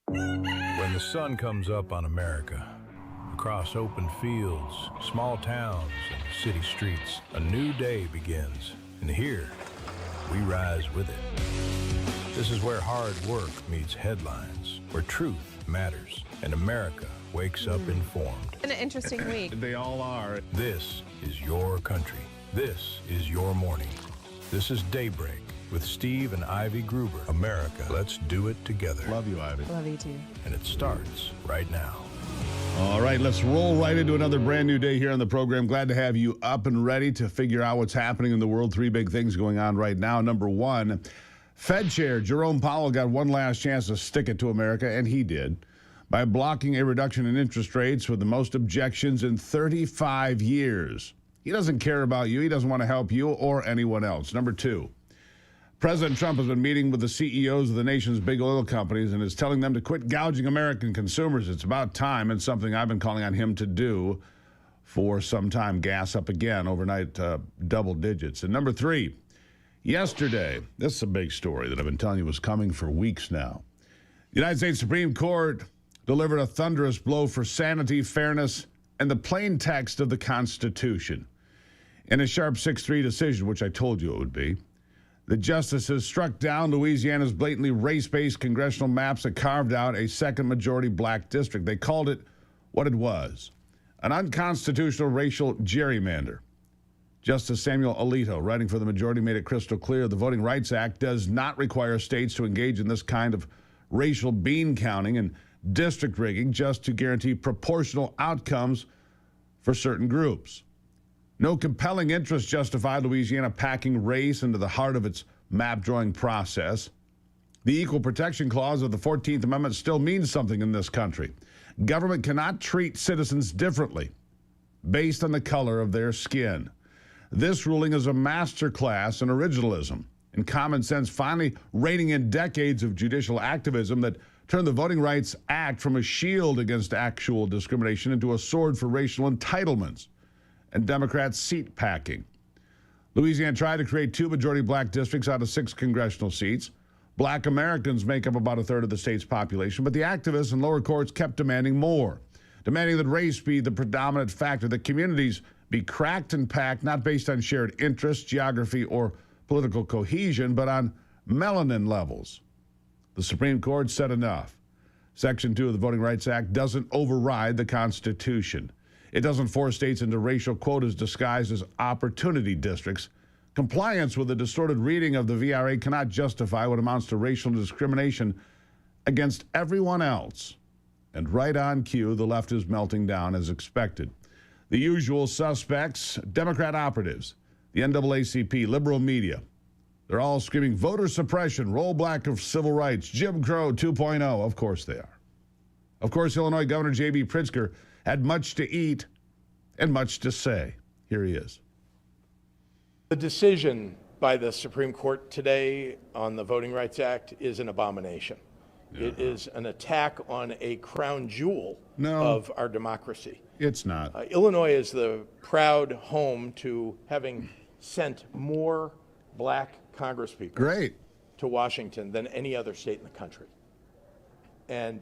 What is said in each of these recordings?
When the sun comes up on America, across open fields, small towns, and city streets, a new day begins. And here, we rise with it. This is where hard work meets headlines, where truth matters, and America wakes up informed. An interesting week. They all are. This is your country. This is your morning. This is Daybreak with Steve and Ivy Gruber. America, let's do it together. Love you, Ivy. Love you too. And it starts right now. All right, let's roll right into another brand new day here on the program. Glad to have you up and ready to figure out what's happening in the world. Three big things going on right now. Number one, Fed Chair Jerome Powell got one last chance to stick it to America, and he did, by blocking a reduction in interest rates with the most objections in 35 years. He doesn't care about you. He doesn't want to help you or anyone else. Number two, President Trump has been meeting with the CEOs of the nation's big oil companies and is telling them to quit gouging American consumers. It's about time, and something I've been calling on him to do for some time. Gas up again overnight, double digits. And number three, yesterday, this is a big story that I've been telling you was coming for weeks now. The United States Supreme Court delivered a thunderous blow for sanity, fairness, and the plain text of the Constitution. In a sharp 6-3 decision, which I told you it would be, the justices struck down Louisiana's blatantly race-based congressional maps that carved out a second-majority black district. They called it what it was, an unconstitutional racial gerrymander. Justice Samuel Alito, writing for the majority, made it crystal clear the Voting Rights Act does not require states to engage in this kind of racial bean counting and district rigging just to guarantee proportional outcomes for certain groups. No compelling interest justified Louisiana packing race into the heart of its map-drawing process. The Equal Protection Clause of the 14th Amendment still means something in this country. Government cannot treat citizens differently based on the color of their skin. This ruling is a masterclass in originalism and common sense, finally reining in decades of judicial activism that turned the Voting Rights Act from a shield against actual discrimination into a sword for racial entitlements and Democrats' seat packing. Louisiana tried to create 2 majority black districts out of 6 congressional seats. Black Americans make up about a third of the state's population, but the activists in lower courts kept demanding more, demanding that race be the predominant factor, that communities be cracked and packed, not based on shared interests, geography, or political cohesion, but on melanin levels. The Supreme Court said enough. Section 2 of the Voting Rights Act doesn't override the Constitution. It doesn't force states into racial quotas disguised as opportunity districts. Compliance with the distorted reading of the VRA cannot justify what amounts to racial discrimination against everyone else. And right on cue, the left is melting down as expected. The usual suspects, Democrat operatives, the NAACP, liberal media, they're all screaming voter suppression, rollback of civil rights, Jim Crow 2.0. Of course they are. Of course, Illinois Governor J.B. Pritzker had much to eat and much to say. Here he is. The decision by the Supreme Court today on the Voting Rights Act is an abomination. Yeah. It is an attack on a crown jewel of our democracy. It's not. Illinois is the proud home to having sent more black congresspeople to Washington than any other state in the country. And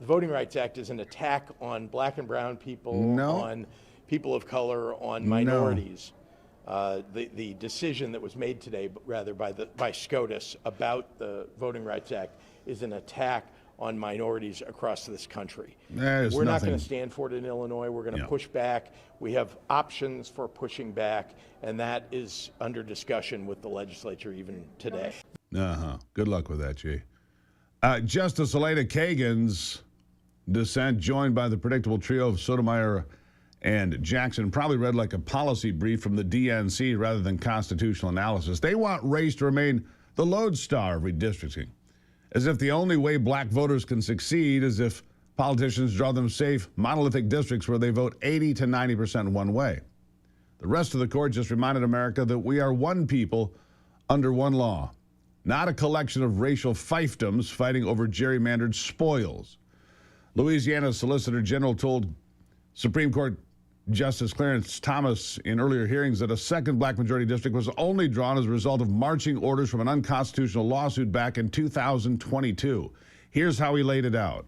the Voting Rights Act is an attack on black and brown people, on people of color, on minorities. The decision that was made today, rather by SCOTUS about the Voting Rights Act, is an attack on minorities across this country. We're not going to stand for it in Illinois. We're going to push back. We have options for pushing back, and that is under discussion with the legislature even today. Good luck with that, G. Justice Elena Kagan's dissent, joined by the predictable trio of Sotomayor and Jackson, probably read like a policy brief from the DNC rather than constitutional analysis. They want race to remain the lodestar of redistricting, as if the only way black voters can succeed is if politicians draw them safe, monolithic districts where they vote 80 to 90% one way. The rest of the court just reminded America that we are one people under one law, not a collection of racial fiefdoms fighting over gerrymandered spoils. Louisiana's Solicitor General told Supreme Court Justice Clarence Thomas in earlier hearings that a second black majority district was only drawn as a result of marching orders from an unconstitutional lawsuit back in 2022. Here's how he laid it out.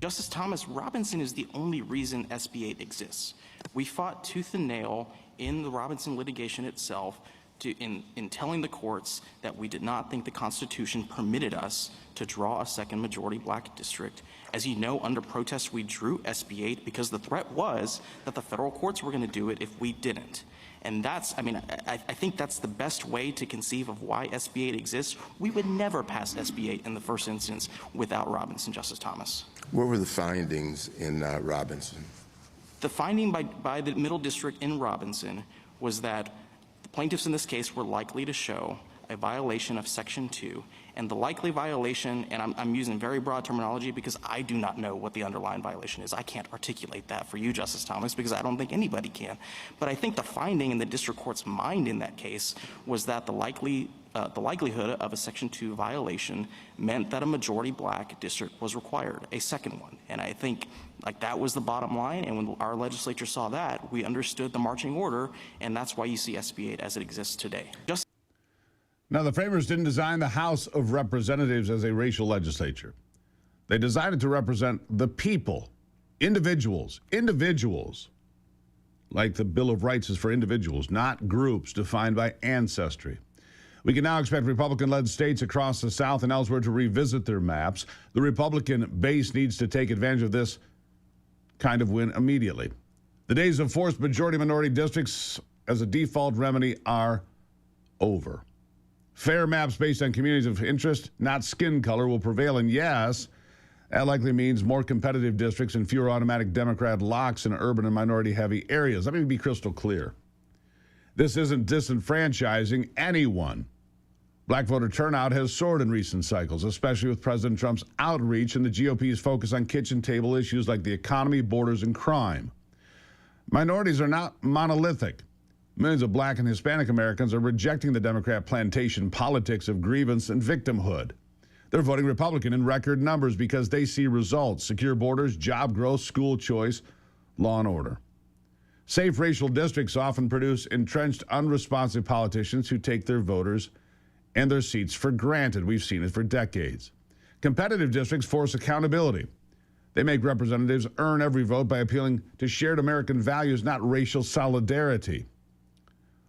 Justice Thomas, Robinson is the only reason SB 8 exists. We fought tooth and nail in the Robinson litigation itself in telling the courts that we did not think the Constitution permitted us to draw a second majority black district. As you know, under protest, we drew SB 8 because the threat was that the federal courts were going to do it if we didn't. And that's, I mean, I think that's the best way to conceive of why SB 8 exists. We would never pass SB 8 in the first instance without Robinson, Justice Thomas. What were the findings in Robinson? The finding by the Middle District in Robinson was that the plaintiffs in this case were likely to show a violation of Section 2, and the likely violation, and I'm using very broad terminology because I do not know what the underlying violation is. I can't articulate that for you, Justice Thomas, because I don't think anybody can. But I think the finding in the district court's mind in that case was that the likelihood of a Section 2 violation meant that a majority black district was required, a second one. And I think like that was the bottom line, and when our legislature saw that, we understood the marching order, and that's why you see SB 8 as it exists today. Now, the framers didn't design the House of Representatives as a racial legislature. They designed it to represent the people, individuals, like the Bill of Rights is for individuals, not groups defined by ancestry. We can now expect Republican-led states across the South and elsewhere to revisit their maps. The Republican base needs to take advantage of this kind of win immediately. The days of forced majority-minority districts as a default remedy are over. Fair maps based on communities of interest, not skin color, will prevail. And yes, that likely means more competitive districts and fewer automatic Democrat locks in urban and minority-heavy areas. Let me be crystal clear. This isn't disenfranchising anyone. Black voter turnout has soared in recent cycles, especially with President Trump's outreach and the GOP's focus on kitchen table issues like the economy, borders, and crime. Minorities are not monolithic. Millions of black and Hispanic Americans are rejecting the Democrat plantation politics of grievance and victimhood. They're voting Republican in record numbers because they see results: secure borders, job growth, school choice, law and order. Safe racial districts often produce entrenched, unresponsive politicians who take their voters and their seats for granted. We've seen it for decades. Competitive districts force accountability. They make representatives earn every vote by appealing to shared American values, not racial solidarity.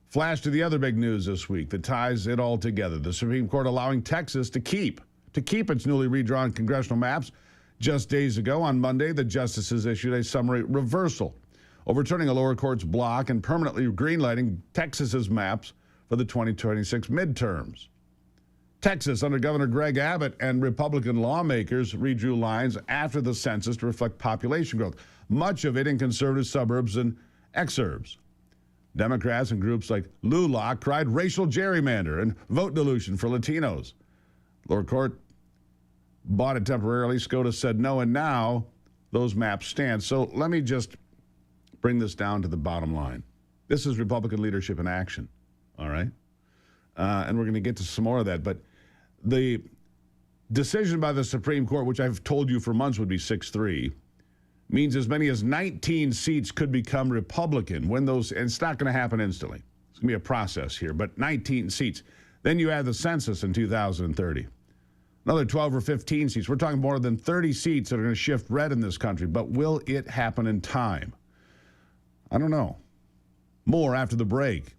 Flash to the other big news this week that ties it all together. The Supreme Court allowing Texas to keep its newly redrawn congressional maps. Just days ago, on Monday, the justices issued a summary reversal, overturning a lower court's block and permanently greenlighting Texas's maps for the 2026 midterms. Texas, under Governor Greg Abbott and Republican lawmakers, redrew lines after the census to reflect population growth, much of it in conservative suburbs and exurbs. Democrats and groups like LULAC cried racial gerrymander and vote dilution for Latinos. Lower court bought it temporarily. SCOTUS said no, and now those maps stand. So let me just bring this down to the bottom line. This is Republican leadership in action, all right? And we're going to get to some more of that. But the decision by the Supreme Court, which I've told you for months would be 6-3, means as many as 19 seats could become Republican when those, and it's not going to happen instantly. It's going to be a process here, but 19 seats. Then you add the census in 2030. Another 12 or 15 seats. We're talking more than 30 seats that are going to shift red in this country, but will it happen in time? I don't know. More after the break.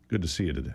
Good to see you today.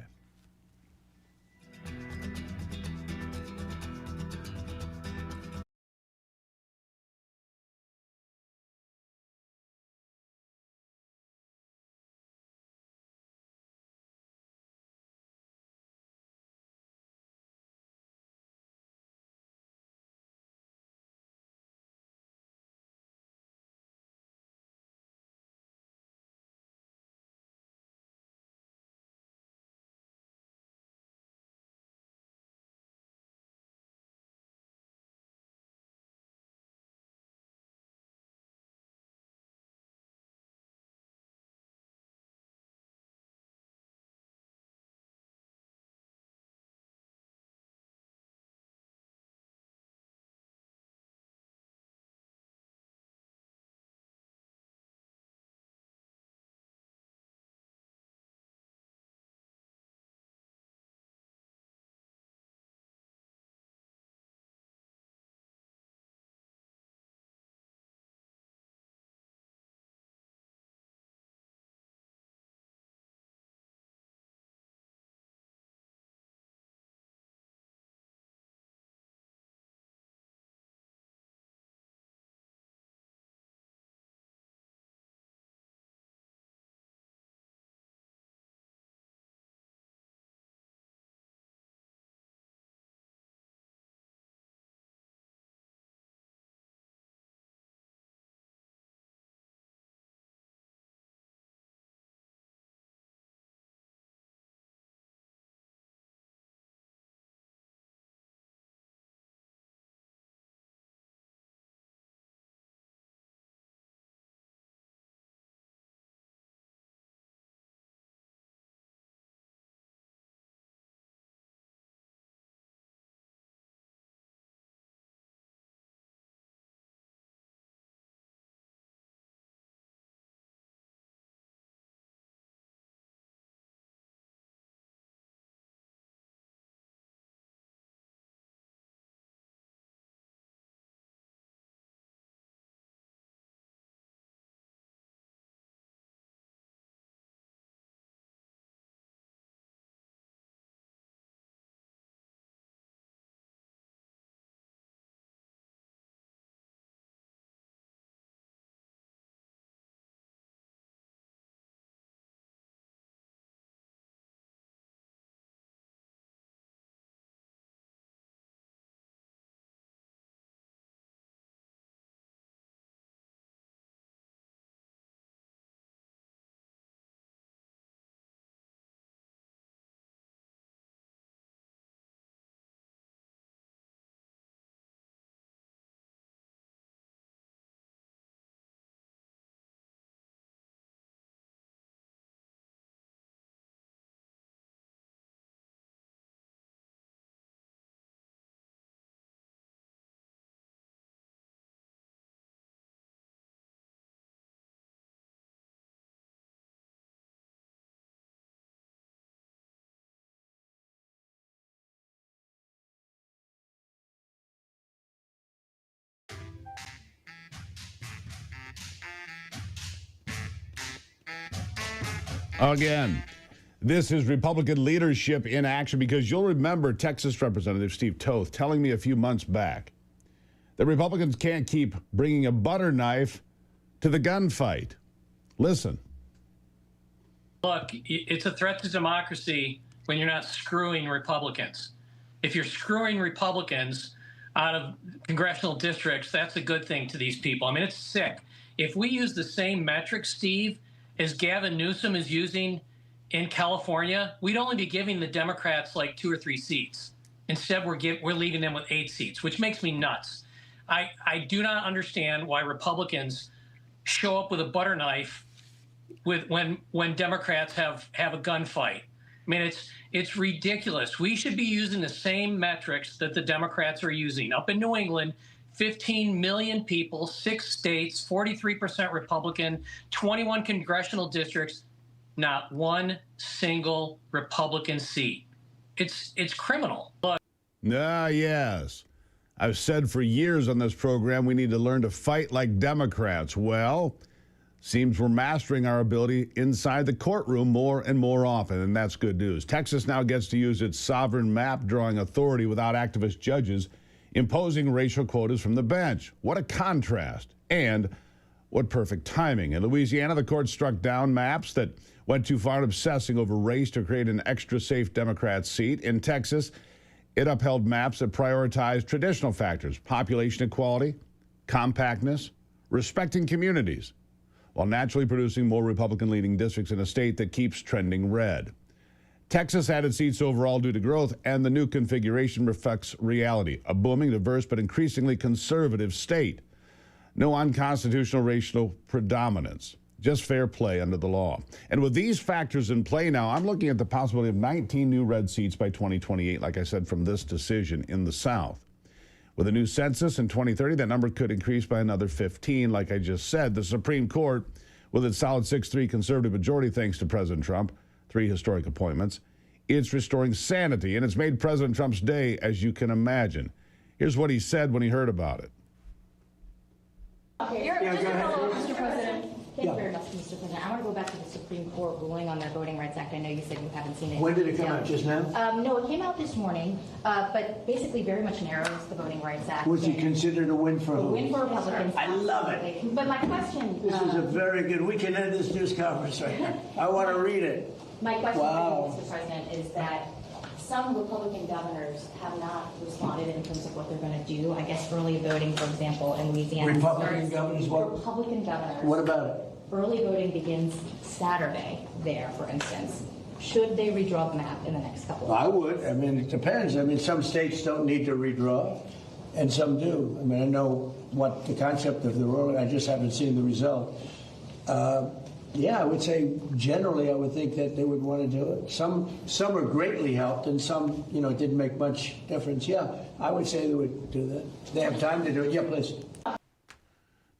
Again, this is Republican leadership in action, because you'll remember Texas Representative Steve Toth telling me a few months back that Republicans can't keep bringing a butter knife to the gunfight. Listen. Look, it's a threat to democracy when you're not screwing Republicans. If you're screwing Republicans out of congressional districts, that's a good thing to these people. I mean, it's sick. If we use the same metrics, Steve, as Gavin Newsom is using in California, we'd only be giving the Democrats like 2 or 3 seats. Instead, we're leaving them with 8 seats, which makes me nuts. I do not understand why Republicans show up with a butter knife when Democrats have a gunfight. I mean, it's ridiculous. We should be using the same metrics that the Democrats are using. Up in New England, 15 million people, 6 states, 43% Republican, 21 congressional districts, not one single Republican seat. It's criminal. Look. Yes. I've said for years on this program we need to learn to fight like Democrats. Well, seems we're mastering our ability inside the courtroom more and more often, and that's good news. Texas now gets to use its sovereign map-drawing authority without activist judges imposing racial quotas from the bench. What a contrast, and what perfect timing. In Louisiana, the court struck down maps that went too far in obsessing over race to create an extra safe Democrat seat. In Texas, it upheld maps that prioritized traditional factors: population equality, compactness, respecting communities, while naturally producing more Republican-leaning districts in a state that keeps trending red. Texas added seats overall due to growth, and the new configuration reflects reality: a booming, diverse, but increasingly conservative state. No unconstitutional racial predominance, just fair play under the law. And with these factors in play now, I'm looking at the possibility of 19 new red seats by 2028, like I said, from this decision in the South. With a new census in 2030, that number could increase by another 15. Like I just said, the Supreme Court, with its solid 6-3 conservative majority thanks to President Trump, 3 historic appointments, it's restoring sanity, and it's made President Trump's day, as you can imagine. Here's what he said when he heard about it. Okay, Mr. President. Thank you very much, Mr. President. I want to go back to the Supreme Court ruling on their Voting Rights Act. I know you said you haven't seen it. When did it come out? Just now? No, it came out this morning, but basically very much narrows the Voting Rights Act. Was it considered a win for a who? win for Republicans? I love it. But my question... This is a very good... We can end this news conference right now. I want to read it. My question for you, Mr. President, is that some Republican governors have not responded in terms of what they're going to do. I guess early voting, for example, in Louisiana. Republican governors what? Republican governors. What about it? Early voting begins Saturday there, for instance. Should they redraw the map in the next couple of weeks? I would. I mean, it depends. I mean, some states don't need to redraw, and some do. I mean, I know what the concept of the ruling. I just haven't seen the result. Yeah, I would say generally I would think that they would want to do it. Some are greatly helped, and some, it didn't make much difference. Yeah, I would say they would do that. They have time to do it. Yeah, please.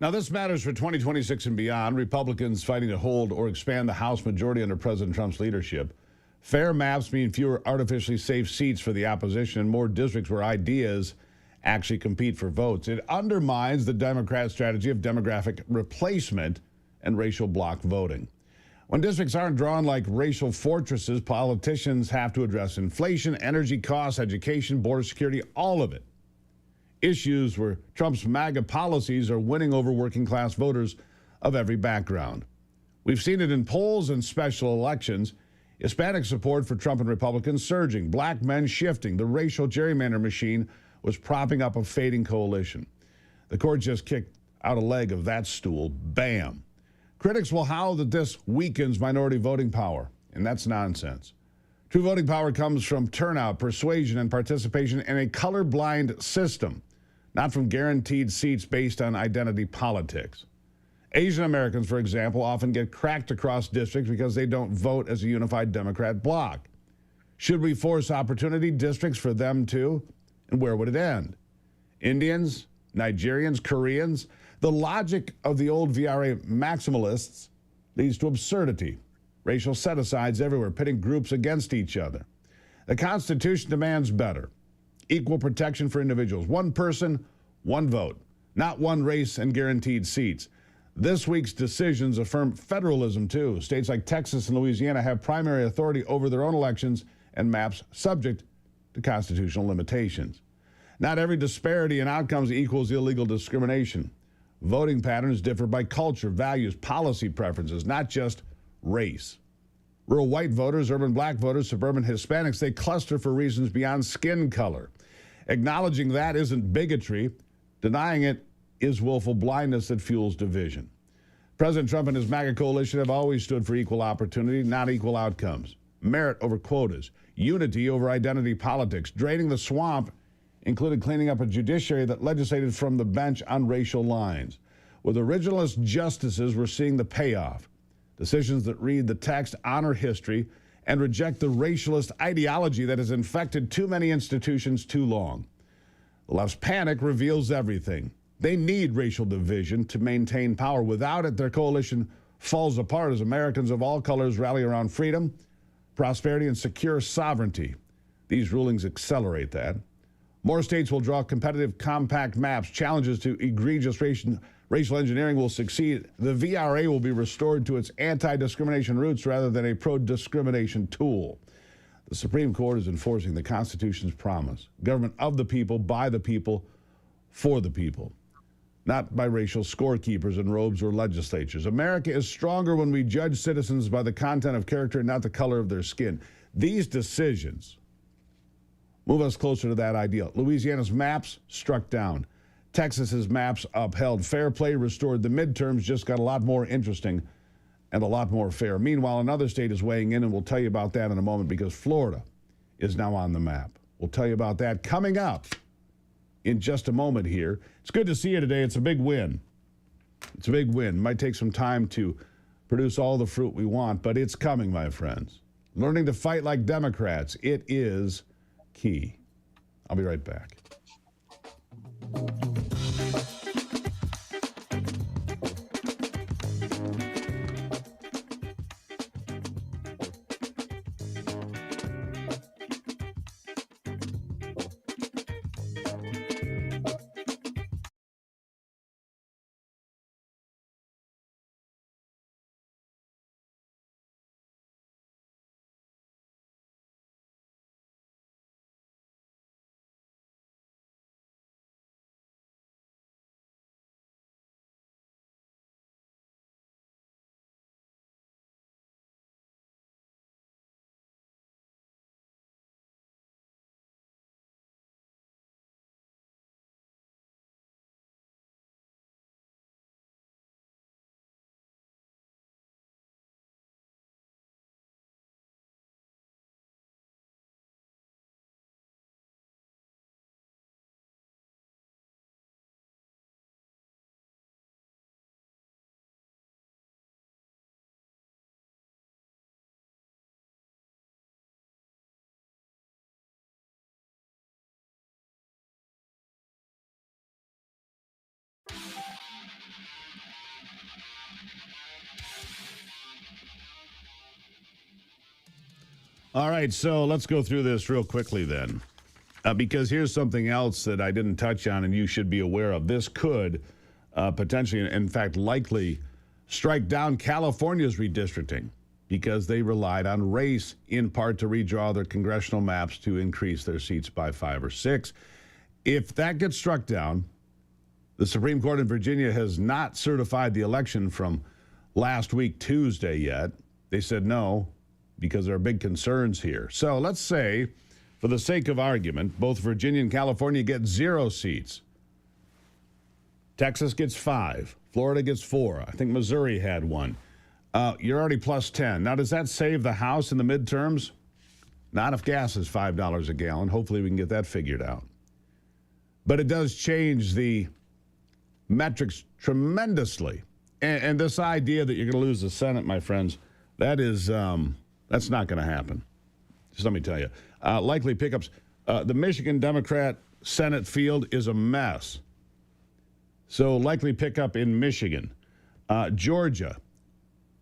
Now, this matters for 2026 and beyond. Republicans fighting to hold or expand the House majority under President Trump's leadership. Fair maps mean fewer artificially safe seats for the opposition and more districts where ideas actually compete for votes. It undermines the Democrat strategy of demographic replacement and racial bloc voting. When districts aren't drawn like racial fortresses, politicians have to address inflation, energy costs, education, border security, all of it. Issues where Trump's MAGA policies are winning over working class voters of every background. We've seen it in polls and special elections. Hispanic support for Trump and Republicans surging, black men shifting. The racial gerrymander machine was propping up a fading coalition. The court just kicked out a leg of that stool. Bam. Critics will howl that this weakens minority voting power, and that's nonsense. True voting power comes from turnout, persuasion, and participation in a colorblind system, not from guaranteed seats based on identity politics. Asian Americans, for example, often get cracked across districts because they don't vote as a unified Democrat bloc. Should we force opportunity districts for them too? And where would it end? Indians, Nigerians, Koreans? The logic of the old VRA maximalists leads to absurdity. Racial set-asides everywhere, pitting groups against each other. The Constitution demands better. Equal protection for individuals. One person, one vote. Not one race and guaranteed seats. This week's decisions affirm federalism, too. States like Texas and Louisiana have primary authority over their own elections and maps subject to constitutional limitations. Not every disparity in outcomes equals illegal discrimination. Voting patterns differ by culture, values, policy preferences, not just race. Rural white voters, urban black voters, suburban Hispanics, they cluster for reasons beyond skin color. Acknowledging that isn't bigotry. Denying it is willful blindness that fuels division. President Trump and his MAGA coalition have always stood for equal opportunity, not equal outcomes. Merit over quotas, unity over identity politics. Draining the swamp included cleaning up a judiciary that legislated from the bench on racial lines. With originalist justices, we're seeing the payoff. Decisions that read the text, honor history, and reject the racialist ideology that has infected too many institutions too long. The left's panic reveals everything. They need racial division to maintain power. Without it, their coalition falls apart as Americans of all colors rally around freedom, prosperity, and secure sovereignty. These rulings accelerate that. More states will draw competitive compact maps. Challenges to egregious racial engineering will succeed. The VRA will be restored to its anti-discrimination roots rather than a pro-discrimination tool. The Supreme Court is enforcing the Constitution's promise. Government of the people, by the people, for the people. Not by racial scorekeepers in robes or legislatures. America is stronger when we judge citizens by the content of character and not the color of their skin. These decisions move us closer to that ideal. Louisiana's maps struck down. Texas's maps upheld. Fair play restored. The midterms just got a lot more interesting and a lot more fair. Meanwhile, another state is weighing in, and we'll tell you about that in a moment because Florida is now on the map. We'll tell you about that coming up in just a moment here. It's good to see you today. It's a big win. It's a big win. Might take some time to produce all the fruit we want, but it's coming, my friends. Learning to fight like Democrats, it is key. I'll be right back. All right, so let's go through this real quickly then, because here's something else that I didn't touch on and you should be aware of. This could potentially, in fact, likely strike down California's redistricting because they relied on race in part to redraw their congressional maps to increase their seats by 5 or 6. If that gets struck down, the Supreme Court in Virginia has not certified the election from last week, Tuesday, yet. They said no, because there are big concerns here. So let's say, for the sake of argument, both Virginia and California get 0 seats. Texas gets 5. Florida gets 4. I think Missouri had 1. You're already plus 10. Now, does that save the House in the midterms? Not if gas is $5 a gallon. Hopefully we can get that figured out. But it does change the metrics tremendously. And this idea that you're going to lose the Senate, my friends, that is... that's not going to happen. Just let me tell you. Likely pickups. The Michigan Democrat Senate field is a mess. So likely pickup in Michigan. Georgia.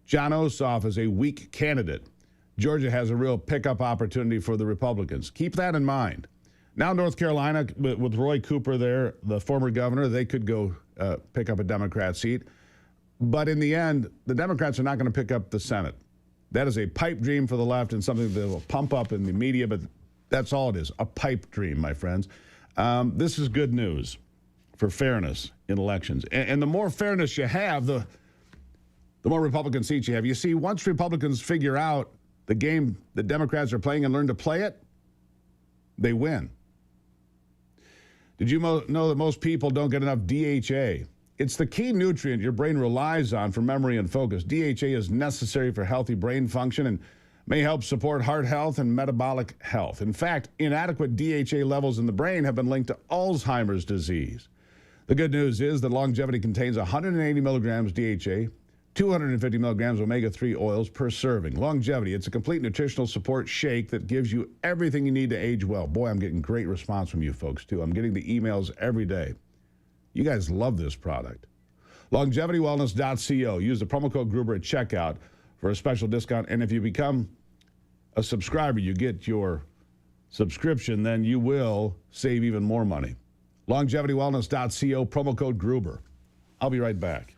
John Ossoff is a weak candidate. Georgia has a real pickup opportunity for the Republicans. Keep that in mind. Now North Carolina, with Roy Cooper there, the former governor, they could go pick up a Democrat seat. But in the end, the Democrats are not going to pick up the Senate. That is a pipe dream for the left and something that will pump up in the media, but that's all it is, a pipe dream, my friends. This is good news for fairness in elections. And the more fairness you have, the more Republican seats you have. You see, once Republicans figure out the game the Democrats are playing and learn to play it, they win. Did you know that most people don't get enough DHA? It's the key nutrient your brain relies on for memory and focus. DHA is necessary for healthy brain function and may help support heart health and metabolic health. In fact, inadequate DHA levels in the brain have been linked to Alzheimer's disease. The good news is that longevity contains 180 milligrams DHA, 250 milligrams omega-3 oils per serving. Longevity, it's a complete nutritional support shake that gives you everything you need to age well. Boy, I'm getting great response from you folks, too. I'm getting the emails every day. You guys love this product. LongevityWellness.co. Use the promo code Gruber at checkout for a special discount. And if you become a subscriber, you get your subscription, then you will save even more money. LongevityWellness.co, promo code Gruber. I'll be right back.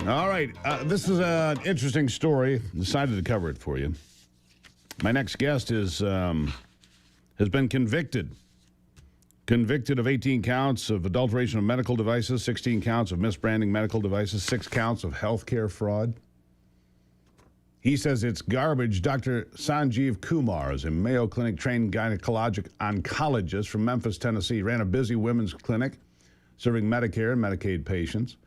All right. This is an interesting story. Decided to cover it for you. My next guest has been convicted. Convicted of 18 counts of adulteration of medical devices, 16 counts of misbranding medical devices, 6 counts of healthcare fraud. He says it's garbage. Dr. Sanjeev Kumar is a Mayo Clinic trained gynecologic oncologist from Memphis, Tennessee. He ran a busy women's clinic serving Medicare and Medicaid patients.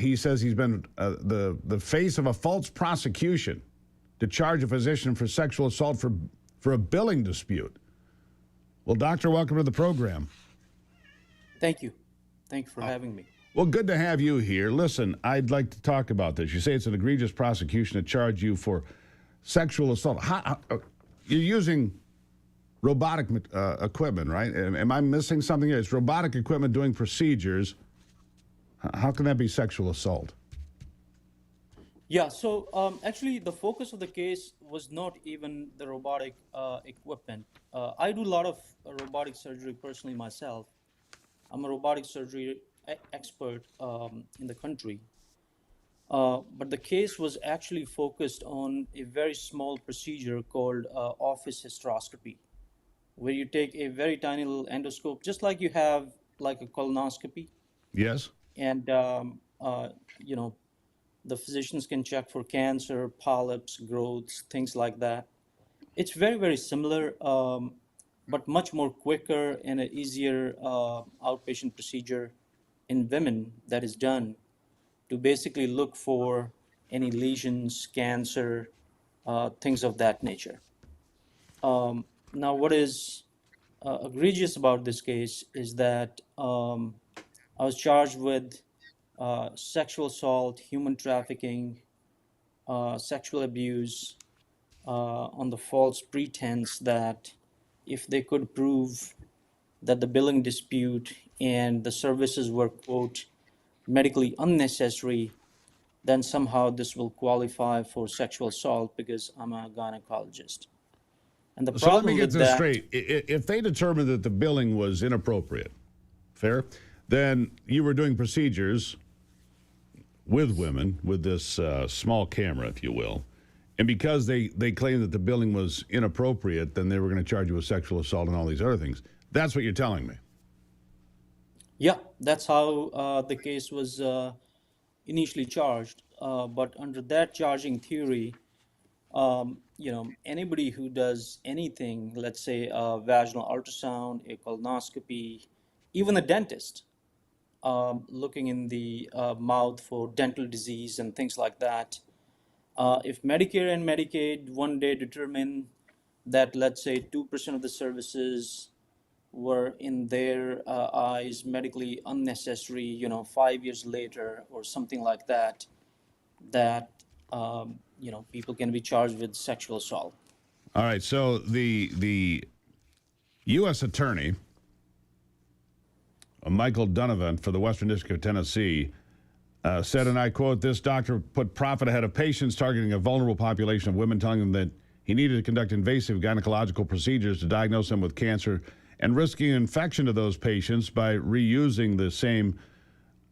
He says he's been the face of a false prosecution to charge a physician for sexual assault for a billing dispute. Well, doctor, welcome to the program. Thank you. Thank you for having me. Well, good to have you here. Listen, I'd like to talk about this. You say it's an egregious prosecution to charge you for sexual assault. You're using robotic equipment, right? Am I missing something here? It's robotic equipment doing procedures. How can that be sexual assault? Yeah, so actually the focus of the case was not even the robotic equipment. I do a lot of robotic surgery personally myself. I'm a robotic surgery expert in the country. But the case was actually focused on a very small procedure called office hysteroscopy, where you take a very tiny little endoscope, just like you have like a colonoscopy. Yes. And, you know, the physicians can check for cancer, polyps, growths, things like that. It's very, very similar, but much more quicker and an easier outpatient procedure in women that is done to basically look for any lesions, cancer, things of that nature. Now, what is egregious about this case is that I was charged with sexual assault, human trafficking, sexual abuse on the false pretense that if they could prove that the billing dispute and the services were, quote, medically unnecessary, then somehow this will qualify for sexual assault because I'm a gynecologist. And the So let me get this straight. If they determined that the billing was inappropriate, fair, then you were doing procedures with women with this small camera, if you will. And because they claimed that the billing was inappropriate, then they were going to charge you with sexual assault and all these other things. That's what you're telling me. Yeah, that's how the case was initially charged. But under that charging theory, you know, anybody who does anything, let's say a vaginal ultrasound, a colonoscopy, even a dentist, looking in the mouth for dental disease and things like that. If Medicare and Medicaid one day determine that, let's say, 2% of the services were in their eyes medically unnecessary, you know, 5 years later or something like that, you know, people can be charged with sexual assault. All right, so the U.S. Attorney, Michael Donovan for the Western District of Tennessee, said, and I quote, "This doctor put profit ahead of patients, targeting a vulnerable population of women, telling them that he needed to conduct invasive gynecological procedures to diagnose them with cancer and risking infection to those patients by reusing the same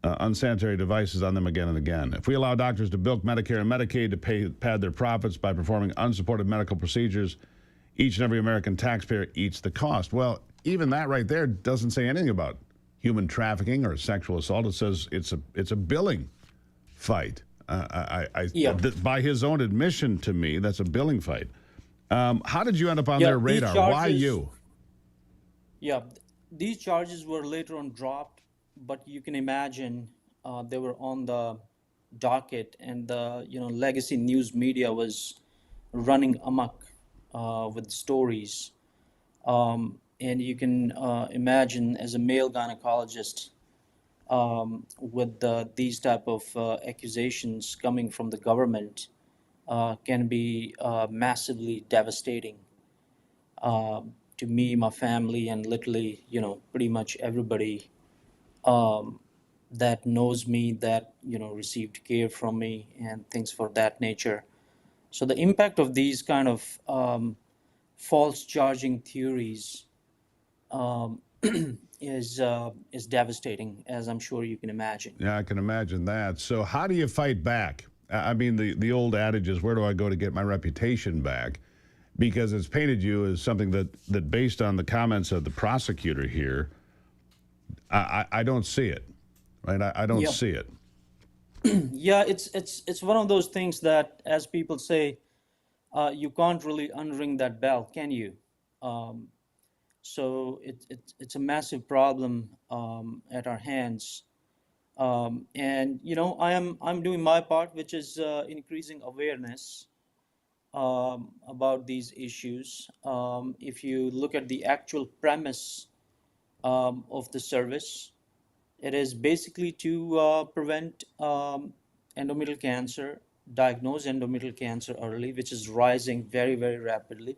unsanitary devices on them again and again. If we allow doctors to bilk Medicare and Medicaid to pad their profits by performing unsupported medical procedures, each and every American taxpayer eats the cost." Well, even that right there doesn't say anything about human trafficking or sexual assault. It says it's a billing fight. By his own admission to me, that's a billing fight. How did you end up on their radar? Why you? Yeah, these charges were later on dropped, but you can imagine they were on the docket, and the legacy news media was running amok with stories. And you can imagine, as a male gynecologist, with these type of accusations coming from the government, can be massively devastating to me, my family, and literally, pretty much everybody that knows me, that received care from me, and things for that nature. So the impact of these kind of false charging theories is devastating, as I'm sure you can imagine. Yeah, I can imagine that. So how do you fight back? I mean, the old adage is, where do I go to get my reputation back? Because it's painted you as something that based on the comments of the prosecutor here, I don't see it, right? I don't see it. Yeah, it's one of those things that, as people say, you can't really unring that bell, can you? Um, so it's a massive problem at our hands. And I'm doing my part, which is increasing awareness about these issues. If you look at the actual premise of the service, it is basically to prevent endometrial cancer, diagnose endometrial cancer early, which is rising very, very rapidly,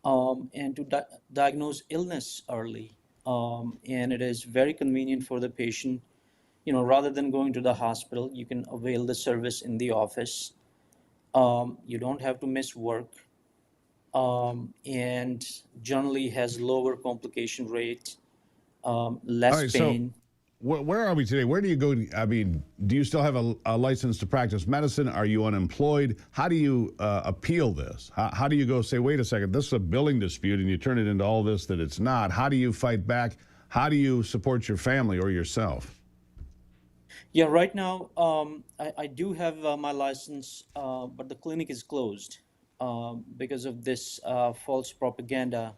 and to diagnose illness early. And it is very convenient for the patient. Rather than going to the hospital, you can avail the service in the office. You don't have to miss work, and generally has lower complication rate, All less right, so pain. where are we today? Where do you go? I mean, do you still have a license to practice medicine? Are you unemployed? How do you appeal this? How do you go say, wait a second, this is a billing dispute, and you turn it into all this that it's not? How do you fight back? How do you support your family or yourself? Yeah, right now, I do have my license, but the clinic is closed because of this false propaganda.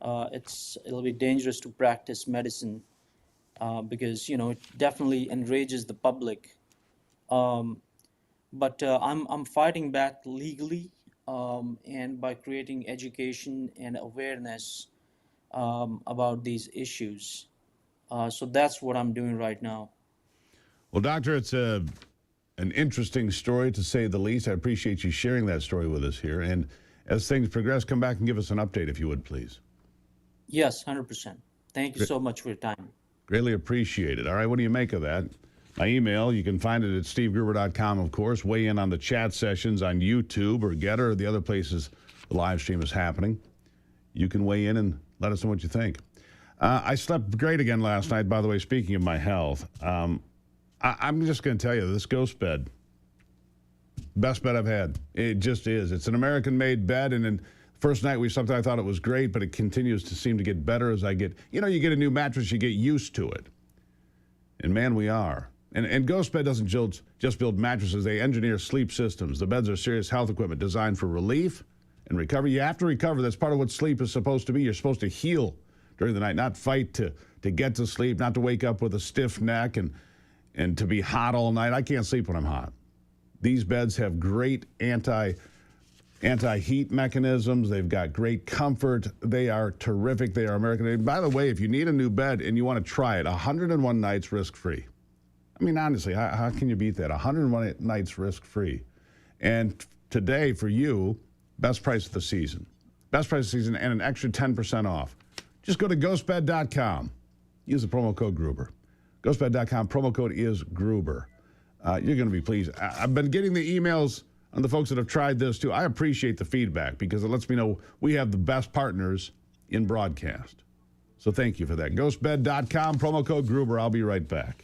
It'll be dangerous to practice medicine because it definitely enrages the public. But I'm fighting back legally, and by creating education and awareness about these issues. So that's what I'm doing right now. Well, doctor, it's an interesting story to say the least. I appreciate you sharing that story with us here. And as things progress, come back and give us an update if you would, please. Yes, 100%. Thank you so much for your time. Greatly appreciate it. All right, what do you make of that? My email, you can find it at stevegruber.com, of course. Weigh in on the chat sessions on YouTube or Getter or the other places the live stream is happening. You can weigh in and let us know what you think. I slept great again last night, by the way, speaking of my health. I'm just going to tell you, this ghost bed, best bed I've had. It just is. It's an American-made bed, and then first night we slept, I thought it was great, but it continues to seem to get better as I get, you get a new mattress, you get used to it. And man, we are. And Ghost Bed doesn't just build mattresses, they engineer sleep systems. The beds are serious health equipment designed for relief and recovery. You have to recover. That's part of what sleep is supposed to be. You're supposed to heal during the night, not fight to get to sleep, not to wake up with a stiff neck and to be hot all night. I can't sleep when I'm hot. These beds have great anti-heat mechanisms. They've got great comfort. They are terrific. They are American. And by the way, if you need a new bed and you want to try it, 101 nights risk-free. I mean, honestly, how can you beat that? 101 nights risk-free. And today, for you, best price of the season. Best price of the season and an extra 10% off. Just go to ghostbed.com. Use the promo code Gruber. Ghostbed.com, promo code is Gruber. You're going to be pleased. I've been getting the emails on the folks that have tried this, too. I appreciate the feedback because it lets me know we have the best partners in broadcast. So thank you for that. Ghostbed.com, promo code Gruber. I'll be right back.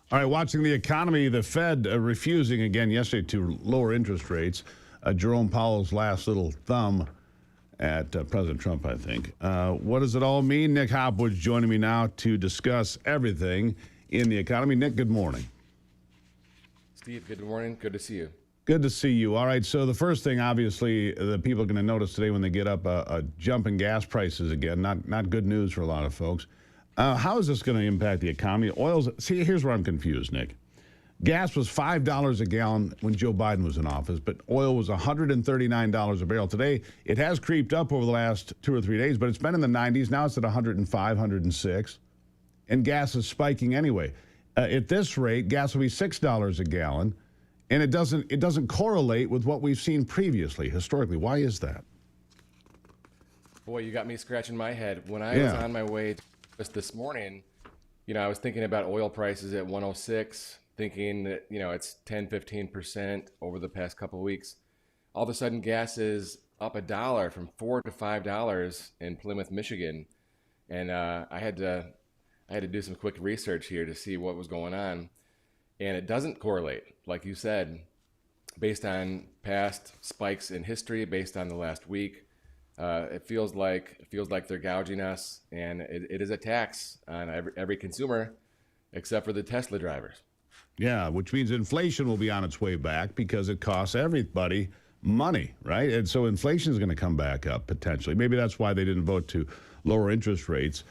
All right, watching the economy, the Fed refusing again yesterday to lower interest rates. Jerome Powell's last little thumb at President Trump, I think. What does it all mean? Nick Hopwood's joining me now to discuss everything in the economy. Nick, good morning. Steve, good morning. Good to see you. Good to see you. All right, so the first thing, obviously, that people are going to notice today when they get up a jump in gas prices again, not good news for a lot of folks. How is this going to impact the economy? See, here's where I'm confused, Nick. Gas was $5 a gallon when Joe Biden was in office, but oil was $139 a barrel. Today, it has creeped up over the last 2 or 3 days, but it's been in the 90s. Now it's at 105, 106, and gas is spiking anyway. At this rate, gas will be $6 a gallon. And it doesn't correlate with what we've seen previously, historically. Why is that? Boy, you got me scratching my head. When I was on my way just this morning, I was thinking about oil prices at 106, thinking that, it's 10, 15% over the past couple of weeks. All of a sudden, gas is up $1 from $4 to $5 in Plymouth, Michigan. And I had to do some quick research here to see what was going on. And it doesn't correlate, like you said, based on past spikes in history, based on the last week. It feels like they're gouging us, and it is a tax on every consumer, except for the Tesla drivers. Yeah, which means inflation will be on its way back because it costs everybody money, right? And so inflation is going to come back up potentially. Maybe that's why they didn't vote to lower interest rates.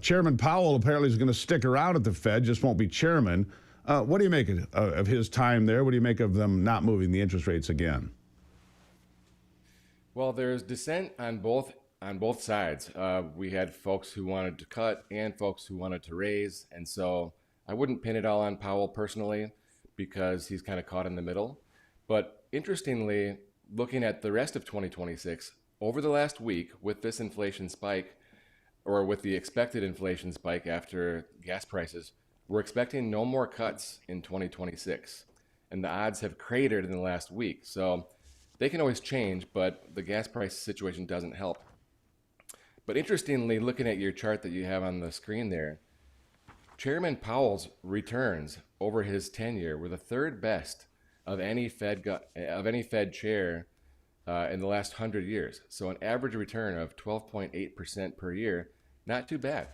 Chairman Powell apparently is going to stick around at the Fed, just won't be chairman. What do you make of his time there? What do you make of them not moving the interest rates again? Well, there's dissent on both sides. We had folks who wanted to cut and folks who wanted to raise, and so I wouldn't pin it all on Powell personally because he's kind of caught in the middle. But interestingly, looking at the rest of 2026, over the last week with this inflation spike, or with the expected inflation spike after gas prices, we're expecting no more cuts in 2026, and the odds have cratered in the last week. So they can always change, but the gas price situation doesn't help. But interestingly, looking at your chart that you have on the screen there, Chairman Powell's returns over his tenure were the third best of any Fed chair in the last 100 years. So an average return of 12.8% per year, not too bad.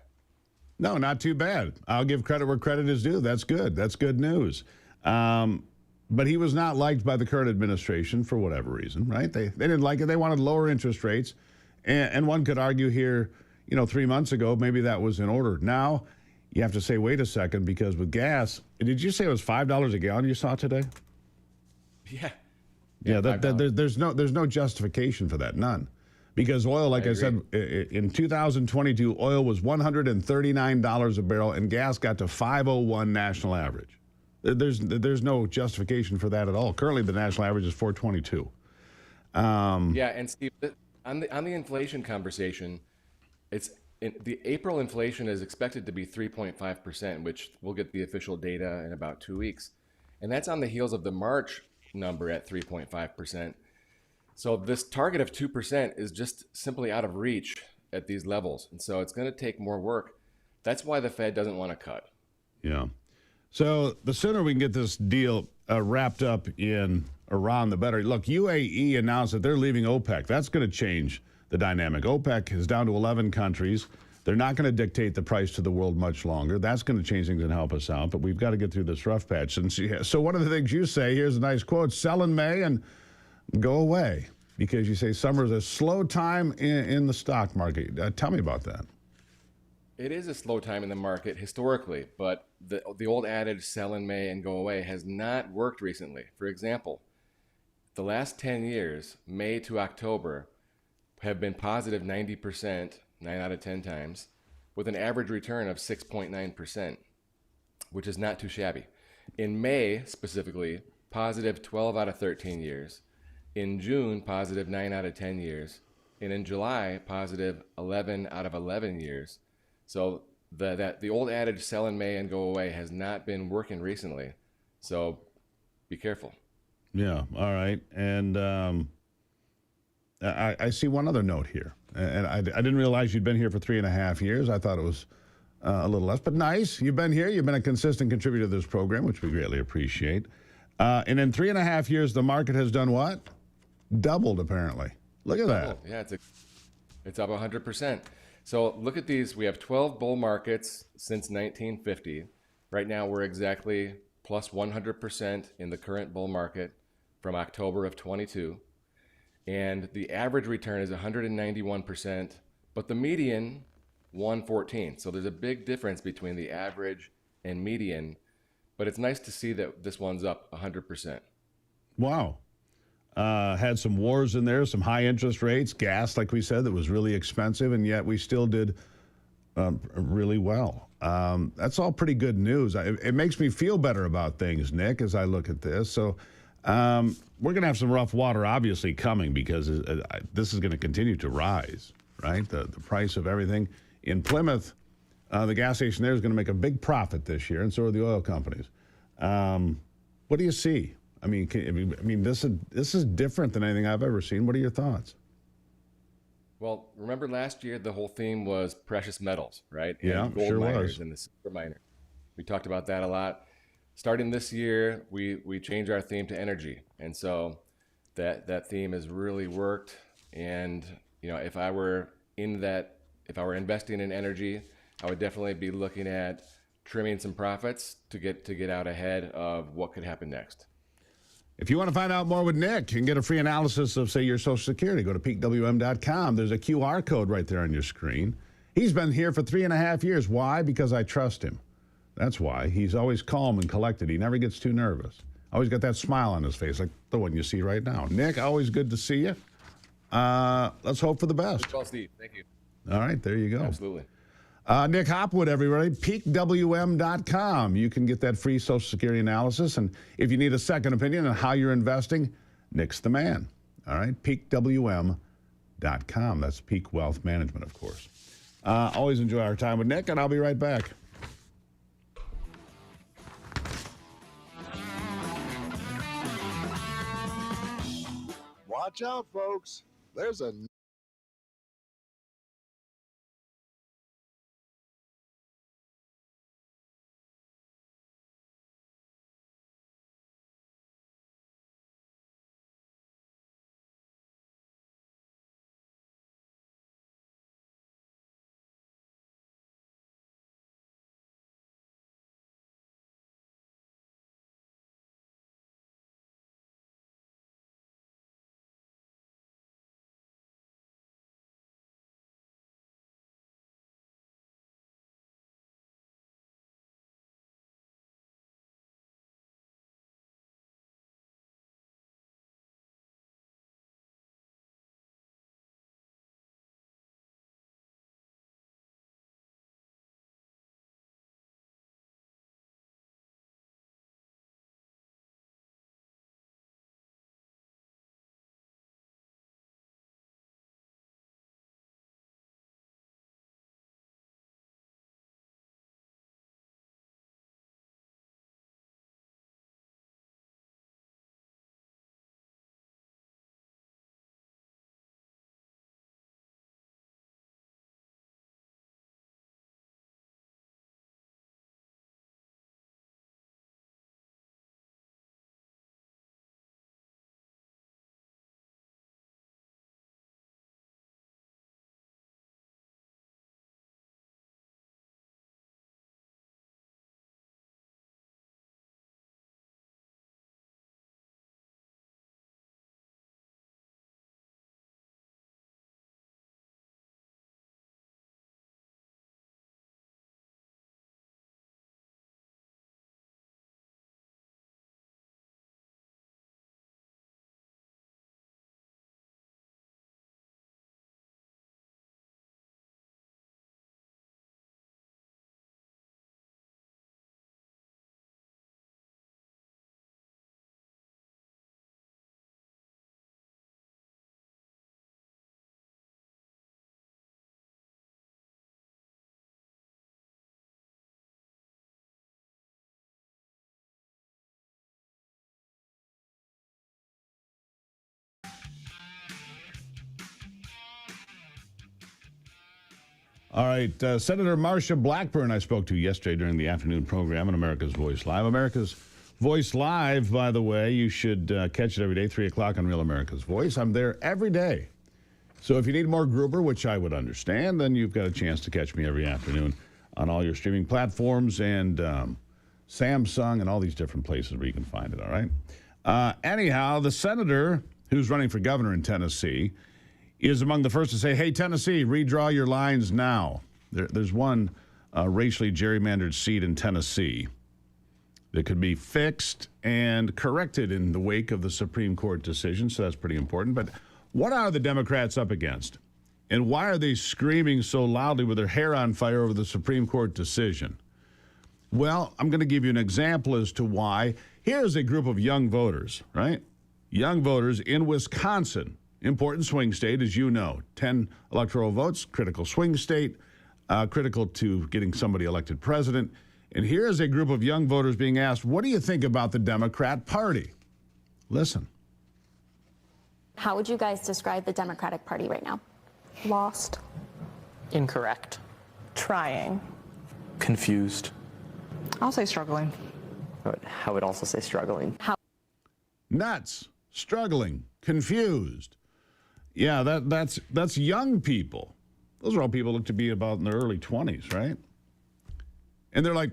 No, not too bad. I'll give credit where credit is due. That's good. That's good news. But he was not liked by the current administration for whatever reason, right? They didn't like it. They wanted lower interest rates. And one could argue here, 3 months ago, maybe that was in order. Now, you have to say, wait a second, because with gas, did you say it was $5 a gallon you saw today? Yeah. Yeah, there's no justification for that, none. Because oil, like I said, in 2022, oil was $139 a barrel, and gas got to $5.01 national average. There's no justification for that at all. Currently, the national average is $4.22. Yeah, and Steve, on the inflation conversation, the April inflation is expected to be 3.5%, which we'll get the official data in about 2 weeks, and that's on the heels of the March number at 3.5%. So this target of 2% is just simply out of reach at these levels. And so it's going to take more work. That's why the Fed doesn't want to cut. Yeah. So the sooner we can get this deal wrapped up in Iran, the better. Look, UAE announced that they're leaving OPEC. That's going to change the dynamic. OPEC is down to 11 countries. They're not going to dictate the price to the world much longer. That's going to change things and help us out. But we've got to get through this rough patch. And so one of the things you say, here's a nice quote, sell in May and go away, because you say summer is a slow time in the stock market. Tell me about that. It is a slow time in the market historically, but the old adage sell in May and go away has not worked recently. For example, the last 10 years, May to October, have been positive 90%, 9 out of 10 times, with an average return of 6.9%, which is not too shabby. In May, specifically, positive 12 out of 13 years. In June, positive 9 out of 10 years. And in July, positive 11 out of 11 years. So the old adage, sell in May and go away, has not been working recently. So be careful. Yeah, all right. And I see one other note here. And I didn't realize you'd been here for 3.5 years. I thought it was a little less, but nice. You've been here. You've been a consistent contributor to this program, which we greatly appreciate. And in 3.5 years, the market has done what? Doubled, apparently. Look at that. Yeah, it's up 100%. So look at these. We have 12 bull markets since 1950. Right now, we're exactly plus 100% in the current bull market from October of 22. And the average return is 191%, but the median 114. So there's a big difference between the average and median, but it's nice to see that this one's up 100%. Wow. Had some wars in there, some high interest rates, gas, like we said, that was really expensive, and yet we still did really well. That's all pretty good news. It makes me feel better about things, Nick, as I look at this. So we're going to have some rough water, obviously, coming because this is going to continue to rise, right? The price of everything. In Plymouth, the gas station there is going to make a big profit this year, and so are the oil companies. What do you see? I mean, this is different than anything I've ever seen. What are your thoughts? Well, remember last year the whole theme was precious metals, right? Yeah, and gold sure miners was. and the silver miner. We talked about that a lot. Starting this year, we changed our theme to energy, and so that theme has really worked. And if I were investing in energy, I would definitely be looking at trimming some profits to get out ahead of what could happen next. If you want to find out more with Nick and get a free analysis of, say, your Social Security, go to peakwm.com. There's a QR code right there on your screen. He's been here for 3.5 years. Why? Because I trust him. That's why. He's always calm and collected. He never gets too nervous. Always got that smile on his face, like the one you see right now. Nick, always good to see you. Let's hope for the best. Well, Steve, thank you. All right, there you go. Absolutely. Nick Hopwood, everybody, peakwm.com. You can get that free Social Security analysis. And if you need a second opinion on how you're investing, Nick's the man. All right, peakwm.com. That's Peak Wealth Management, of course. Always enjoy our time with Nick, and I'll be right back. Watch out, folks. There's a All right, Senator Marsha Blackburn I spoke to yesterday during the afternoon program on America's Voice Live. America's Voice Live, by the way, you should catch it every day, 3 o'clock on Real America's Voice. I'm there every day. So if you need more Gruber, which I would understand, then you've got a chance to catch me every afternoon on all your streaming platforms and Samsung and all these different places where you can find it, all right? Anyhow, the senator who's running for governor in Tennessee is among the first to say, hey, Tennessee, redraw your lines now. There's one racially gerrymandered seat in Tennessee that could be fixed and corrected in the wake of the Supreme Court decision, so that's pretty important. But what are the Democrats up against? And why are they screaming so loudly with their hair on fire over the Supreme Court decision? Well, I'm going to give you an example as to why. Here's a group of young voters, right? Young voters in Wisconsin. Important swing state, as you know. 10 electoral votes, critical swing state, critical to getting somebody elected president. And here is a group of young voters being asked, what do you think about the Democrat Party? Listen. How would you guys describe the Democratic Party right now? Lost. Incorrect. Trying. Confused. I'll say struggling. I would also say struggling. Nuts. Struggling. Confused. Yeah, that's young people. Those are all people look to be about in their early 20s, right? And they're like,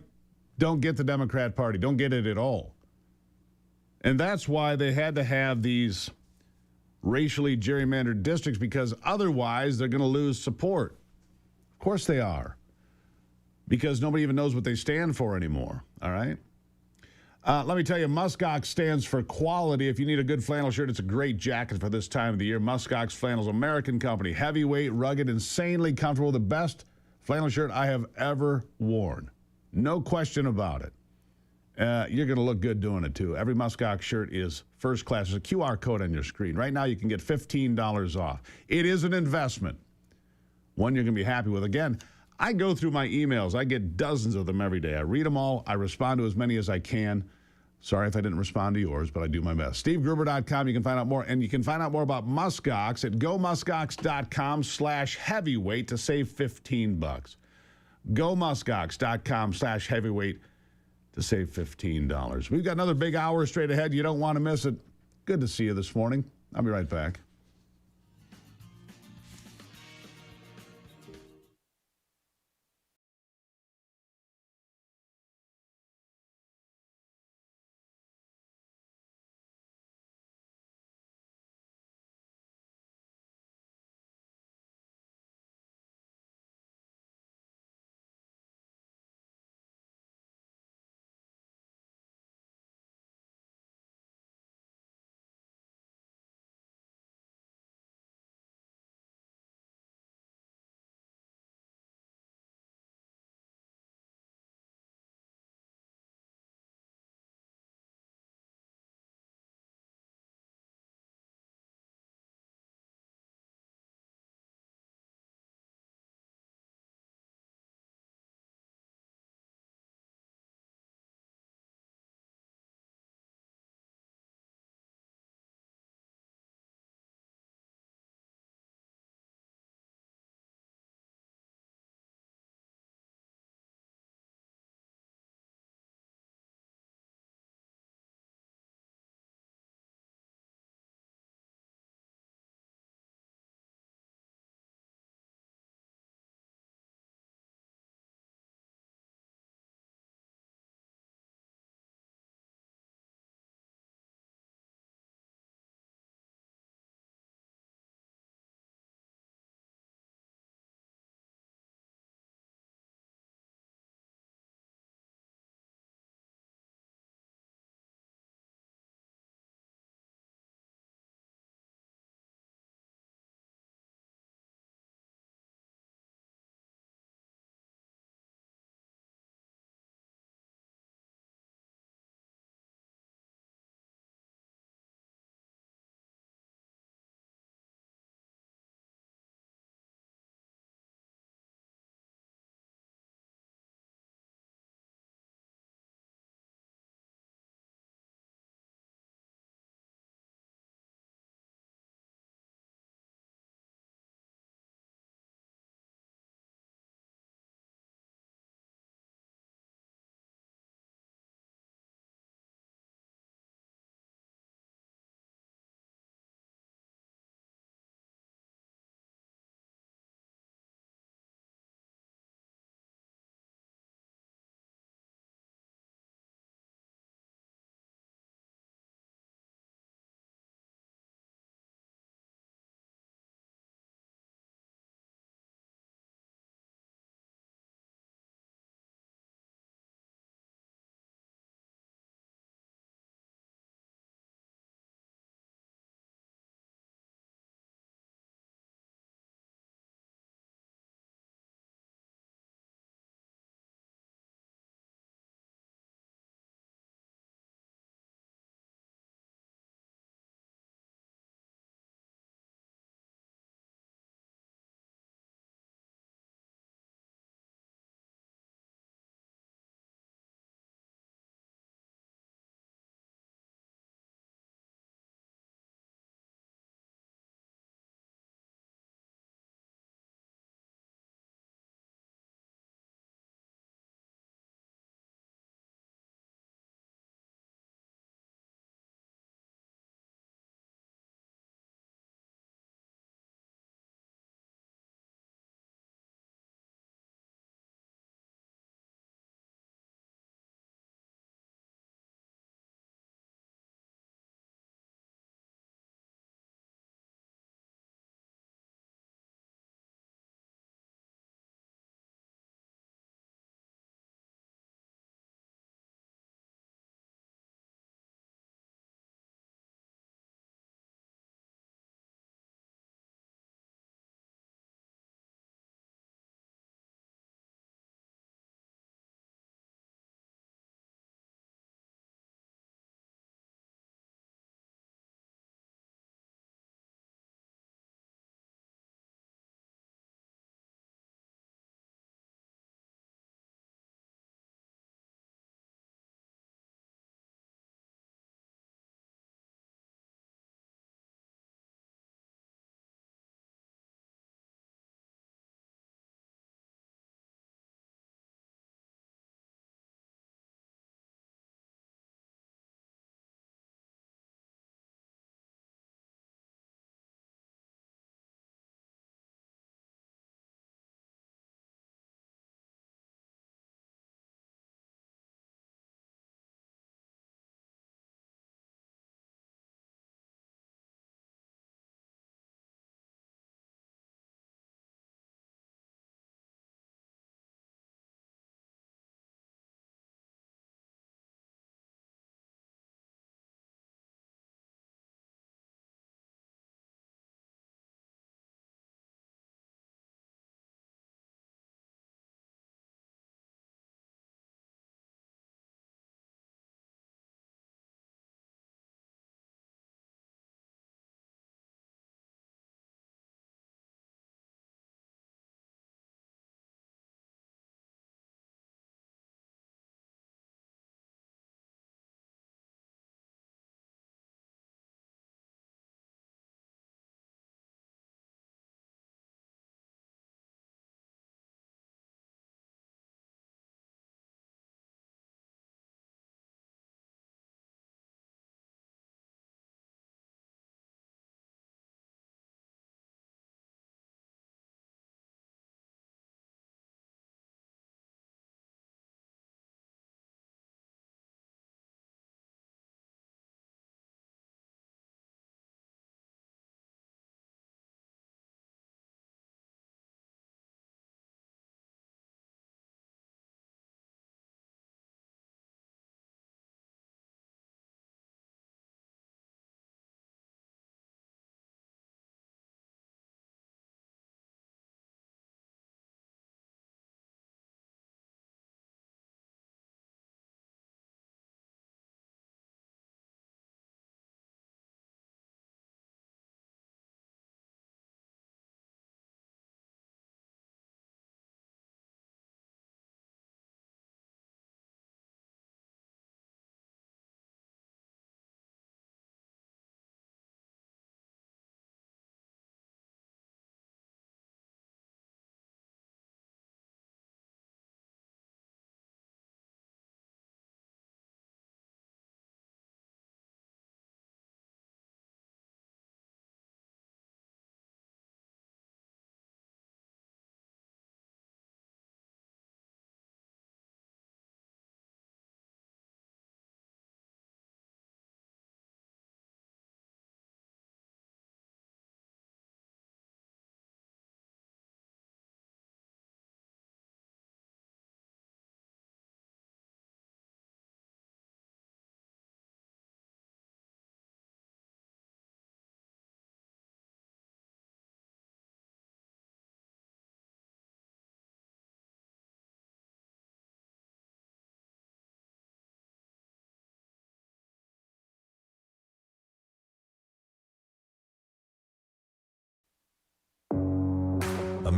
don't get the Democrat Party. Don't get it at all. And that's why they had to have these racially gerrymandered districts, because otherwise they're going to lose support. Of course they are. Because nobody even knows what they stand for anymore, all right? Let me tell you, Muskox stands for quality. If you need a good flannel shirt, it's a great jacket for this time of the year. Muskox Flannels, American company. Heavyweight, rugged, insanely comfortable. The best flannel shirt I have ever worn. No question about it. You're going to look good doing it, too. Every Muskox shirt is first class. There's a QR code on your screen. Right now, you can get $15 off. It is an investment. One you're going to be happy with. Again, I go through my emails. I get dozens of them every day. I read them all. I respond to as many as I can. Sorry if I didn't respond to yours, but I do my best. SteveGruber.com. You can find out more. And you can find out more about Muskox at gomuskox.com/heavyweight to save $15. gomuskox.com/heavyweight to save $15. We've got another big hour straight ahead. You don't want to miss it. Good to see you this morning. I'll be right back.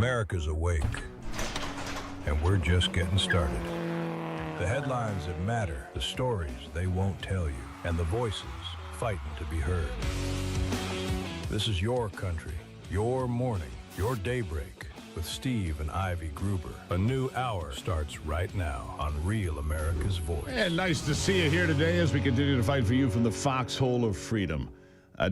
America's awake, and we're just getting started. The headlines that matter, the stories they won't tell you, and the voices fighting to be heard. This is your country, your morning, your daybreak with Steve and Ivy Gruber. A new hour starts right now on Real America's Voice. And nice to see you here today as we continue to fight for you from the foxhole of freedom.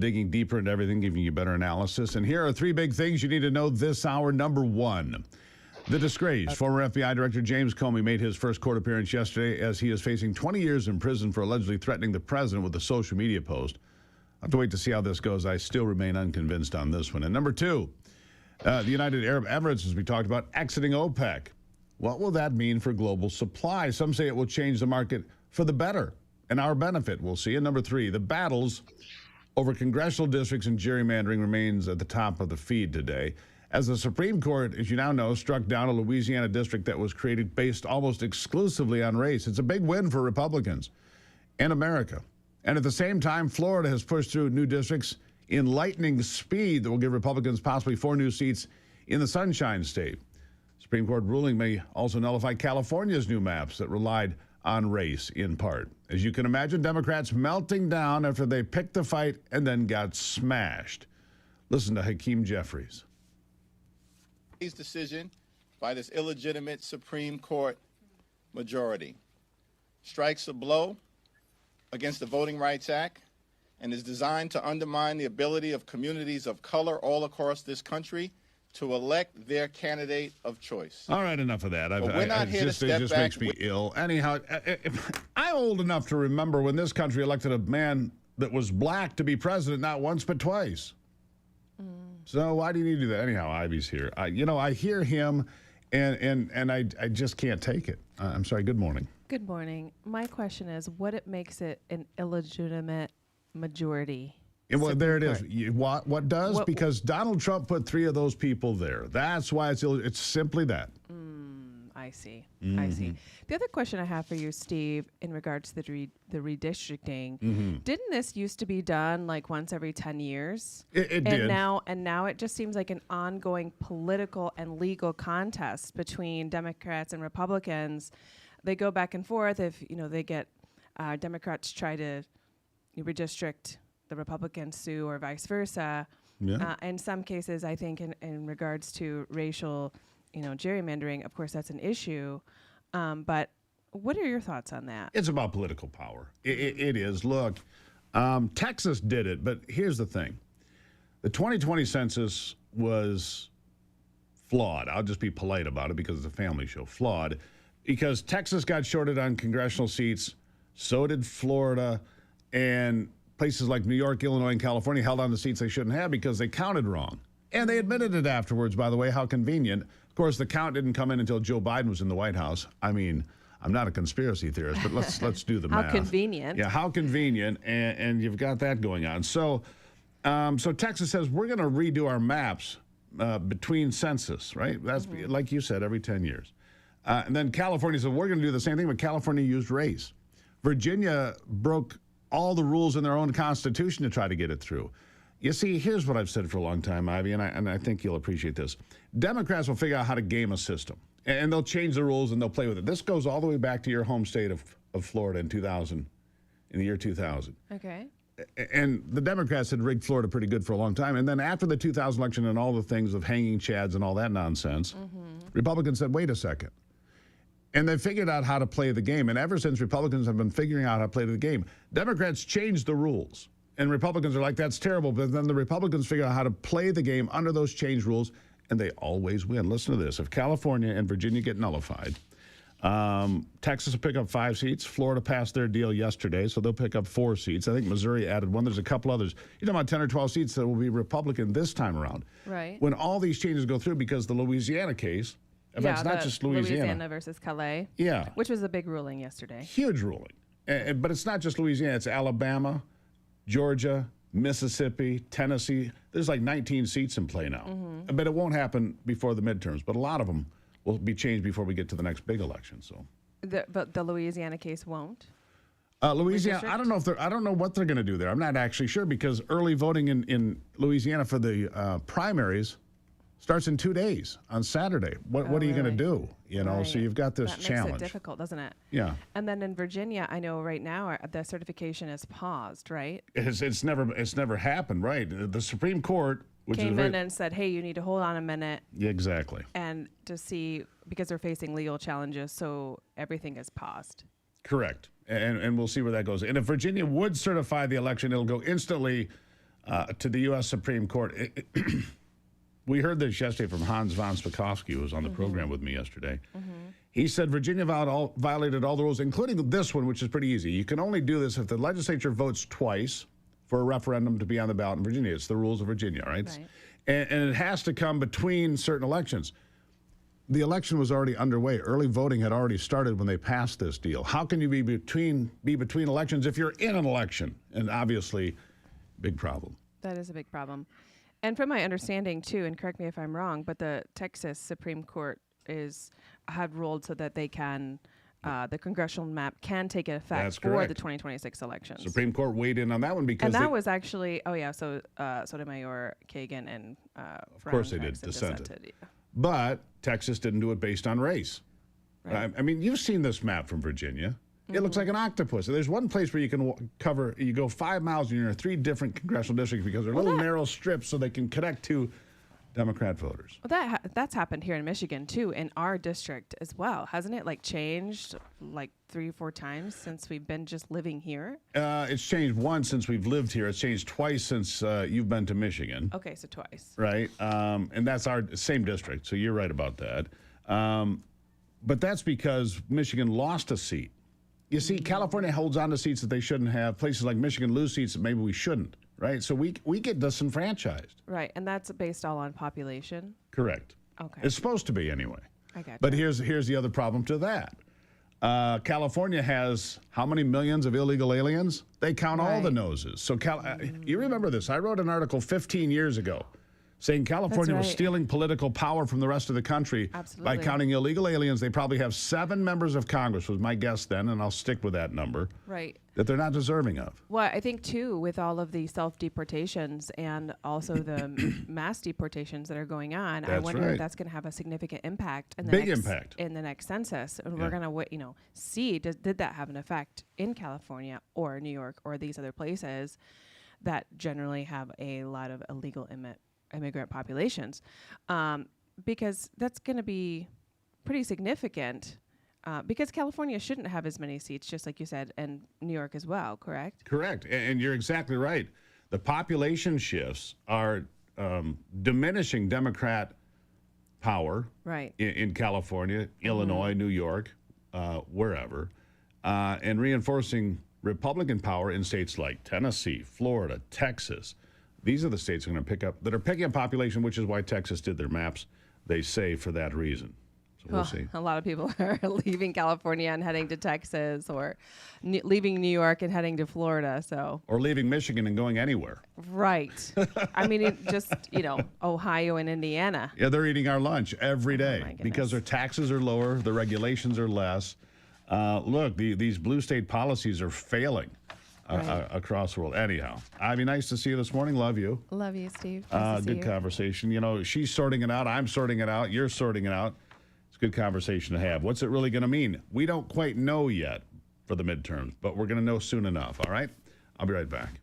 Digging deeper into everything, giving you better analysis. And here are three big things you need to know this hour. Number one, the disgrace. Former FBI Director James Comey made his first court appearance yesterday as he is facing 20 years in prison for allegedly threatening the president with a social media post. I'll have to wait to see how this goes. I still remain unconvinced on this one. And number two, the United Arab Emirates, as we talked about, exiting OPEC. What will that mean for global supply? Some say it will change the market for the better and our benefit. We'll see. And number three, the battles over congressional districts and gerrymandering remains at the top of the feed today, as the Supreme Court, as you now know, struck down a Louisiana district that was created based almost exclusively on race. It's a big win for Republicans and America. And at the same time, Florida has pushed through new districts in lightning speed that will give Republicans possibly 4 new seats in the Sunshine State. Supreme Court ruling may also nullify California's new maps that relied on race in part. As you can imagine, Democrats melting down after they picked the fight and then got smashed. Listen to Hakeem Jeffries. Today's decision by this illegitimate Supreme Court majority strikes a blow against the Voting Rights Act and is designed to undermine the ability of communities of color all across this country to elect their candidate of choice. All right, enough of that. It just makes me ill. Anyhow, I'm old enough to remember when this country elected a man that was black to be president, not once but twice. So why do you need to do that? Anyhow, Ivy's here. I hear him, and I just can't take it. I'm sorry. Good morning. Good morning. My question is, what makes it an illegitimate majority? Well, there it is. What does? Because Donald Trump put 3 of those people there. That's why it's simply that. I see. I see. The other question I have for you, Steve, in regards to the redistricting, didn't this used to be done like once every 10 years? It did. And now it just seems like an ongoing political and legal contest between Democrats and Republicans. They go back and forth. If they get Democrats try to redistrict, the Republicans sue, or vice versa. Yeah. In some cases, I think in regards to racial, gerrymandering, of course, that's an issue. But what are your thoughts on that? It's about political power. It is. Look, Texas did it, but here's the thing. The 2020 census was flawed. I'll just be polite about it because it's a family show. Flawed because Texas got shorted on congressional seats. So did Florida. And places like New York, Illinois, and California held on to seats they shouldn't have because they counted wrong. And they admitted it afterwards, by the way. How convenient. Of course, the count didn't come in until Joe Biden was in the White House. I mean, I'm not a conspiracy theorist, but let's do the math. How convenient. Yeah, how convenient. And you've got that going on. So Texas says, we're going to redo our maps between census, right? That's like you said, every 10 years. And then California said, we're going to do the same thing, but California used race. Virginia broke all the rules in their own constitution to try to get it through. You see, here's what I've said for a long time, Ivy, and I think you'll appreciate this. Democrats will figure out how to game a system, and they'll change the rules and they'll play with it. This goes all the way back to your home state of Florida in the year 2000. Okay. And the Democrats had rigged Florida pretty good for a long time. And then after the 2000 election and all the things of hanging chads and all that nonsense, Republicans said, wait a second. And they figured out how to play the game. And ever since, Republicans have been figuring out how to play the game. Democrats changed the rules. And Republicans are like, that's terrible. But then the Republicans figure out how to play the game under those changed rules, and they always win. Listen to this. If California and Virginia get nullified, Texas will pick up 5 seats. Florida passed their deal yesterday, so they'll pick up 4 seats. I think Missouri added 1. There's a couple others. You're talking about 10 or 12 seats that will be Republican this time around. Right. When all these changes go through, because the Louisiana case, in fact, it's not just Louisiana versus Calais. Yeah. Which was a big ruling yesterday. Huge ruling. But it's not just Louisiana. It's Alabama, Georgia, Mississippi, Tennessee. There's like 19 seats in play now. But it won't happen before the midterms. But a lot of them will be changed before we get to the next big election. So, but the Louisiana case won't. Louisiana, I don't know what they're going to do there. I'm not actually sure because early voting in Louisiana for the primaries Starts in 2 days on Saturday. What are you going to do? You know, so you've got this challenge. Makes it difficult, doesn't it? Yeah. And then in Virginia, I know right now the certification is paused, right? It's never happened, right? The Supreme Court, which came in and said, hey, you need to hold on a minute. Yeah, exactly. And to see, because they're facing legal challenges, so everything is paused. Correct. And we'll see where that goes. And if Virginia would certify the election, it'll go instantly to the U.S. Supreme Court. We heard this yesterday from Hans von Spakovsky, who was on the program with me yesterday. He said Virginia violated all the rules, including this one, which is pretty easy. You can only do this if the legislature votes twice for a referendum to be on the ballot in Virginia. It's the rules of Virginia, right? And it has to come between certain elections. The election was already underway. Early voting had already started when they passed this deal. How can you be between elections if you're in an election? And obviously, big problem. That is a big problem. And from my understanding, too, and correct me if I'm wrong, but the Texas Supreme Court had ruled so that they can, the congressional map can take effect for the 2026 elections. Supreme Court weighed in on that one because... And that was actually, so Sotomayor, Kagan, and of course they did, dissented. Yeah. But Texas didn't do it based on race. Right. I mean, you've seen this map from Virginia. It looks like an octopus. There's one place where you can you go 5 miles and you're in 3 different congressional districts because they're little narrow strips so they can connect to Democrat voters. Well, that's happened here in Michigan, too, in our district as well. Hasn't it, changed, 3 or 4 times since we've been just living here? It's changed once since we've lived here. It's changed twice since you've been to Michigan. Okay, so twice. Right. And that's our same district, so you're right about that. But that's because Michigan lost a seat. You see, California holds on to seats that they shouldn't have. Places like Michigan lose seats that maybe we shouldn't, right? So we get disenfranchised. Right, and that's based all on population? Correct. Okay. It's supposed to be anyway. I got you. But here's the other problem to that. California has how many millions of illegal aliens? They count all the noses. So you remember this. I wrote an article 15 years ago saying California was stealing political power from the rest of the country by counting illegal aliens. They probably have 7 members of Congress, was my guess then, and I'll stick with that number, that they're not deserving of. Well, I think, too, with all of the self-deportations and also the mass deportations that are going on, I wonder if that's going to have a significant impact in the next census. And we're going to see, did that have an effect in California or New York or these other places that generally have a lot of illegal immigrant populations, because that's going to be pretty significant, because California shouldn't have as many seats, just like you said, and New York as well, correct? Correct, and you're exactly right. The population shifts are diminishing Democrat power in California, Illinois, New York, wherever, and reinforcing Republican power in states like Tennessee, Florida, Texas. These are the states that are picking up population, which is why Texas did their maps, they say, for that reason. So we'll see. A lot of people are leaving California and heading to Texas, or leaving New York and heading to Florida. Or leaving Michigan and going anywhere. Right. I mean, Ohio and Indiana. Yeah, they're eating our lunch every day because their taxes are lower, the regulations are less. Look, these blue state policies are failing. Across the world. Anyhow, Ivy, nice to see you this morning. Love you. Love you, Steve. Good conversation. She's sorting it out. I'm sorting it out. You're sorting it out. It's a good conversation to have. What's it really going to mean? We don't quite know yet for the midterms, but we're going to know soon enough. All right? I'll be right back.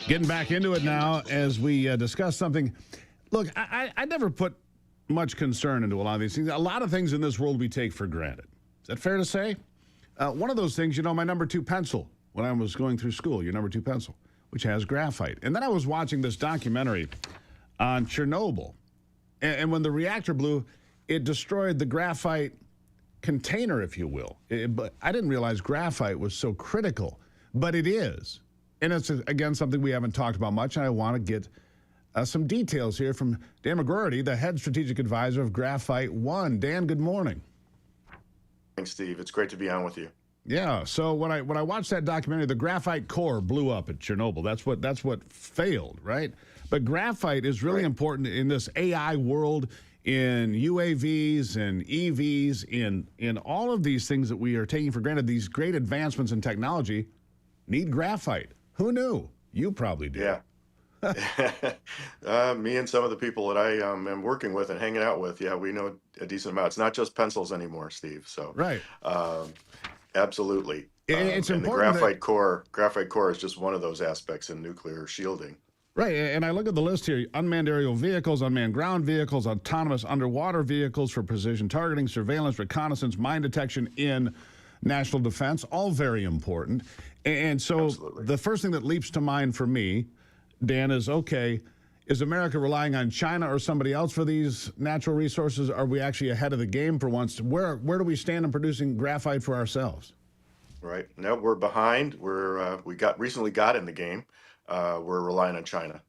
Getting back into it now as we discuss something. Look, I never put much concern into a lot of these things. A lot of things in this world we take for granted. Is that fair to say? One of those things, you know, my number 2 pencil when I was going through school, your number 2 pencil, which has graphite. And then I was watching this documentary on Chernobyl. And when the reactor blew, it destroyed the graphite container, if you will. But I didn't realize graphite was so critical, but it is. And it's, again, something we haven't talked about much, and I want to get some details here from Dan McGroarty, the head strategic advisor of Graphite One. Dan, good morning. Thanks, Steve. It's great to be on with you. Yeah, so when I watched that documentary, the graphite core blew up at Chernobyl. That's what failed, right? But graphite is really important in this AI world, in UAVs and EVs, in all of these things that we are taking for granted. These great advancements in technology need graphite. Who knew? You probably did. Yeah. Me and some of the people that I am working with and hanging out with, yeah, we know a decent amount. It's not just pencils anymore, Steve. So right. Absolutely. It's and important. The graphite core is just one of those aspects in nuclear shielding. Right, and I look at the list here: unmanned aerial vehicles, unmanned ground vehicles, autonomous underwater vehicles for precision targeting, surveillance, reconnaissance, mine detection in national defense, all very important. And so Absolutely. The first thing that leaps to mind for me, Dan, is, okay, is America relying on China or somebody else for these natural resources? Are we actually ahead of the game for once? Where do we stand in producing graphite for ourselves? Right. No, we're behind. We recently got in the game. We're relying on China,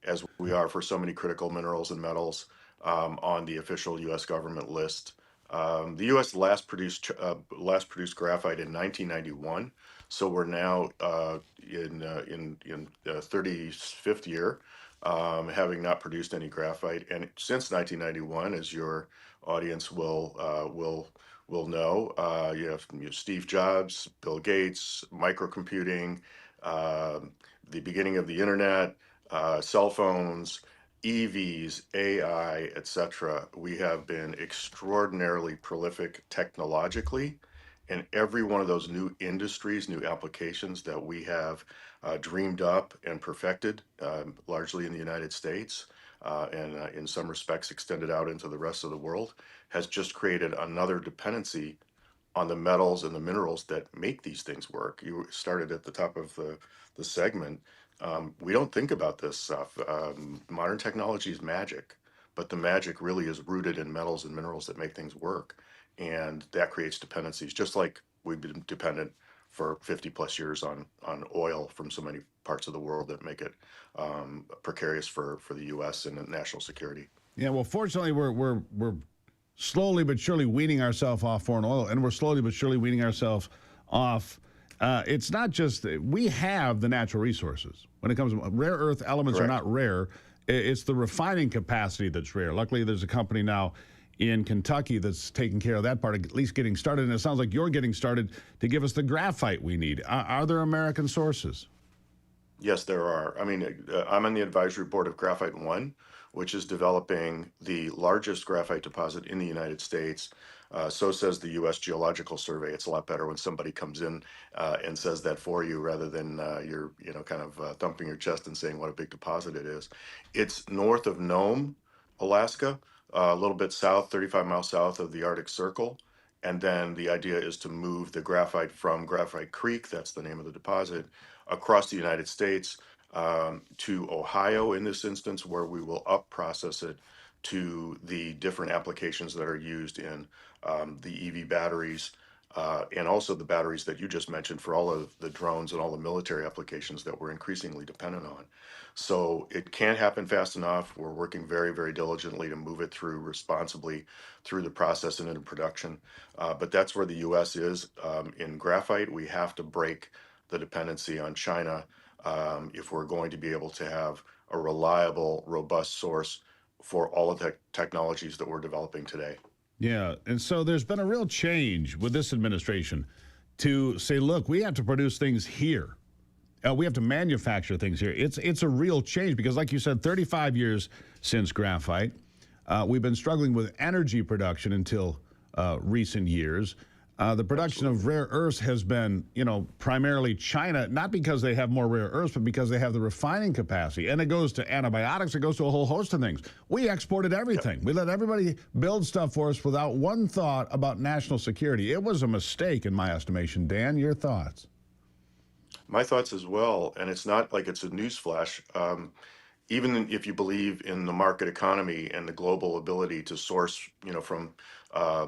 as we are for so many critical minerals and metals on the official U.S. government list. The U.S. last produced graphite in 1991, so we're now in the 35th year, having not produced any graphite. And since 1991, as your audience will know, you have Steve Jobs, Bill Gates, microcomputing, the beginning of the internet, cell phones, EVs, AI, etc. We have been extraordinarily prolific technologically, and every one of those new industries, new applications that we have dreamed up and perfected, largely in the United States, and in some respects extended out into the rest of the world, has just created another dependency on the metals and the minerals that make these things work. You started at the top of the segment. We don't think about this stuff. Modern technology is magic, but the magic really is rooted in metals and minerals that make things work. And that creates dependencies, just like we've been dependent for 50 plus years on oil from so many parts of the world that make it precarious for the U.S. and national security. Yeah, well, fortunately, we're slowly but surely weaning ourselves off foreign oil, and we're slowly but surely weaning ourselves off. It's not just, we have the natural resources. When it comes to rare earth elements Correct. Are not rare. It's the refining capacity that's rare. Luckily, there's a company now in Kentucky that's taking care of that part, at least getting started. And it sounds like you're getting started to give us the graphite we need. Are there American sources? Yes, there are. I mean, I'm on the advisory board of Graphite One, which is developing the largest graphite deposit in the United States. So says the U.S. Geological Survey. It's a lot better when somebody comes in and says that for you, rather than you're kind of thumping your chest and saying what a big deposit it is. It's north of Nome, Alaska, a little bit south, 35 miles south of the Arctic Circle. And then the idea is to move the graphite from Graphite Creek, that's the name of the deposit, across the United States to Ohio in this instance, where we will up-process it to the different applications that are used in the EV batteries and also the batteries that you just mentioned for all of the drones and all the military applications that we're increasingly dependent on. So it can't happen fast enough. We're working very, very diligently to move it through responsibly through the process and into production. But that's where the U.S. is. In graphite, we have to break the dependency on China if we're going to be able to have a reliable, robust source for all of the technologies that we're developing today. Yeah, and so there's been a real change with this administration to say, look, we have to produce things here. We have to manufacture things here. It's a real change because, like you said, 35 years since graphite, we've been struggling with energy production until recent years. The production of rare earths has been, primarily China, not because they have more rare earths, but because they have the refining capacity. And it goes to antibiotics. It goes to a whole host of things. We exported everything. We let everybody build stuff for us without one thought about national security. It was a mistake, in my estimation. Dan, your thoughts? My thoughts as well. And it's not like it's a newsflash. Even if you believe in the market economy and the global ability to source, from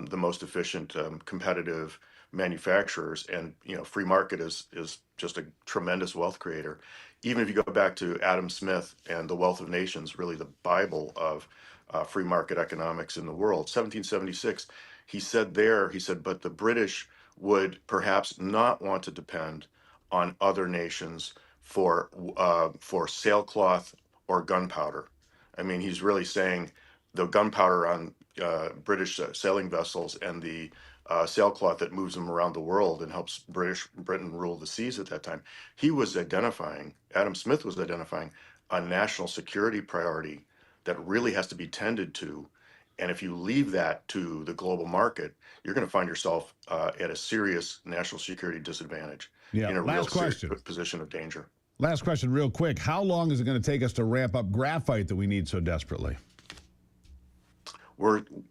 the most efficient, competitive manufacturers, and free market is just a tremendous wealth creator. Even if you go back to Adam Smith and The Wealth of Nations, really the Bible of free market economics in the world, 1776, he said, but the British would perhaps not want to depend on other nations for sailcloth or gunpowder. I mean, he's really saying the gunpowder on British sailing vessels and the sailcloth that moves them around the world and helps Britain rule the seas at that time. Adam Smith was identifying a national security priority that really has to be tended to. And if you leave that to the global market, you're going to find yourself at a serious national security disadvantage, in a real serious position of danger. Last question real quick. How long is it going to take us to ramp up graphite that we need so desperately?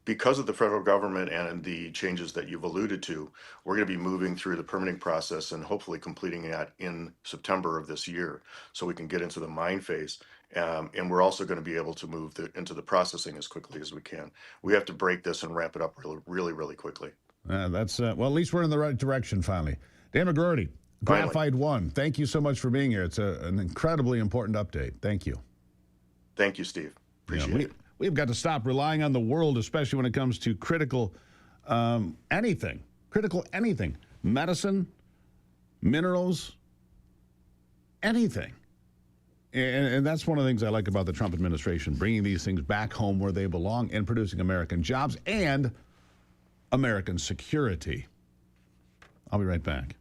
Because of the federal government and the changes that you've alluded to, we're going to be moving through the permitting process and hopefully completing that in September of this year so we can get into the mine phase. And we're also going to be able to move into the processing as quickly as we can. We have to break this and ramp it up really, really quickly. Well, at least we're in the right direction finally. Dan McGroarty, Graphite One, thank you so much for being here. It's an incredibly important update. Thank you. Thank you, Steve. Appreciate it. We've got to stop relying on the world, especially when it comes to critical anything. Critical anything. Medicine, minerals, anything. And that's one of the things I like about the Trump administration, bringing these things back home where they belong and producing American jobs and American security. I'll be right back.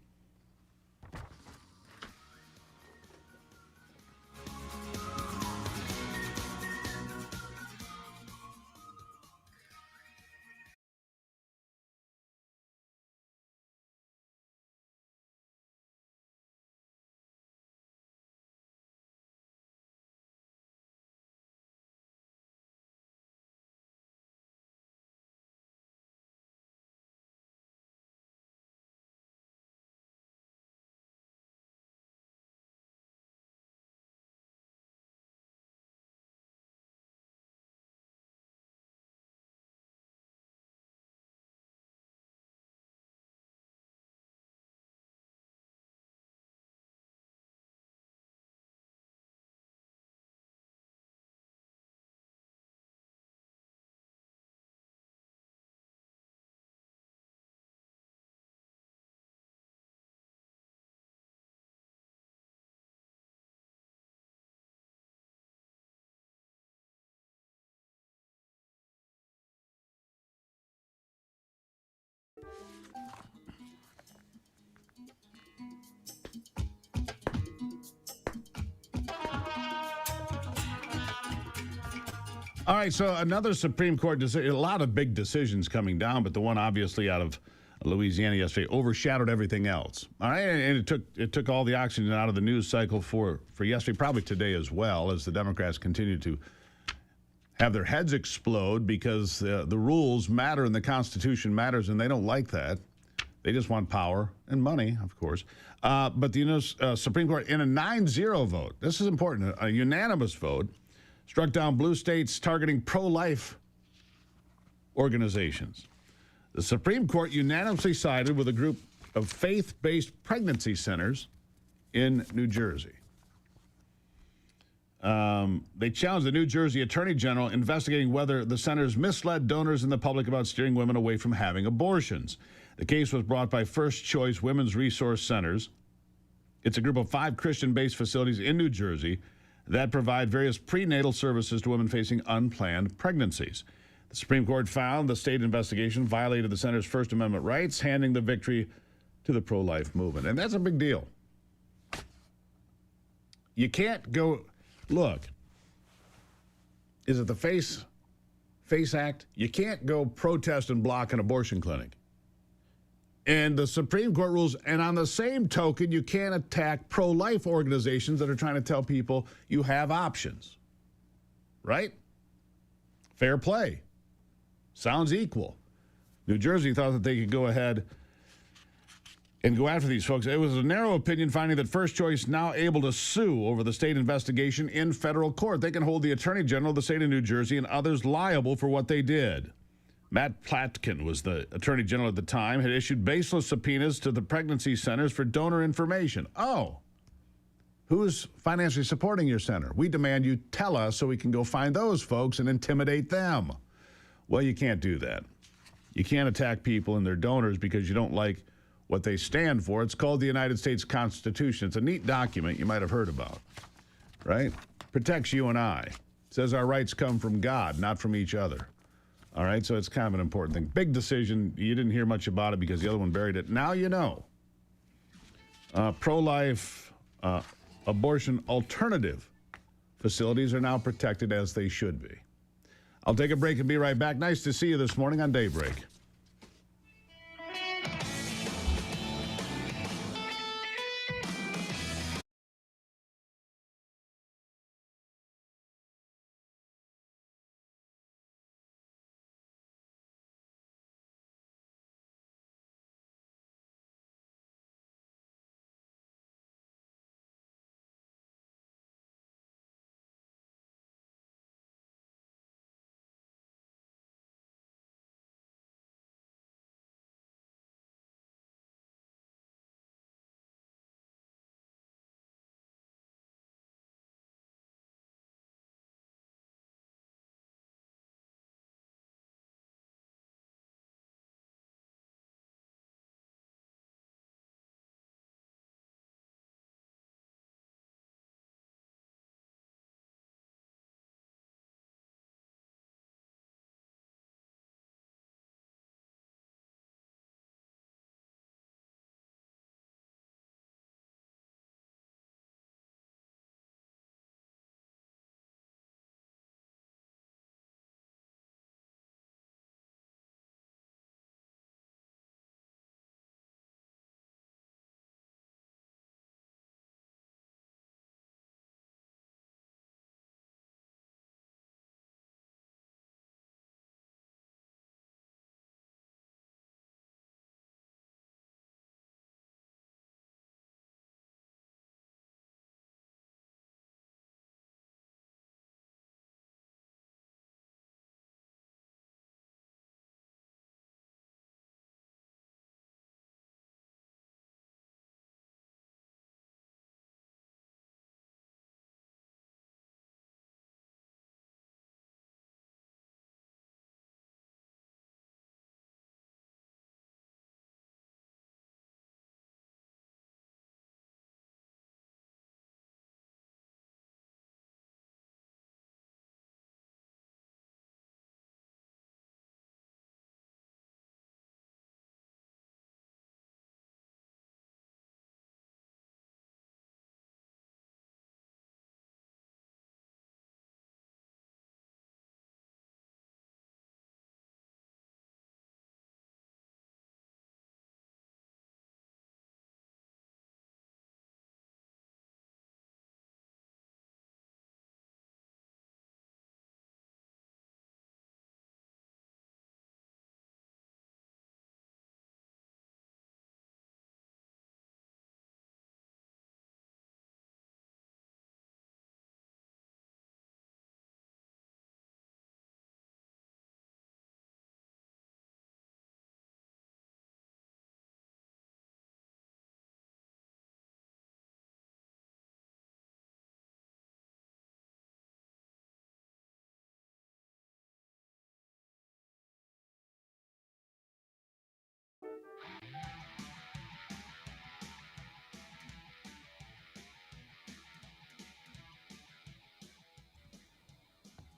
All right, so another Supreme Court decision, a lot of big decisions coming down, but the one obviously out of Louisiana yesterday overshadowed everything else. All right, and it took all the oxygen out of the news cycle for yesterday, probably today as well, as the Democrats continue to have their heads explode because the rules matter and the Constitution matters, and they don't like that. They just want power and money, of course. But the Supreme Court, in a 9-0 vote, this is important, a unanimous vote, struck down blue states targeting pro-life organizations. The Supreme Court unanimously sided with a group of faith-based pregnancy centers in New Jersey. They challenged the New Jersey Attorney General investigating whether the centers misled donors and the public about steering women away from having abortions. The case was brought by First Choice Women's Resource Centers. It's a group of 5 Christian-based facilities in New Jersey that provide various prenatal services to women facing unplanned pregnancies. The Supreme Court found the state investigation violated the center's First Amendment rights, handing the victory to the pro-life movement. And that's a big deal. You can't go, look, is it the FACE Act, you can't go protest and block an abortion clinic. And the Supreme Court rules, and on the same token, you can't attack pro-life organizations that are trying to tell people you have options. Right? Fair play. Sounds equal. New Jersey thought that they could go ahead and go after these folks. It was a narrow opinion finding that First Choice now able to sue over the state investigation in federal court. They can hold the Attorney General of the state of New Jersey and others liable for what they did. Matt Platkin was the Attorney General at the time, had issued baseless subpoenas to the pregnancy centers for donor information. Oh, who's financially supporting your center? We demand you tell us so we can go find those folks and intimidate them. Well, you can't do that. You can't attack people and their donors because you don't like what they stand for. It's called the United States Constitution. It's a neat document you might have heard about, right? Protects you and I. Says our rights come from God, not from each other. All right, so it's kind of an important thing. Big decision. You didn't hear much about it because the other one buried it. Now you know. Pro-life abortion alternative facilities are now protected as they should be. I'll take a break and be right back. Nice to see you this morning on Daybreak.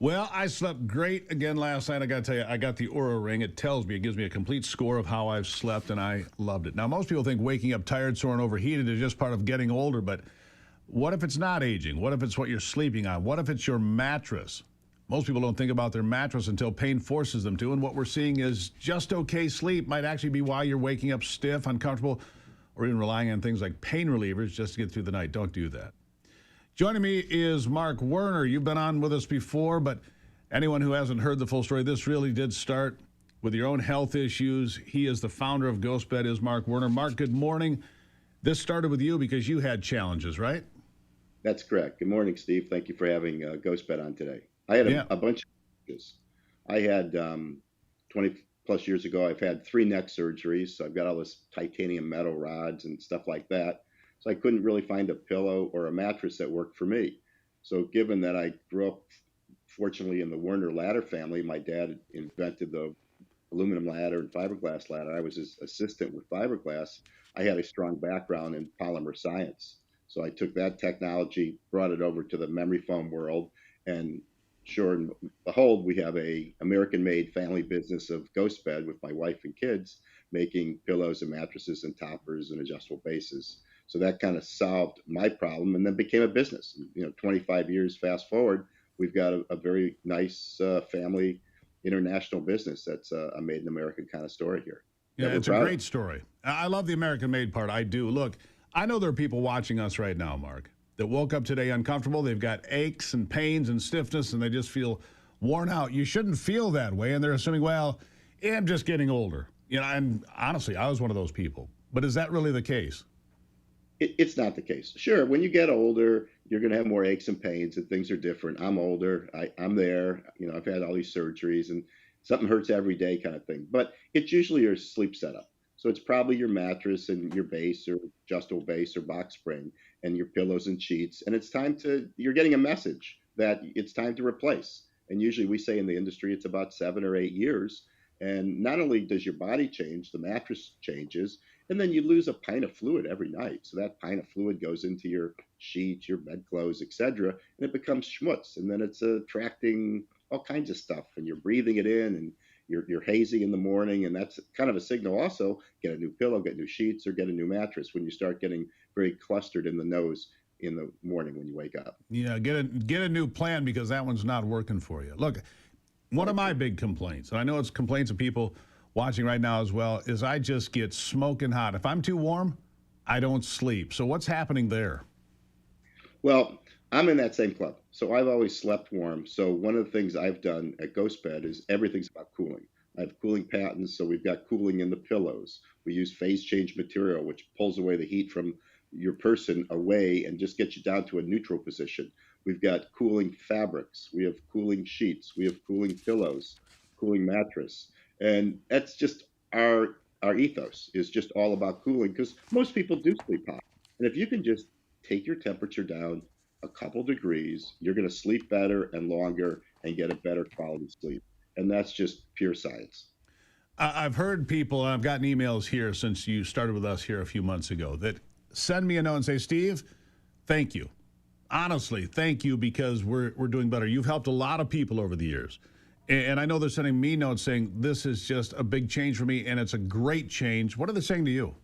Well, I slept great again last night. I got to tell you, I got the Oura Ring. It tells me, it gives me a complete score of how I've slept, and I loved it. Now, most people think waking up tired, sore, and overheated is just part of getting older, but what if it's not aging? What if it's what you're sleeping on? What if it's your mattress? Most people don't think about their mattress until pain forces them to, and what we're seeing is just okay sleep might actually be why you're waking up stiff, uncomfortable, or even relying on things like pain relievers just to get through the night. Don't do that. Joining me is Mark Werner. You've been on with us before, but anyone who hasn't heard the full story, this really did start with your own health issues. He is the founder of GhostBed, is Mark Werner. Mark, good morning. This started with you because you had challenges, right? That's correct. Good morning, Steve. Thank you for having GhostBed on today. I had a bunch of challenges. I had 20 plus years ago, I've had 3 neck surgeries. So I've got all this titanium metal rods and stuff like that. So I couldn't really find a pillow or a mattress that worked for me. So given that I grew up, fortunately, in the Werner ladder family, my dad invented the aluminum ladder and fiberglass ladder. I was his assistant with fiberglass. I had a strong background in polymer science. So I took that technology, brought it over to the memory foam world, and sure and behold, we have a American-made family business of GhostBed with my wife and kids, making pillows and mattresses and toppers and adjustable bases. So that kind of solved my problem and then became a business. 25 years fast forward, we've got a very nice family international business that's a made in America kind of story here. Yeah, it's a great story. I love the American-made part. I do. Look, I know there are people watching us right now, Mark, that woke up today uncomfortable. They've got aches and pains and stiffness, and they just feel worn out. You shouldn't feel that way, and they're assuming, well, I'm just getting older. And honestly, I was one of those people. But is that really the case? It's not the case. Sure, when you get older, you're going to have more aches and pains, and things are different. I'm older. I'm there. I've had all these surgeries, and something hurts every day kind of thing. But it's usually your sleep setup. So it's probably your mattress and your base or adjustable base or box spring and your pillows and sheets. And you're getting a message that it's time to replace. And usually we say in the industry, it's about 7 or 8 years. And not only does your body change, the mattress changes, and then you lose a pint of fluid every night. So that pint of fluid goes into your sheets, your bedclothes, etc., and it becomes schmutz. And then it's attracting all kinds of stuff, and you're breathing it in, and you're hazy in the morning, and that's kind of a signal also. Get a new pillow, get new sheets, or get a new mattress when you start getting very clustered in the nose in the morning when you wake up. Yeah, get a new plan because that one's not working for you. Look, one of my big complaints, and I know it's complaints of people watching right now as well, is I just get smoking hot. If I'm too warm, I don't sleep. So what's happening there? Well, I'm in that same club. So I've always slept warm. So one of the things I've done at GhostBed is everything's about cooling. I have cooling patents, so we've got cooling in the pillows. We use phase change material, which pulls away the heat from your person away and just gets you down to a neutral position. We've got cooling fabrics. We have cooling sheets. We have cooling pillows, cooling mattress. And that's just our ethos is just all about cooling because most people do sleep hot. And if you can just take your temperature down a couple degrees, you're going to sleep better and longer and get a better quality sleep. And that's just pure science. I've heard people, and I've gotten emails here since you started with us here a few months ago, that send me a note and say, Steve, thank you. Honestly, thank you because we're doing better. You've helped a lot of people over the years. And I know they're sending me notes saying this is just a big change for me and it's a great change. What are they saying to you?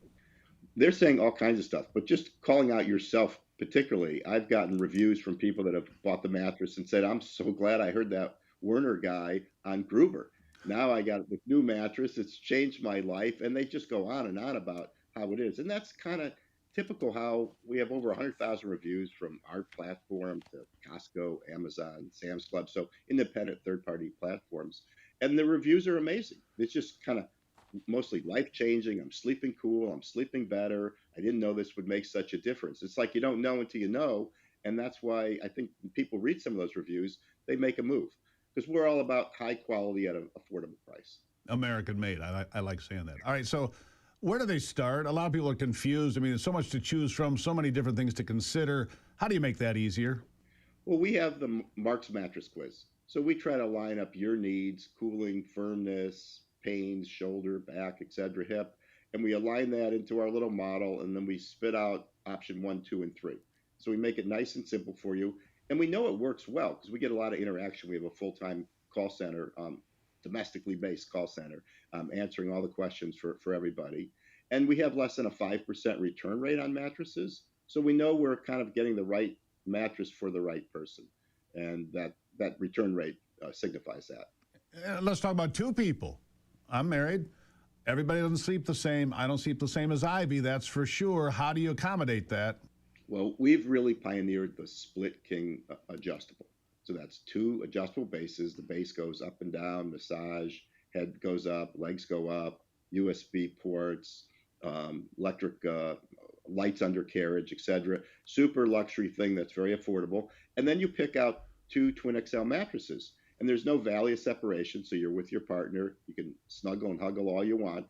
They're saying all kinds of stuff, but just calling out yourself particularly. I've gotten reviews from people that have bought the mattress and said, I'm so glad I heard that Werner guy on Gruber. Now I got this new mattress. It's changed my life. And they just go on and on about how it is. And that's kind of typical how we have over 100,000 reviews from our platform to Costco, Amazon, Sam's Club. So independent third-party platforms. And the reviews are amazing. It's just kind of mostly life-changing. I'm sleeping cool. I'm sleeping better. I didn't know this would make such a difference. It's like you don't know until you know. And that's why I think when people read some of those reviews, they make a move. Because we're all about high quality at an affordable price. American made. I like saying that. All right, so where do they start? A lot of people are confused. I mean, there's so much to choose from, so many different things to consider. How do you make that easier? Well, we have the Mark's Mattress Quiz. So we try to line up your needs, cooling, firmness, pains, shoulder, back, etc., hip, and we align that into our little model, and then we spit out option 1, 2, and 3. So we make it nice and simple for you, and we know it works well because we get a lot of interaction. We have a full-time call center, domestically based call center, answering all the questions for everybody, and we have less than a 5% return rate on mattresses. So we know we're kind of getting the right mattress for the right person, and that return rate signifies that. Let's talk about two people. I'm married. Everybody doesn't sleep the same. I don't sleep the same as Ivy, that's for sure. How do you accommodate that? Well, we've really pioneered the split king adjustable. So that's two adjustable bases. The base goes up and down, massage, head goes up, legs go up, USB ports, electric lights undercarriage, etc. Super luxury thing that's very affordable. And then you pick out two twin XL mattresses. And there's no valley of separation, so you're with your partner. You can snuggle and huggle all you want.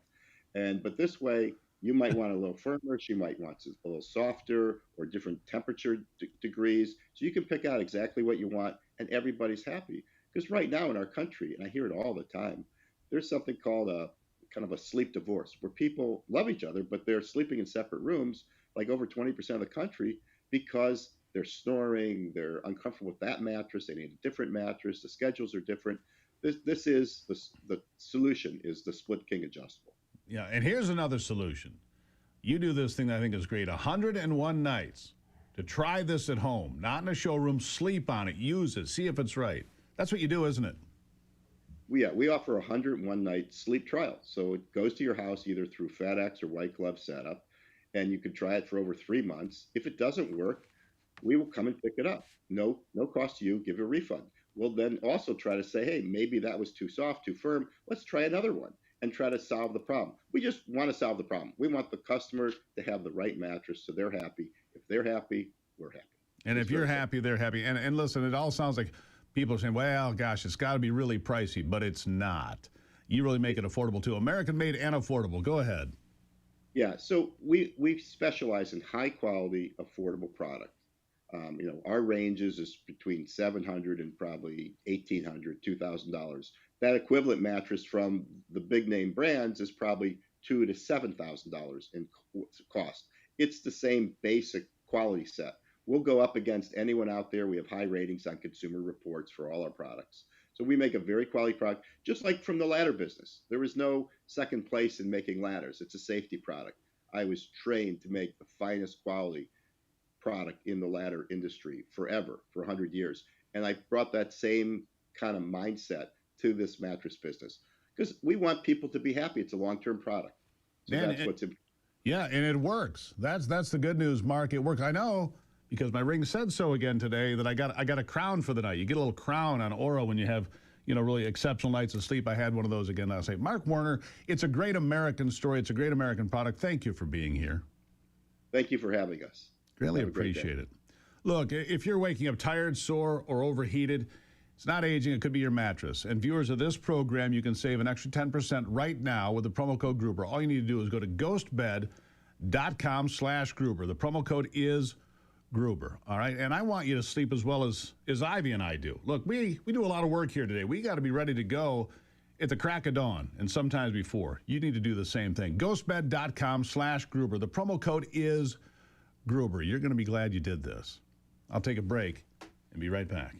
But this way, you might want a little firmer. She might want a little softer or different temperature degrees. So you can pick out exactly what you want, and everybody's happy. Because right now in our country, and I hear it all the time, there's something called a kind of a sleep divorce, where people love each other, but they're sleeping in separate rooms, like over 20% of the country, because they're snoring, they're uncomfortable with that mattress, they need a different mattress, the schedules are different. This is the solution is the split king adjustable. Yeah, and here's another solution. You do this thing that I think is great, 101 nights to try this at home, not in a showroom, sleep on it, use it, see if it's right. That's what you do, isn't it? We offer a 101 night sleep trial. So it goes to your house either through FedEx or White Glove setup, and you can try it for over 3 months. If it doesn't work, we will come and pick it up. No cost to you, give you a refund. We'll then also try to say, hey, maybe that was too soft, too firm. Let's try another one and try to solve the problem. We just want to solve the problem. We want the customer to have the right mattress so they're happy. If they're happy, we're happy. And if you're happy, they're happy. And listen, it all sounds like people are saying, well, gosh, it's got to be really pricey, but it's not. You really make it affordable, too. American made and affordable. Go ahead. Yeah, so we specialize in high quality, affordable product. Our ranges is between $700 and probably $1,800, $2,000. That equivalent mattress from the big name brands is probably $2,000 to $7,000 in cost. It's the same basic quality set. We'll go up against anyone out there. We have high ratings on Consumer Reports for all our products. So we make a very quality product, just like from the ladder business. There is no second place in making ladders. It's a safety product. I was trained to make the finest quality product in the ladder industry forever, for 100 years. And I brought that same kind of mindset to this mattress business because we want people to be happy. It's a long-term product. So that's what's important. Yeah, and it works. That's the good news, Mark. It works. I know because my ring said so again today that I got a crown for the night. You get a little crown on Oro when you have, really exceptional nights of sleep. I had one of those again last night. Mark Warner, it's a great American story. It's a great American product. Thank you for being here. Thank you for having us. Really appreciate it. Look, if you're waking up tired, sore, or overheated, it's not aging. It could be your mattress. And viewers of this program, you can save an extra 10% right now with the promo code Gruber. All you need to do is go to ghostbed.com/Gruber. The promo code is Gruber. All right. And I want you to sleep as well as Ivy and I do. Look, we do a lot of work here today. We got to be ready to go at the crack of dawn and sometimes before. You need to do the same thing. Ghostbed.com/Gruber. The promo code is Gruber. You're going to be glad you did this. I'll take a break and be right back.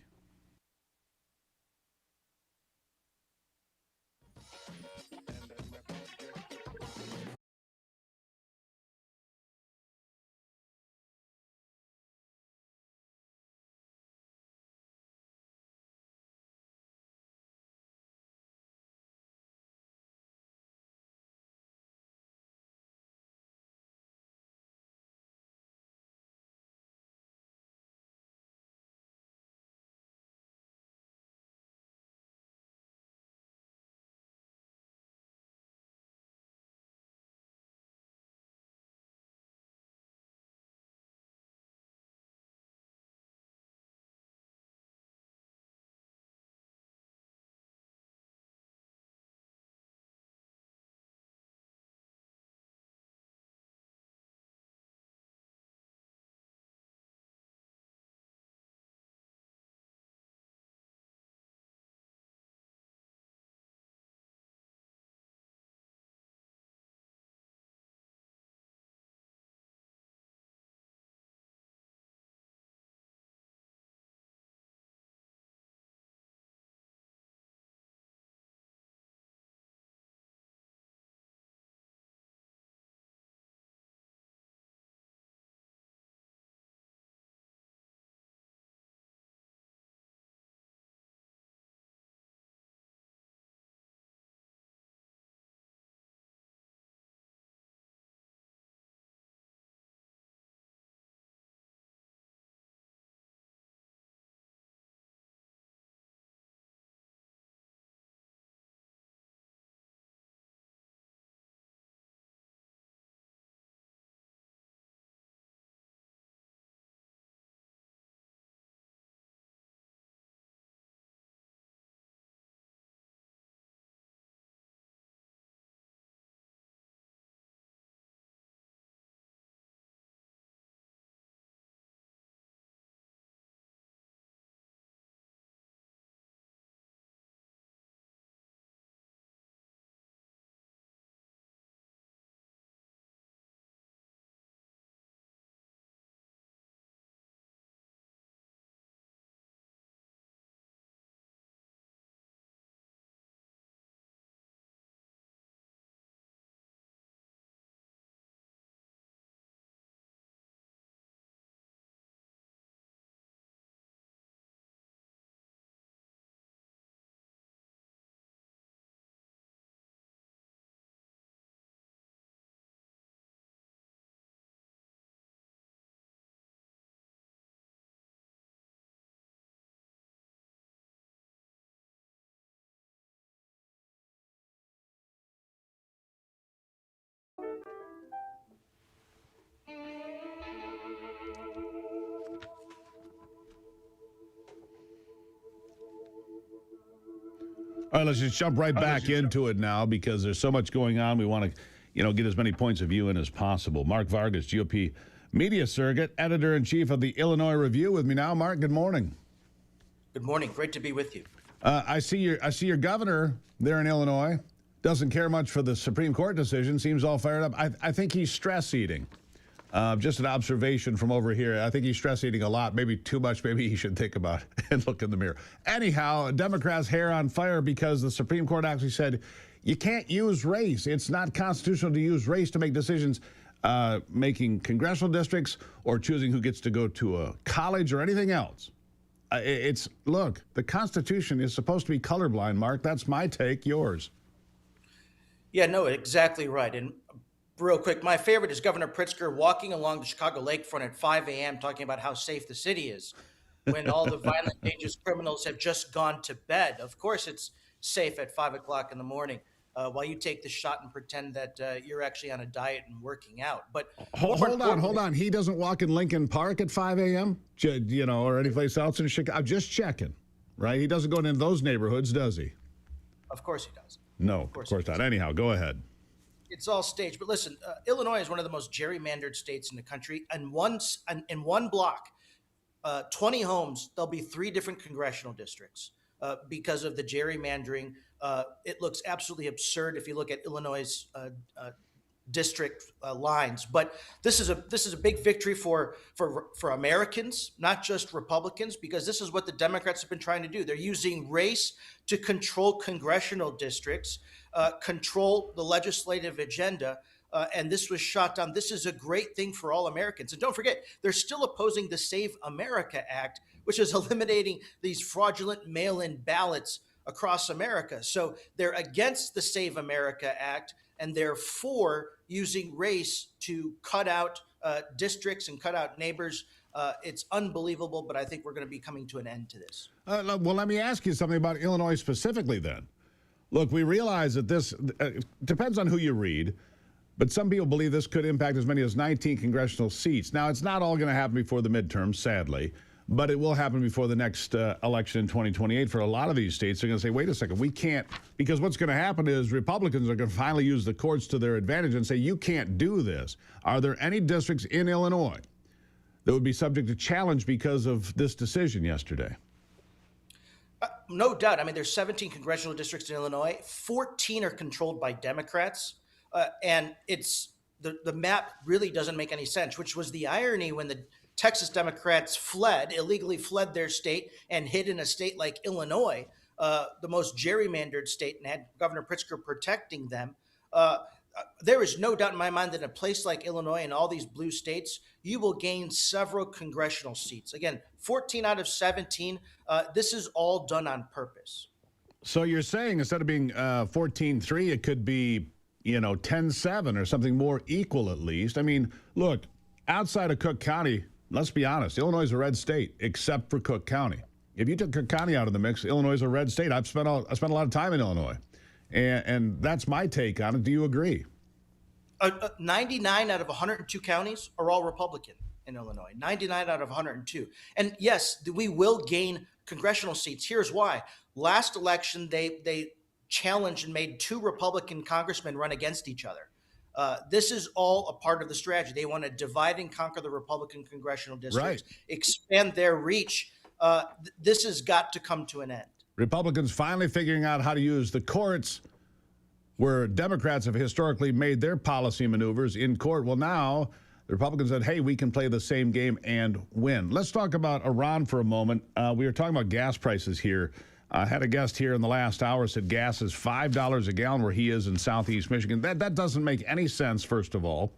All right, let's just jump right back into it now because there's so much going on. We want to, get as many points of view in as possible. Mark Vargas, GOP Media Circuit, Editor-in-Chief of the Illinois Review, with me now. Mark, good morning. Good morning. Great to be with you. I see your governor there in Illinois doesn't care much for the Supreme Court decision. Seems all fired up. I think he's stress eating. Just an observation from over here. I think he's stress eating a lot, maybe too much. Maybe he should think about it and look in the mirror. Anyhow, Democrats' hair on fire because the Supreme Court actually said you can't use race. It's not constitutional to use race to make decisions, making congressional districts or choosing who gets to go to a college or anything else. Look, the Constitution is supposed to be colorblind, Mark. That's my take. Yours. Yeah, no, exactly right. And real quick, my favorite is Governor Pritzker walking along the Chicago lakefront at 5 a.m. talking about how safe the city is when all the violent, dangerous criminals have just gone to bed. Of course, it's safe at 5 o'clock in the morning while you take the shot and pretend that you're actually on a diet and working out. But hold on. He doesn't walk in Lincoln Park at 5 a.m., or any place else in Chicago. I'm just checking, right? He doesn't go into those neighborhoods, does he? Of course he does. No, of course not. Anyhow, go ahead. It's all staged. But listen, Illinois is one of the most gerrymandered states in the country. And in one block, 20 homes, there'll be 3 different congressional districts because of the gerrymandering. It looks absolutely absurd if you look at Illinois' district lines. But this is a big victory for Americans, not just Republicans, because this is what the Democrats have been trying to do. They're using race to control congressional districts, control the legislative agenda, and this was shot down. This is a great thing for all Americans. And don't forget, they're still opposing the Save America Act, which is eliminating these fraudulent mail-in ballots across America. So they're against the Save America Act, and they're for using race to cut out districts and cut out neighbors. It's unbelievable, but I think we're going to be coming to an end to this. Well, let me ask you something about Illinois specifically then. Look, we realize that this depends on who you read, but some people believe this could impact as many as 19 congressional seats. Now, it's not all going to happen before the midterm, sadly, but it will happen before the next election in 2028 for a lot of these states. They're going to say, wait a second, we can't, because what's going to happen is Republicans are going to finally use the courts to their advantage and say, you can't do this. Are there any districts in Illinois that would be subject to challenge because of this decision yesterday? No doubt. I mean, there's 17 congressional districts in Illinois. 14 are controlled by Democrats. And it's the map really doesn't make any sense, which was the irony when the Texas Democrats illegally fled their state and hid in a state like Illinois, the most gerrymandered state, and had Governor Pritzker protecting them. There is no doubt in my mind that in a place like Illinois and all these blue states, you will gain several congressional seats. Again, 14 out of 17. This is all done on purpose. So you're saying instead of being 14-3, it could be, 10-7 or something more equal at least. I mean, look, outside of Cook County, let's be honest, Illinois is a red state, except for Cook County. If you took Cook County out of the mix, Illinois is a red state. I spent a lot of time in Illinois, and that's my take on it. Do you agree? 99 out of 102 counties are all Republican in Illinois. 99 out of 102. And yes, we will gain congressional seats. Here's why. Last election, they challenged and made 2 Republican congressmen run against each other. This is all a part of the strategy. They want to divide and conquer the Republican congressional districts, expand their reach. This has got to come to an end. Republicans finally figuring out how to use the courts where Democrats have historically made their policy maneuvers in court. Well, now the Republicans said, hey, we can play the same game and win. Let's talk about Iran for a moment. We were talking about gas prices here. I had a guest here in the last hour said gas is $5 a gallon where he is in southeast Michigan. That doesn't make any sense, first of all.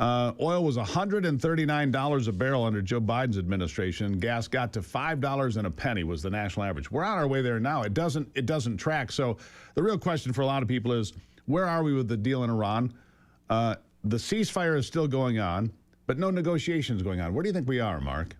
Oil was $139 a barrel under Joe Biden's administration. Gas got to $5 and a penny was the national average. We're on our way there now. It doesn't track. So the real question for a lot of people is, where are we with the deal in Iran? The ceasefire is still going on, but no negotiations going on. Where do you think we are, Mark?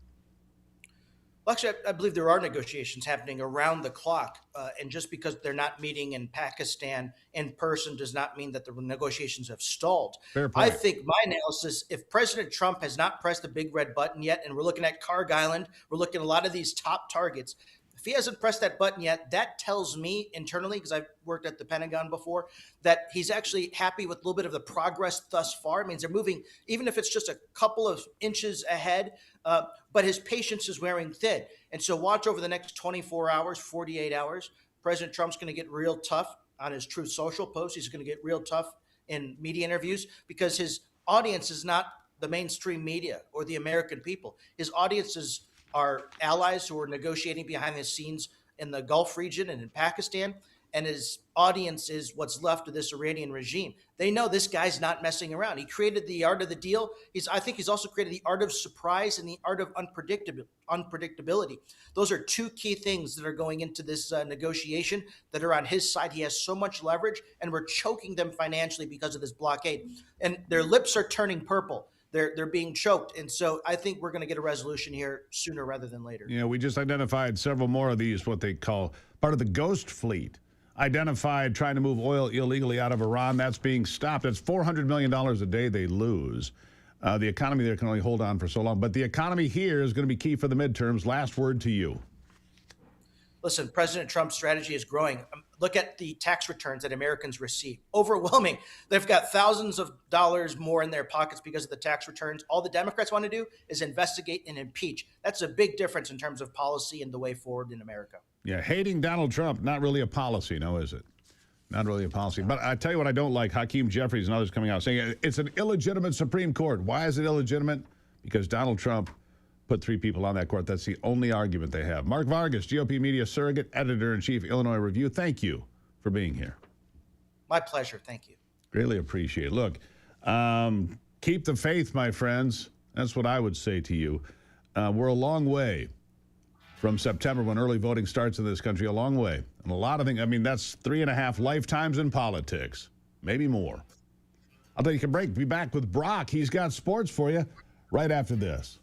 Well, actually, I believe there are negotiations happening around the clock. And just because they're not meeting in Pakistan in person does not mean that the negotiations have stalled. Fair point. I think my analysis, if President Trump has not pressed the big red button yet, and we're looking at Carg Island, we're looking at a lot of these top targets, If he hasn't pressed that button yet, that tells me internally, because I've worked at the Pentagon before, that he's actually happy with a little bit of the progress thus far. It means they're moving, even if it's just a couple of inches ahead, but his patience is wearing thin. And so watch over the next 24 hours, 48 hours. President Trump's going to get real tough on his Truth Social post. He's going to get real tough in media interviews because his audience is not the mainstream media or the American people. His audiences are allies who are negotiating behind the scenes in the Gulf region and in Pakistan. And his audience is what's left of this Iranian regime. They know this guy's not messing around. He created the art of the deal. I think he's also created the art of surprise and the art of unpredictability. Those are two key things that are going into this negotiation that are on his side. He has so much leverage, and we're choking them financially because of this blockade. And their lips are turning purple. They're being choked. And so I think we're going to get a resolution here sooner rather than later. Yeah, we just identified several more of these, what they call part of the ghost fleet. Identified trying to move oil illegally out of Iran. That's being stopped. That's $400 million a day they lose. The economy there can only hold on for so long. But the economy here is going to be key for the midterms. Last word to you. Listen, President Trump's strategy is growing. Look at the tax returns that Americans receive. Overwhelming. They've got thousands of dollars more in their pockets because of the tax returns. All the Democrats want to do is investigate and impeach. That's a big difference in terms of policy and the way forward in America. Yeah, hating Donald Trump, not really a policy, no, is it? Not really a policy. But I tell you what I don't like, Hakeem Jeffries and others coming out saying it's an illegitimate Supreme Court. Why is it illegitimate? Because Donald Trump put 3 people on that court. That's the only argument they have. Mark Vargas, GOP Media Surrogate, Editor-in-Chief, Illinois Review. Thank you for being here. My pleasure. Thank you. Greatly appreciate it. Look, keep the faith, my friends. That's what I would say to you. We're a long way from September when early voting starts in this country, a long way. And a lot of things, I mean, that's 3.5 lifetimes in politics, maybe more. I'll take a break. Be back with Brock. He's got sports for you right after this.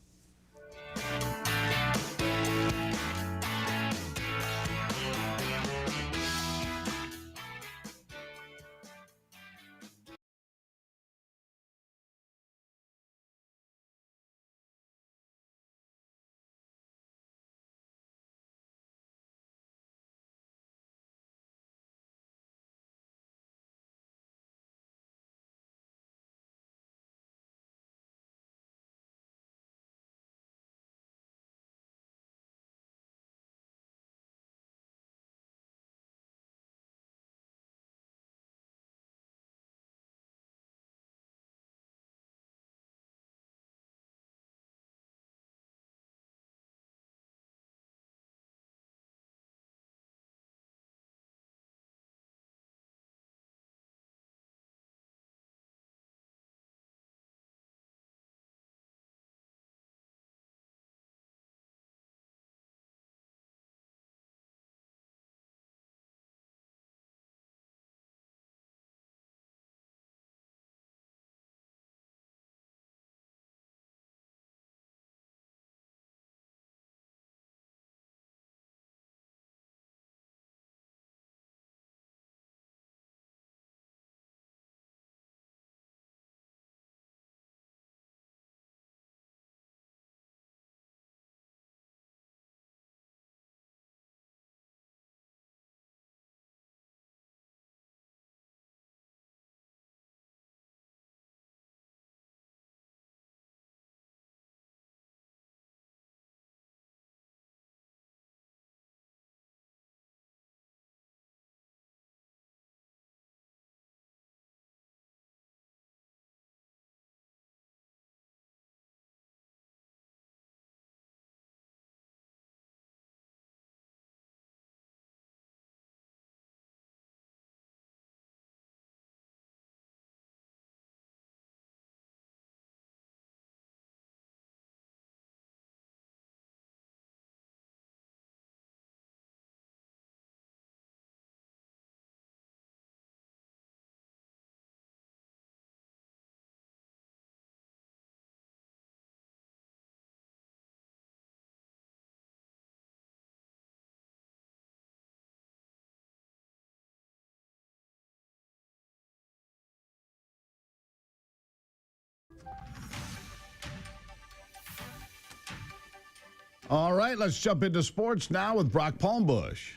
All right, let's jump into sports now with Brock Palmbush.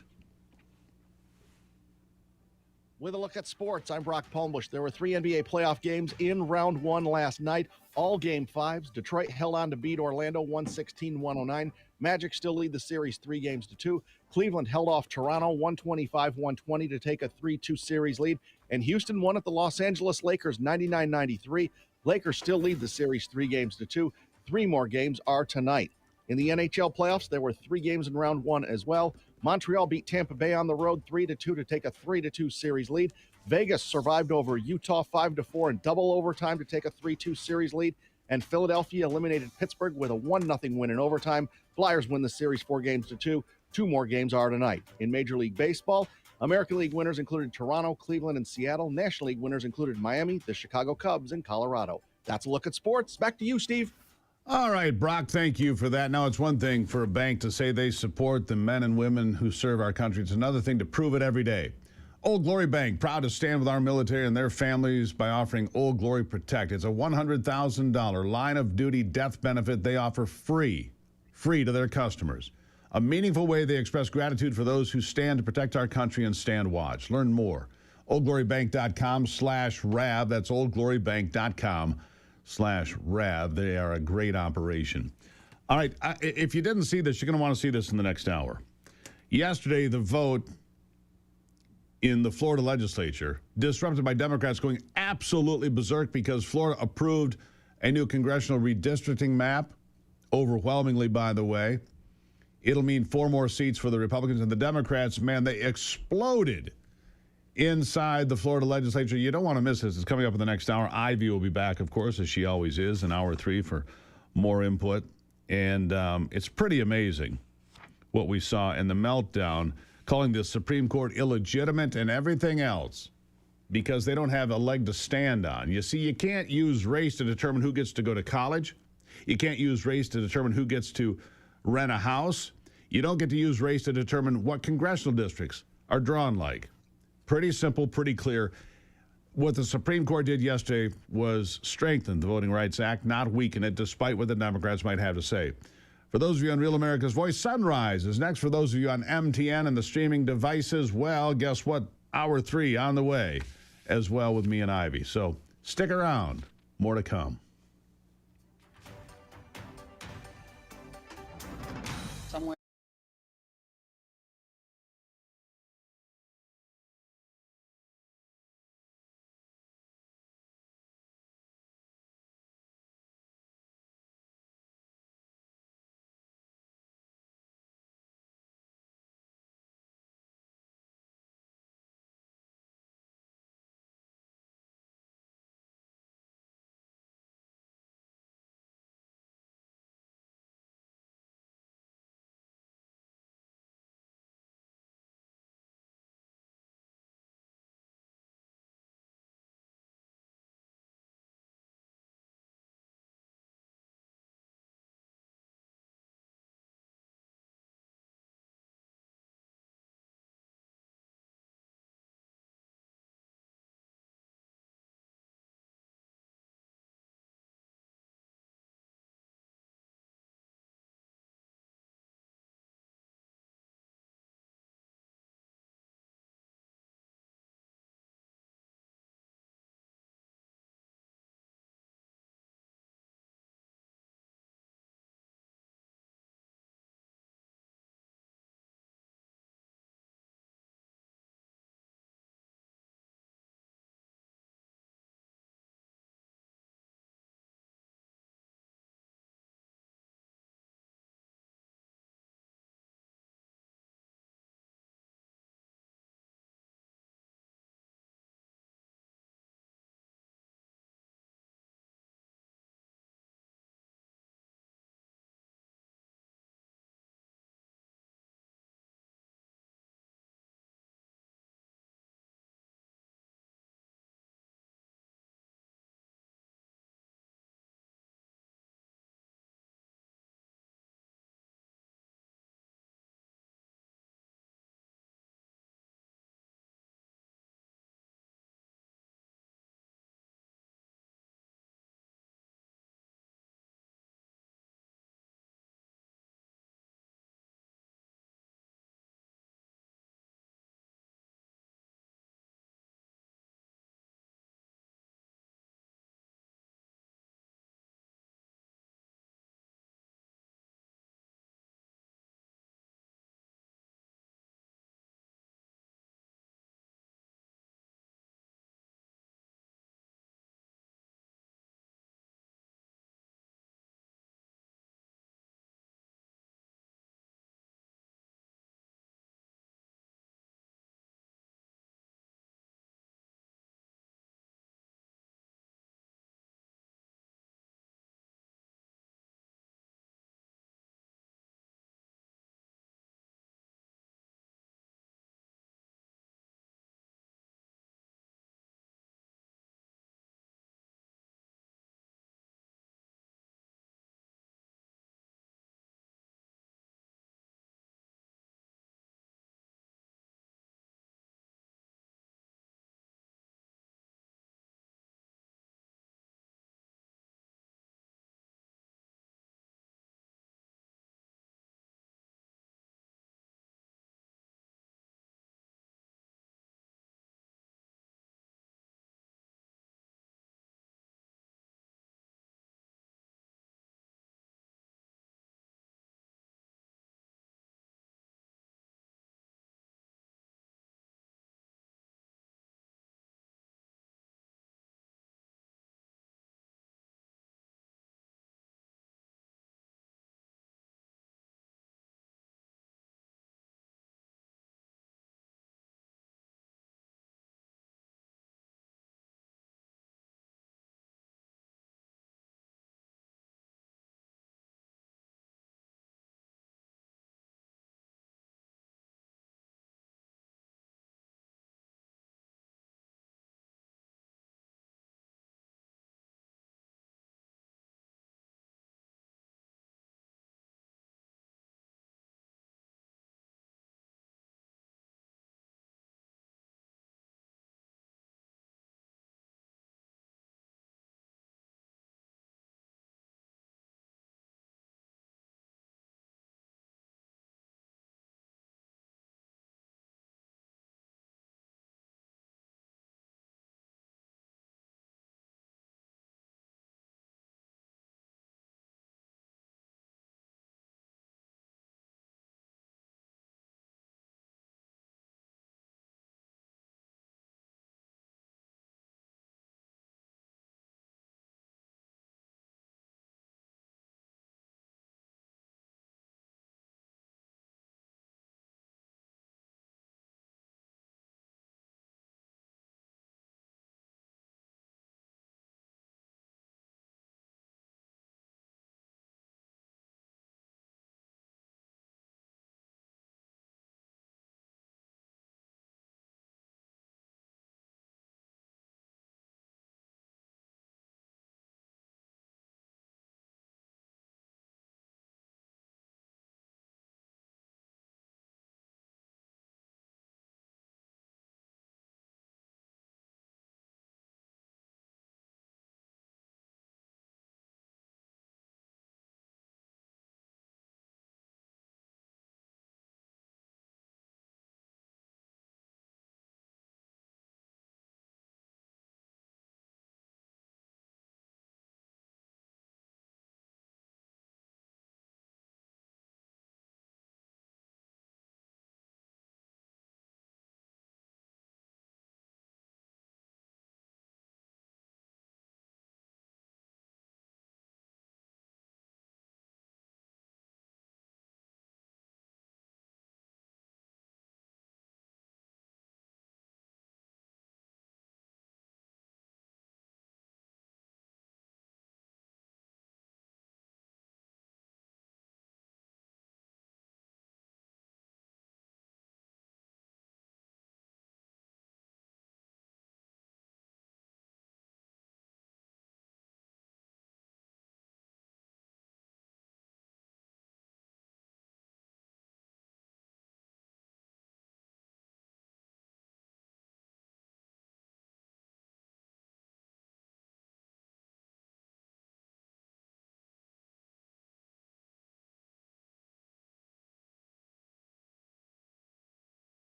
With a look at sports, I'm Brock Palmbush. There were 3 NBA playoff games in round 1 last night, all game 5s. Detroit held on to beat Orlando 116-109. Magic still lead the series 3-2. Cleveland held off Toronto 125-120 to take a 3-2 series lead. And Houston won at the Los Angeles Lakers 99-93. Lakers still lead the series 3-2. 3 more games are tonight. In the NHL playoffs, there were 3 games in round 1 as well. Montreal beat Tampa Bay on the road 3-2 to take a 3-2 series lead. Vegas survived over Utah 5-4 in double overtime to take a 3-2 series lead. And Philadelphia eliminated Pittsburgh with a 1-0 win in overtime. Flyers win the series 4-2. 2 more games are tonight. In Major League Baseball, American League winners included Toronto, Cleveland, and Seattle. National League winners included Miami, the Chicago Cubs, and Colorado. That's a look at sports. Back to you, Steve. All right, Brock, thank you for that. Now, it's one thing for a bank to say they support the men and women who serve our country. It's another thing to prove it every day. Old Glory Bank, proud to stand with our military and their families by offering Old Glory Protect. It's a $100,000 line of duty death benefit they offer free to their customers. A meaningful way they express gratitude for those who stand to protect our country and stand watch. Learn more. OldGloryBank.com/RAV. That's OldGloryBank.com/RAV. They are a great operation. All right, if you didn't see this, you're going to want to see this in the next hour. Yesterday, the vote in the Florida legislature, disrupted by Democrats going absolutely berserk because Florida approved a new congressional redistricting map, overwhelmingly, by the way. It'll mean 4 more seats for the Republicans, and the Democrats, man, they exploded inside the Florida legislature. You don't want to miss this. It's coming up in the next hour. Ivy will be back, of course, as she always is, in hour 3 for more input. And it's pretty amazing what we saw in the meltdown, calling the Supreme Court illegitimate and everything else because they don't have a leg to stand on. You see, you can't use race to determine who gets to go to college. You can't use race to determine who gets to rent a house. You don't get to use race to determine what congressional districts are drawn like. Pretty simple, pretty clear. What the Supreme Court did yesterday was strengthen the Voting Rights Act, not weaken it, despite what the Democrats might have to say. For those of you on Real America's Voice, Sunrise is next. For those of you on MTN and the streaming devices, well, guess what? Hour 3 on the way as well with me and Ivy. So stick around. More to come.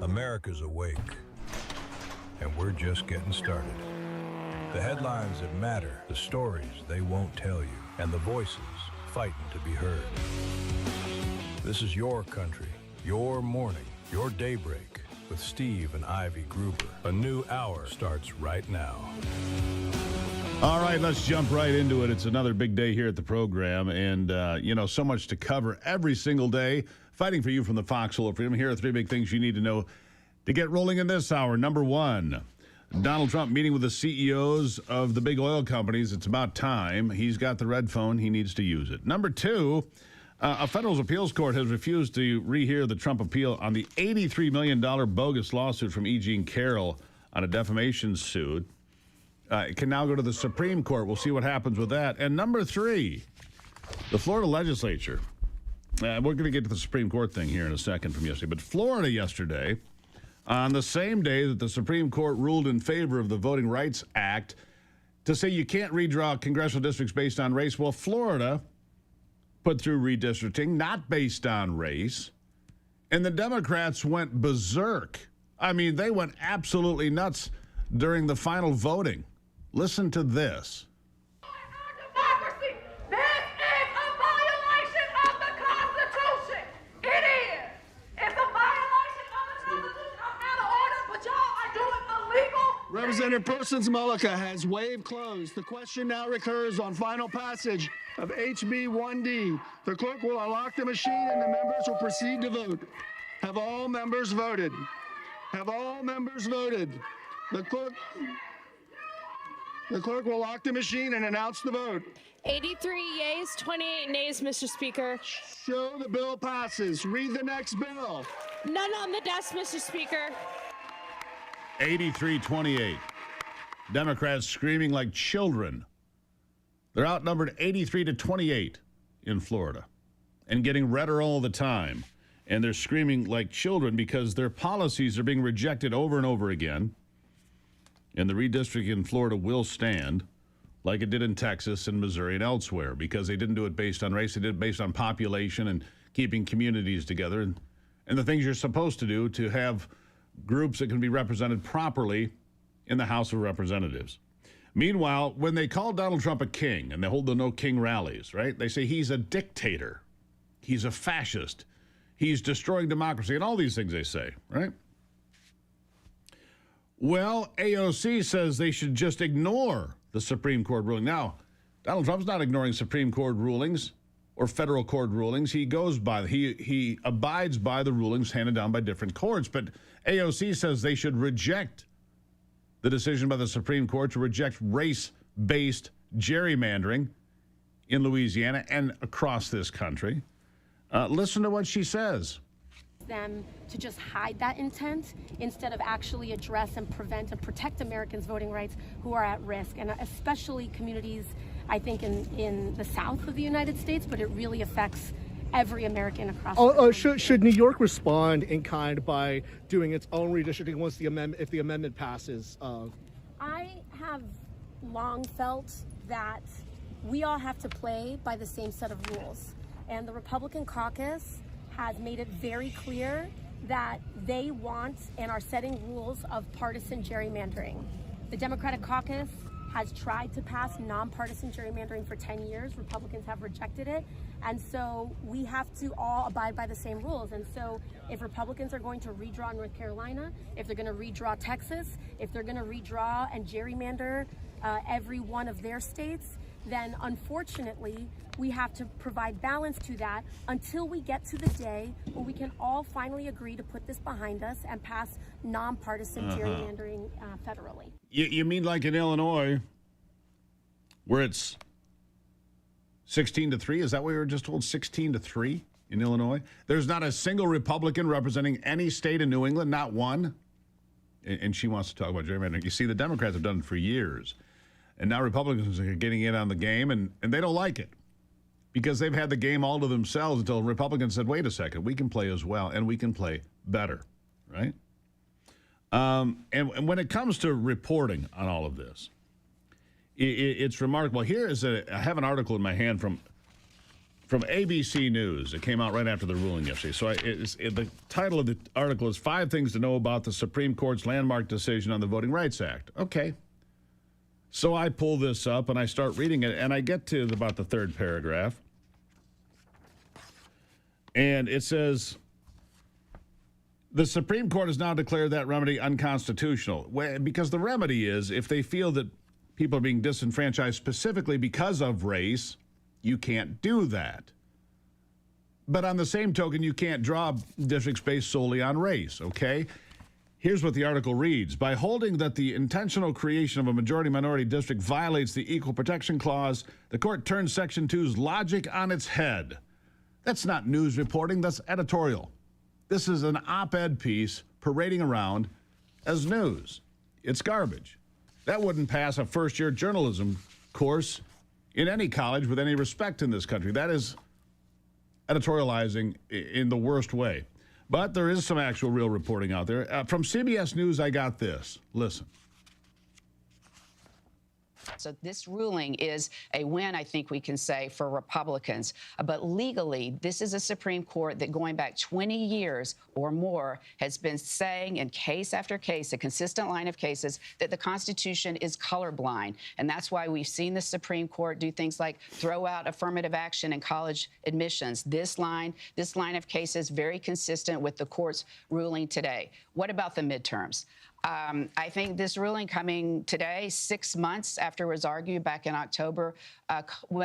America's awake, and we're just getting started. The headlines that matter, the stories they won't tell you, and the voices fighting to be heard. This is your country, your morning, your daybreak with Steve and Ivy Gruber. A new hour starts right now. All right, let's jump right into it. It's another big day here at the program, and, so much to cover every single day. Fighting for you from the Foxhole of Freedom. Here are three big things you need to know to get rolling in this hour. Number one, Donald Trump meeting with the CEOs of the big oil companies. It's about time. He's got the red phone. He needs to use it. Number two, a federal appeals court has refused to rehear the Trump appeal on the $83 million bogus lawsuit from E. Jean Carroll on a defamation suit. It can now go to the Supreme Court. We'll see what happens with that. And number three, the Florida legislature. We're going to get to the Supreme Court thing here in a second from yesterday. But Florida yesterday, on the same day that the Supreme Court ruled in favor of the Voting Rights Act to say you can't redraw congressional districts based on race, well, Florida put through redistricting, not based on race. And the Democrats went berserk. I mean, they went absolutely nuts during the final voting. Listen to this. Representative Persons Mullica has waived closed. The question now recurs on final passage of HB 1D. The clerk will unlock the machine and the members will proceed to vote. Have all members voted? Have all members voted? The clerk will lock the machine and announce the vote. 83 yeas, 28 nays, Mr. Speaker. Show the bill passes. Read the next bill. None on the desk, Mr. Speaker. 83-28. Democrats screaming like children. They're outnumbered 83-28 in Florida and getting redder all the time. And they're screaming like children because their policies are being rejected over and over again. And the redistricting in Florida will stand like it did in Texas and Missouri and elsewhere because they didn't do it based on race. They did it based on population and keeping communities together and the things you're supposed to do to have groups that can be represented properly in the House of Representatives. Meanwhile, when they call Donald Trump a king and they hold the no king rallies, right? They say he's a dictator. He's a fascist. He's destroying democracy and all these things they say, right? Well, AOC says they should just ignore the Supreme Court ruling. Now, Donald Trump's not ignoring Supreme Court rulings or federal court rulings. He goes by, he abides by the rulings handed down by different courts. But AOC says they should reject the decision by the Supreme Court to reject race-based gerrymandering in Louisiana and across this country. Listen to what she says. Them to just hide that intent instead of actually address and prevent and protect Americans' voting rights who are at risk, and especially communities, I think, in the south of the United States, but it really affects every American across the country. Should New York respond in kind by doing its own redistricting once if the amendment passes? I have long felt that we all have to play by the same set of rules, and the Republican caucus has made it very clear that they want and are setting rules of partisan gerrymandering. The Democratic caucus has tried to pass nonpartisan gerrymandering for 10 years. Republicans have rejected it. And so we have to all abide by the same rules. And so if Republicans are going to redraw North Carolina, if they're going to redraw Texas, if they're going to redraw and gerrymander every one of their states, then unfortunately, we have to provide balance to that until we get to the day where we can all finally agree to put this behind us and pass nonpartisan gerrymandering federally. You mean like in Illinois, where it's 16-3? Is that what we were just told? 16-3 in Illinois? There's not a single Republican representing any state in New England, not one. And she wants to talk about gerrymandering. You see, the Democrats have done it for years. And now Republicans are getting in on the game, and they don't like it because they've had the game all to themselves until Republicans said, wait a second, we can play as well, and we can play better, right? And when it comes to reporting on all of this, it's remarkable. I have an article in my hand from from ABC News. It came out right after the ruling yesterday. So the title of the article is 5 Things to Know About the Supreme Court's Landmark Decision on the Voting Rights Act. Okay. So I pull this up and I start reading it, and I get to about the 3rd paragraph. And it says, the Supreme Court has now declared that remedy unconstitutional. Because the remedy is, if they feel that people are being disenfranchised specifically because of race, you can't do that. But on the same token, you can't draw districts based solely on race, okay? Here's what the article reads. By holding that the intentional creation of a majority-minority district violates the Equal Protection Clause, the court turns Section 2's logic on its head. That's not news reporting, that's editorial. This is an op-ed piece parading around as news. It's garbage. That wouldn't pass a first-year journalism course in any college with any respect in this country. That is editorializing in the worst way. But there is some actual real reporting out there. From CBS News, I got this. Listen. So this ruling is a win, I think we can say, for Republicans. But legally, this is a Supreme Court that going back 20 years or more has been saying in case after case, a consistent line of cases, that the Constitution is colorblind. And that's why we've seen the Supreme Court do things like throw out affirmative action in college admissions. This line of cases very consistent with the court's ruling today. What about the midterms? I think this ruling coming today, 6 months after it was argued back in October,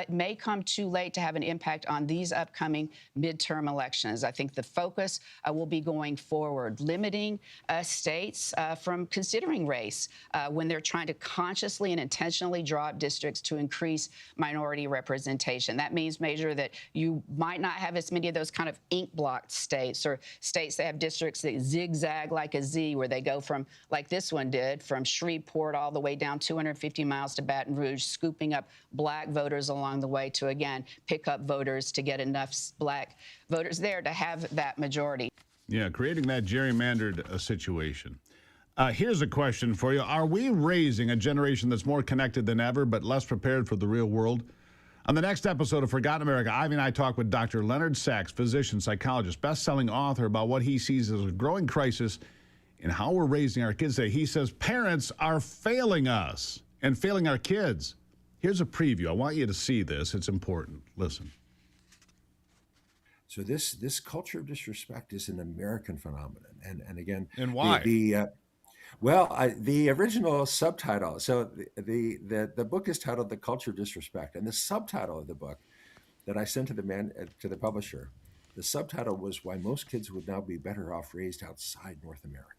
may come too late to have an impact on these upcoming midterm elections. I think the focus will be going forward, limiting states from considering race when they're trying to consciously and intentionally draw up districts to increase minority representation. That means, Major, that you might not have as many of those kind of ink-blocked states or states that have districts that zigzag like a Z, where they go from, like this one did, from Shreveport all the way down 250 miles to Baton Rouge, scooping up black voters along the way to, again, pick up voters to get enough black voters there to have that majority. Yeah, creating that gerrymandered situation. Here's a question for you. Are we raising a generation that's more connected than ever but less prepared for the real world? On the next episode of Forgotten America, Ivy and I talk with Dr. Leonard Sachs, physician, psychologist, best-selling author, about what he sees as a growing crisis in how we're raising our kids today. He says parents are failing us and failing our kids. Here's a preview. I want you to see this. It's important. Listen. So this culture of disrespect is an American phenomenon. And again, and why? The original subtitle. So the book is titled "The Culture of Disrespect," and the subtitle of the book that I sent to the publisher, the subtitle was "Why Most Kids Would Now Be Better Off Raised Outside North America."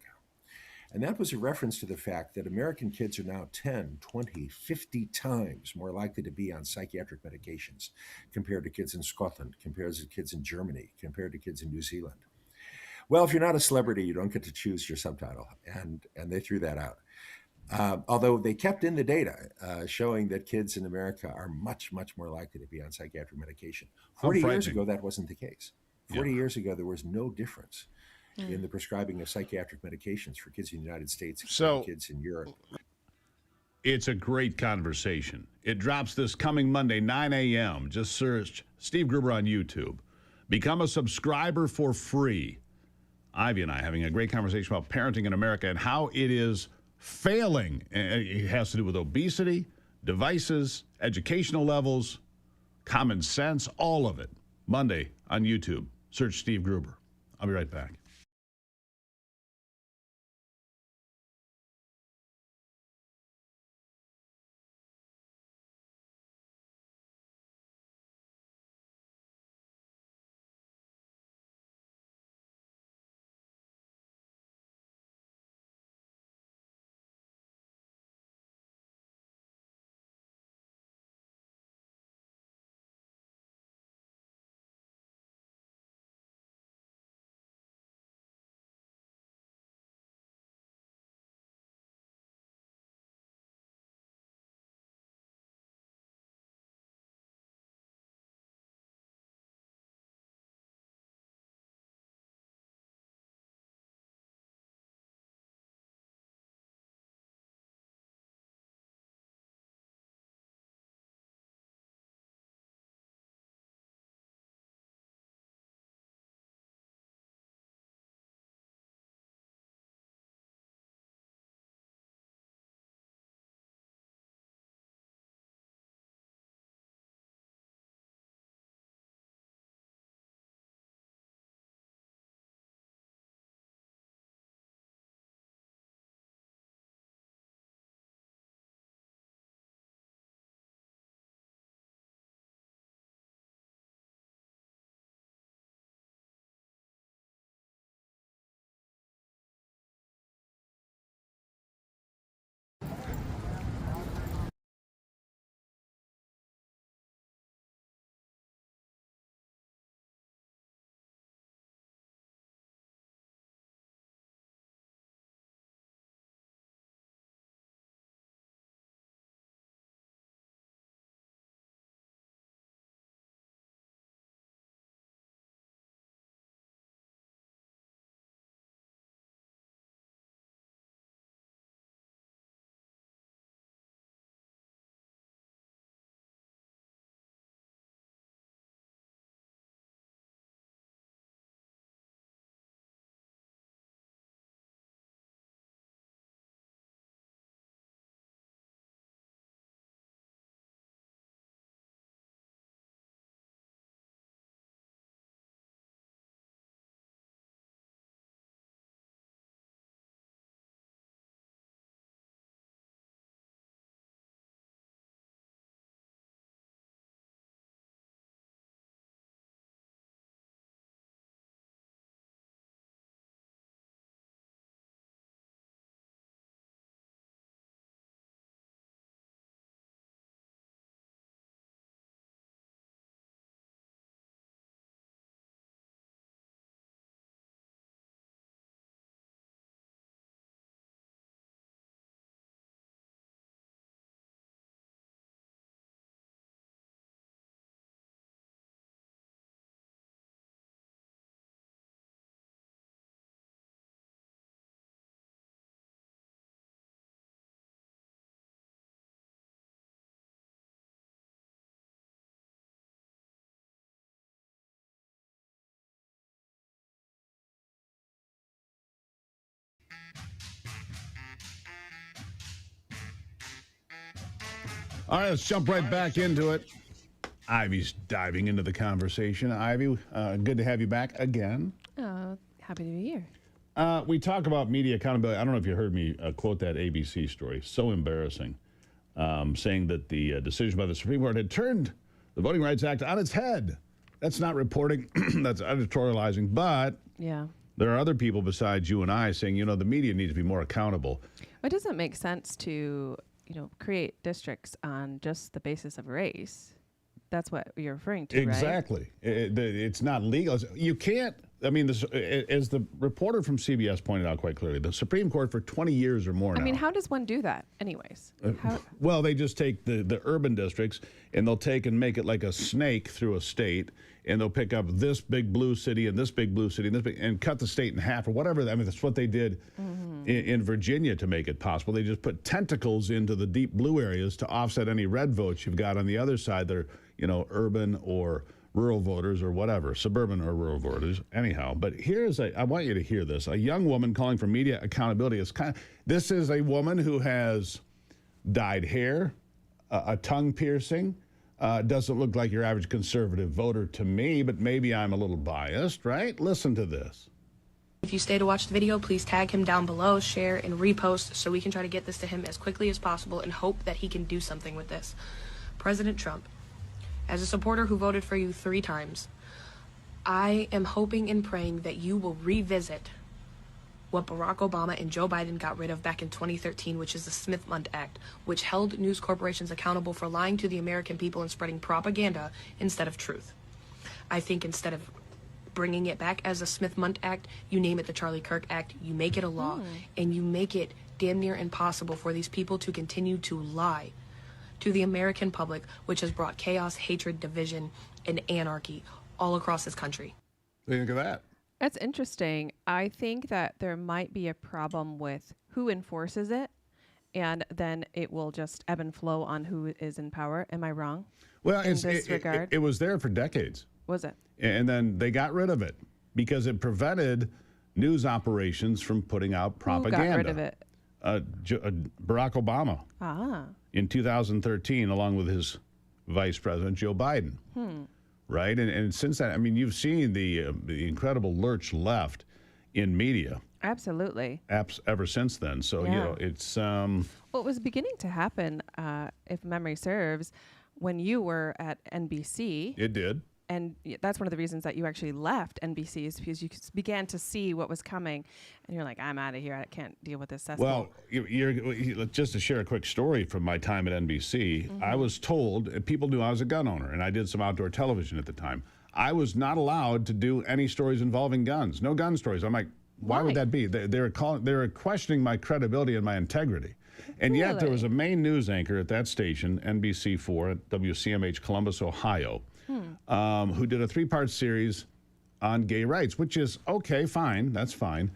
And that was a reference to the fact that American kids are now 10, 20, 50 times more likely to be on psychiatric medications compared to kids in Scotland, compared to kids in Germany, compared to kids in New Zealand. Well, if you're not a celebrity, you don't get to choose your subtitle, and they threw that out. Although they kept in the data showing that kids in America are much, much more likely to be on psychiatric medication. 40 years ago, that wasn't the case. 40 years ago, there was no difference in the prescribing of psychiatric medications for kids in the United States and kids in Europe. It's a great conversation. It drops this coming Monday, 9 a.m. Just search Steve Gruber on YouTube. Become a subscriber for free. Ivy and I having a great conversation about parenting in America and how it is failing. It has to do with obesity, devices, educational levels, common sense, all of it. Monday on YouTube. Search Steve Gruber. I'll be right back. All right, let's jump right back into it. Ivy's diving into the conversation. Ivy, good to have you back again. Happy New Year. We talk about media accountability. I don't know if you heard me quote that ABC story. So embarrassing. Saying that the decision by the Supreme Court had turned the Voting Rights Act on its head. That's not reporting. That's editorializing. But Yeah. there are other people besides you and I saying, you know, the media needs to be more accountable. It doesn't make sense to, create districts on just the basis of race. That's what you're referring to, right? Exactly. It's not legal. You can't. I mean, as the reporter from CBS pointed out quite clearly, the Supreme Court for 20 years or more now. I mean, how does one do that anyways? Well, they just take the urban districts and they'll take and make it like a snake through a state, and they'll pick up this big blue city and this big blue city and this big, and cut the state in half or whatever. I mean, that's what they did in Virginia to make it possible. They just put tentacles into the deep blue areas to offset any red votes you've got on the other side that are, urban or rural voters or whatever, suburban or rural voters, anyhow. But I want you to hear this. A young woman calling for media accountability this is a woman who has dyed hair, a tongue piercing, doesn't look like your average conservative voter to me, but maybe I'm a little biased, right? Listen to this. If you stay to watch the video, please tag him down below, share, and repost so we can try to get this to him as quickly as possible and hope that he can do something with this. President Trump, as a supporter who voted for you 3 times, I am hoping and praying that you will revisit what Barack Obama and Joe Biden got rid of back in 2013, which is the Smith-Mundt Act, which held news corporations accountable for lying to the American people and spreading propaganda instead of truth. I think instead of bringing it back as a Smith-Mundt Act, you name it the Charlie Kirk Act, you make it a law, and you make it damn near impossible for these people to continue to lie to the American public, which has brought chaos, hatred, division, and anarchy all across this country. What do you think of that? That's interesting. I think that there might be a problem with who enforces it, and then it will just ebb and flow on who is in power. Am I wrong? Well, in this regard? It was there for decades. Was it? And then they got rid of it because it prevented news operations from putting out propaganda. Who got rid of it? Barack Obama. Ah. In 2013, along with his vice president, Joe Biden. Right? And since that, I mean, you've seen the incredible lurch left in media. Absolutely. Ever since then. So, it's... Well, it was beginning to happen, if memory serves, when you were at NBC. It did. And that's one of the reasons that you actually left NBC is because you began to see what was coming. And you're like, I'm out of here. I can't deal with this. Well, just to share a quick story from my time at NBC, I was told, people knew I was a gun owner, and I did some outdoor television at the time. I was not allowed to do any stories involving guns. No gun stories. I'm like, why would that be? They were questioning my credibility and my integrity. And yet there was a main news anchor at that station, NBC4 at WCMH Columbus, Ohio, who did a 3-part series on gay rights, which is okay, fine, that's fine.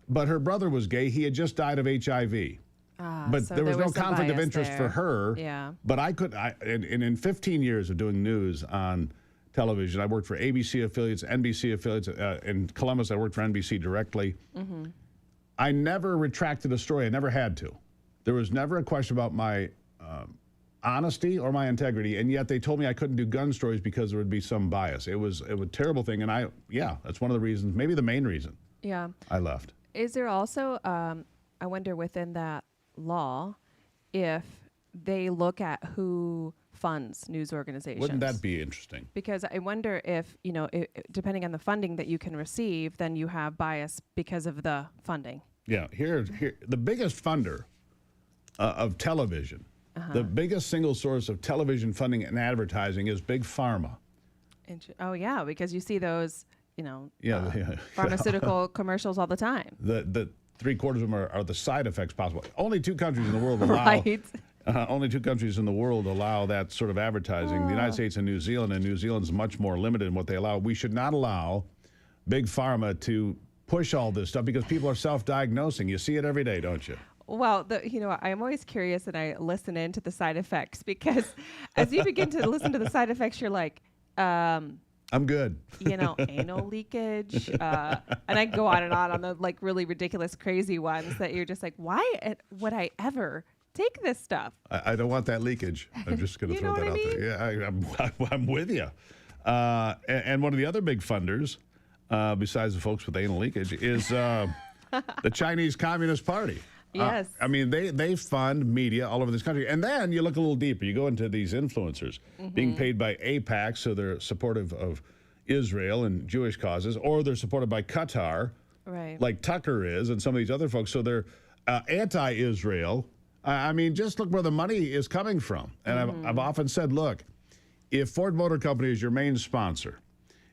But her brother was gay. He had just died of HIV. But so there was no conflict of bias interest there. for her. Yeah. But and in 15 years of doing news on television, I worked for ABC affiliates, NBC affiliates. In Columbus, I worked for NBC directly. I never retracted a story. I never had to. There was never a question about my honesty or my integrity, and yet they told me I couldn't do gun stories because there would be some bias. It was a terrible thing, and that's one of the reasons, maybe the main reason I left. Is there also, I wonder within that law, if they look at who funds news organizations? Wouldn't that be interesting? Because I wonder if, depending on the funding that you can receive, then you have bias because of the funding. Yeah, here the biggest funder of television, the biggest single source of television funding and advertising is Big Pharma. Oh, yeah, because you see those, Yeah. pharmaceutical commercials all the time. The 3/4 of them are the side effects possible. Only 2 countries in the world allow. Right. Only 2 countries in the world allow that sort of advertising: the United States and New Zealand. And New Zealand's much more limited in what they allow. We should not allow Big Pharma to push all this stuff because people are self-diagnosing. You see it every day, don't you? Well, I'm always curious and I listen in to the side effects because as you begin to listen to the side effects, you're like, I'm good. Anal leakage. And I can go on the like really ridiculous, crazy ones that you're just like, why would I ever take this stuff? I don't want that leakage. I'm just going to throw that out there. Yeah, I'm with you. And one of the other big funders, besides the folks with anal leakage, is the Chinese Communist Party. Yes. I mean, they fund media all over this country. And then you look a little deeper. You go into these influencers being paid by AIPAC, so they're supportive of Israel and Jewish causes, or they're supported by Qatar, right, like Tucker is, and some of these other folks. So they're anti-Israel. I mean, just look where the money is coming from. And I've often said, look, if Ford Motor Company is your main sponsor,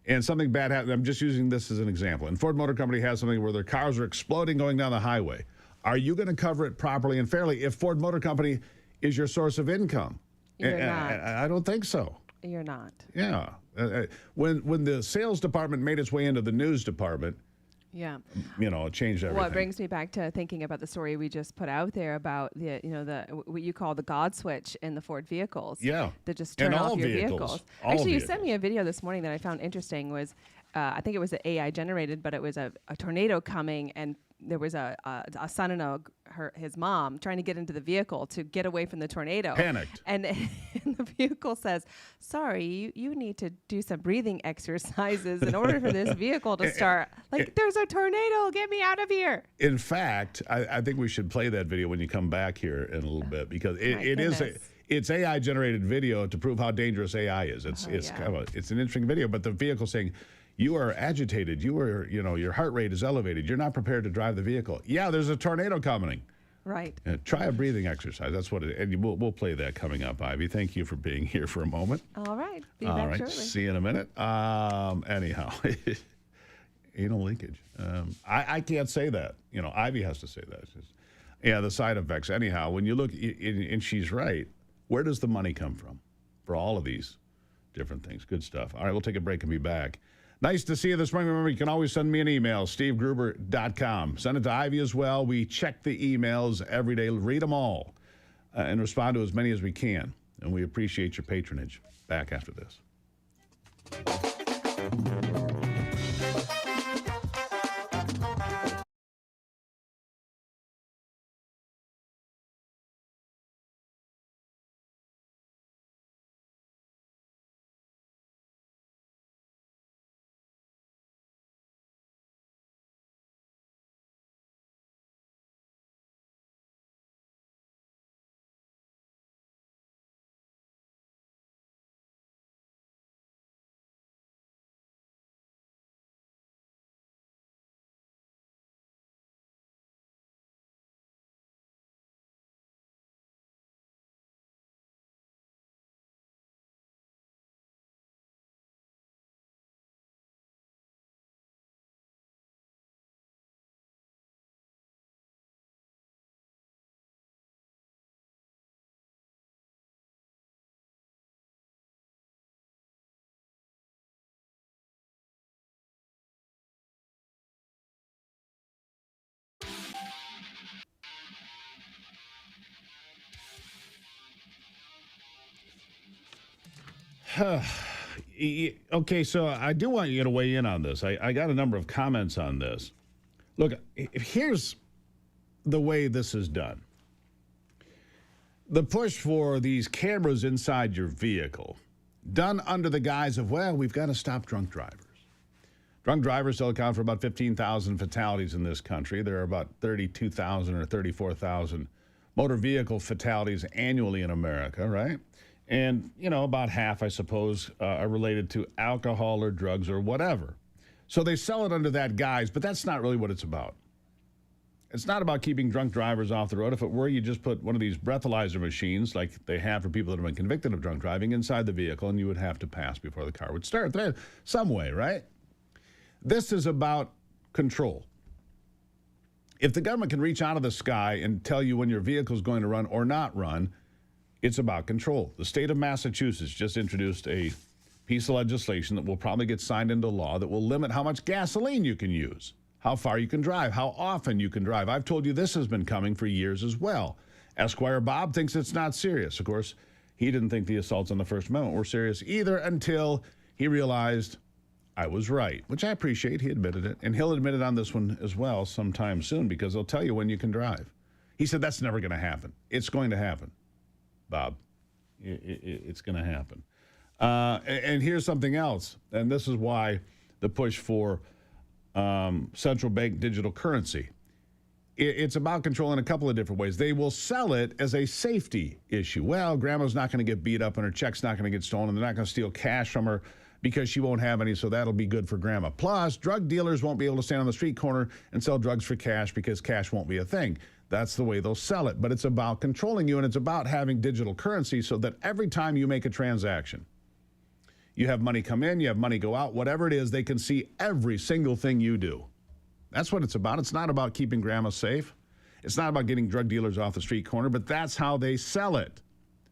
and something bad happens, I'm just using this as an example, and Ford Motor Company has something where their cars are exploding going down the highway, are you going to cover it properly and fairly if Ford Motor Company is your source of income? You're not. I don't think so. You're not. Yeah. When the sales department made its way into the news department, yeah, it changed everything. Well, it brings me back to thinking about the story we just put out there about the what you call the God switch in the Ford vehicles. Yeah. To just turn off your vehicles. Actually, you vehicles. sent me a video this morning that I found interesting. Was I think it was AI generated, but it was a tornado coming, and there was a son and his mom trying to get into the vehicle to get away from the tornado. Panicked. And the vehicle says, sorry, you need to do some breathing exercises in order for this vehicle to start. Like, there's a tornado. Get me out of here. In fact, I think we should play that video when you come back here in a little bit, because it's AI generated video to prove how dangerous AI is. It's an interesting video, but the vehicle saying, you are agitated. Your heart rate is elevated. You're not prepared to drive the vehicle. Yeah, there's a tornado coming. Right. Try a breathing exercise. That's what it is. And we'll play that coming up, Ivy. Thank you for being here for a moment. All right. Be All back right. shortly. See you in a minute. Anyhow, anal leakage. I can't say that. Ivy has to say that. It's just, the side effects. Anyhow, when you look, and she's right, where does the money come from for all of these different things? Good stuff. All right, we'll take a break and be back. Nice to see you this morning. Remember, you can always send me an email, stevegruber.com. Send it to Ivy as well. We check the emails every day, read them all, and respond to as many as we can. And we appreciate your patronage. Back after this. Okay, so I do want you to weigh in on this. I got a number of comments on this. Look, here's the way this is done. The push for these cameras inside your vehicle, done under the guise of, well, we've got to stop drunk drivers. Drunk drivers still account for about 15,000 fatalities in this country. There are about 32,000 or 34,000 motor vehicle fatalities annually in America, right? And, about half, I suppose, are related to alcohol or drugs or whatever. So they sell it under that guise, but that's not really what it's about. It's not about keeping drunk drivers off the road. If it were, you just put one of these breathalyzer machines, like they have for people that have been convicted of drunk driving, inside the vehicle, and you would have to pass before the car would start. Some way, right? This is about control. If the government can reach out of the sky and tell you when your vehicle is going to run or not run, it's about control. The state of Massachusetts just introduced a piece of legislation that will probably get signed into law that will limit how much gasoline you can use, how far you can drive, how often you can drive. I've told you this has been coming for years as well. Esquire Bob thinks it's not serious. Of course, he didn't think the assaults on the First Amendment were serious either until he realized I was right, which I appreciate. He admitted it. And he'll admit it on this one as well sometime soon because they'll tell you when you can drive. He said that's never going to happen. It's going to happen, Bob. It's going to happen. And here's something else. And this is why the push for central bank digital currency. It's about control in a couple of different ways. They will sell it as a safety issue. Well, grandma's not going to get beat up and her check's not going to get stolen and they're not going to steal cash from her because she won't have any, so that'll be good for grandma. Plus, drug dealers won't be able to stand on the street corner and sell drugs for cash because cash won't be a thing. That's the way they'll sell it. But it's about controlling you, and it's about having digital currency so that every time you make a transaction, you have money come in, you have money go out, whatever it is, they can see every single thing you do. That's what it's about. It's not about keeping grandma safe. It's not about getting drug dealers off the street corner, but that's how they sell it.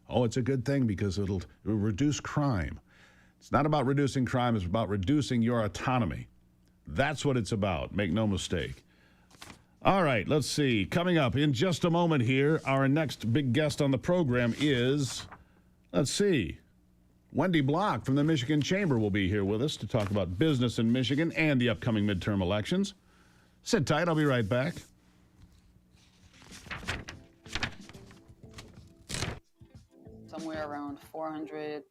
Oh, it's a good thing because it'll reduce crime. It's not about reducing crime. It's about reducing your autonomy. That's what it's about. Make no mistake. All right, let's see. Coming up in just a moment here, our next big guest on the program is, let's see, Wendy Block from the Michigan Chamber will be here with us to talk about business in Michigan and the upcoming midterm elections. Sit tight. I'll be right back. Somewhere around 400.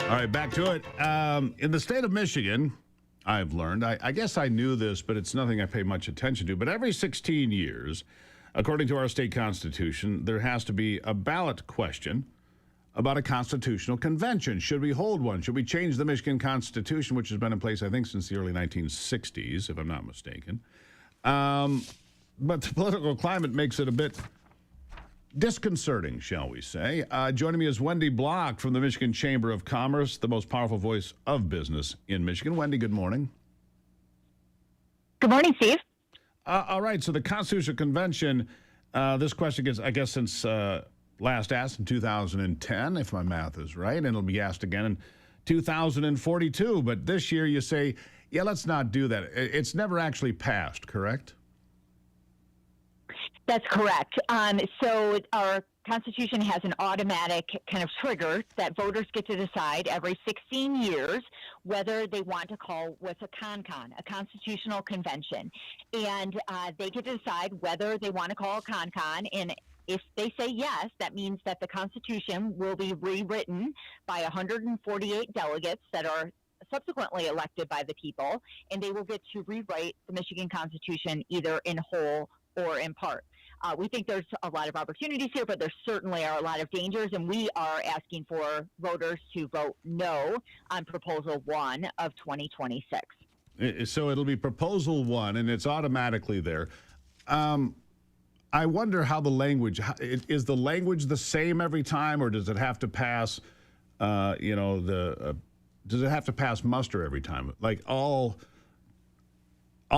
All right, back to it. In the state of Michigan, I've learned, I guess I knew this, but it's nothing I pay much attention to, but every 16 years, according to our state constitution, there has to be a ballot question about a constitutional convention. Should we hold one? Should we change the Michigan Constitution, which has been in place, I think, since the early 1960s, if I'm not mistaken? But the political climate makes it a bit disconcerting, shall we say. Joining me is Wendy Block from the Michigan Chamber of Commerce, the most powerful voice of business in Michigan. Wendy, good morning. Good morning, Steve. All right, so the Constitutional Convention, this question gets, I guess, since last asked in 2010, if my math is right, and it'll be asked again in 2042. But this year you say, yeah, let's not do that. It's never actually passed, correct? That's correct. So our Constitution has an automatic kind of trigger that voters get to decide every 16 years whether they want to call what's a a constitutional convention. And they get to decide whether they want to call a and if they say yes, that means that the Constitution will be rewritten by 148 delegates that are subsequently elected by the people, and they will get to rewrite the Michigan Constitution either in whole or in part. We think there's a lot of opportunities here, but there certainly are a lot of dangers, and we are asking for voters to vote no on Proposal 1 of 2026. So it'll be Proposal 1, and it's automatically there. I wonder how the language, is the language the same every time, or does it have to pass, does it have to pass muster every time? Like all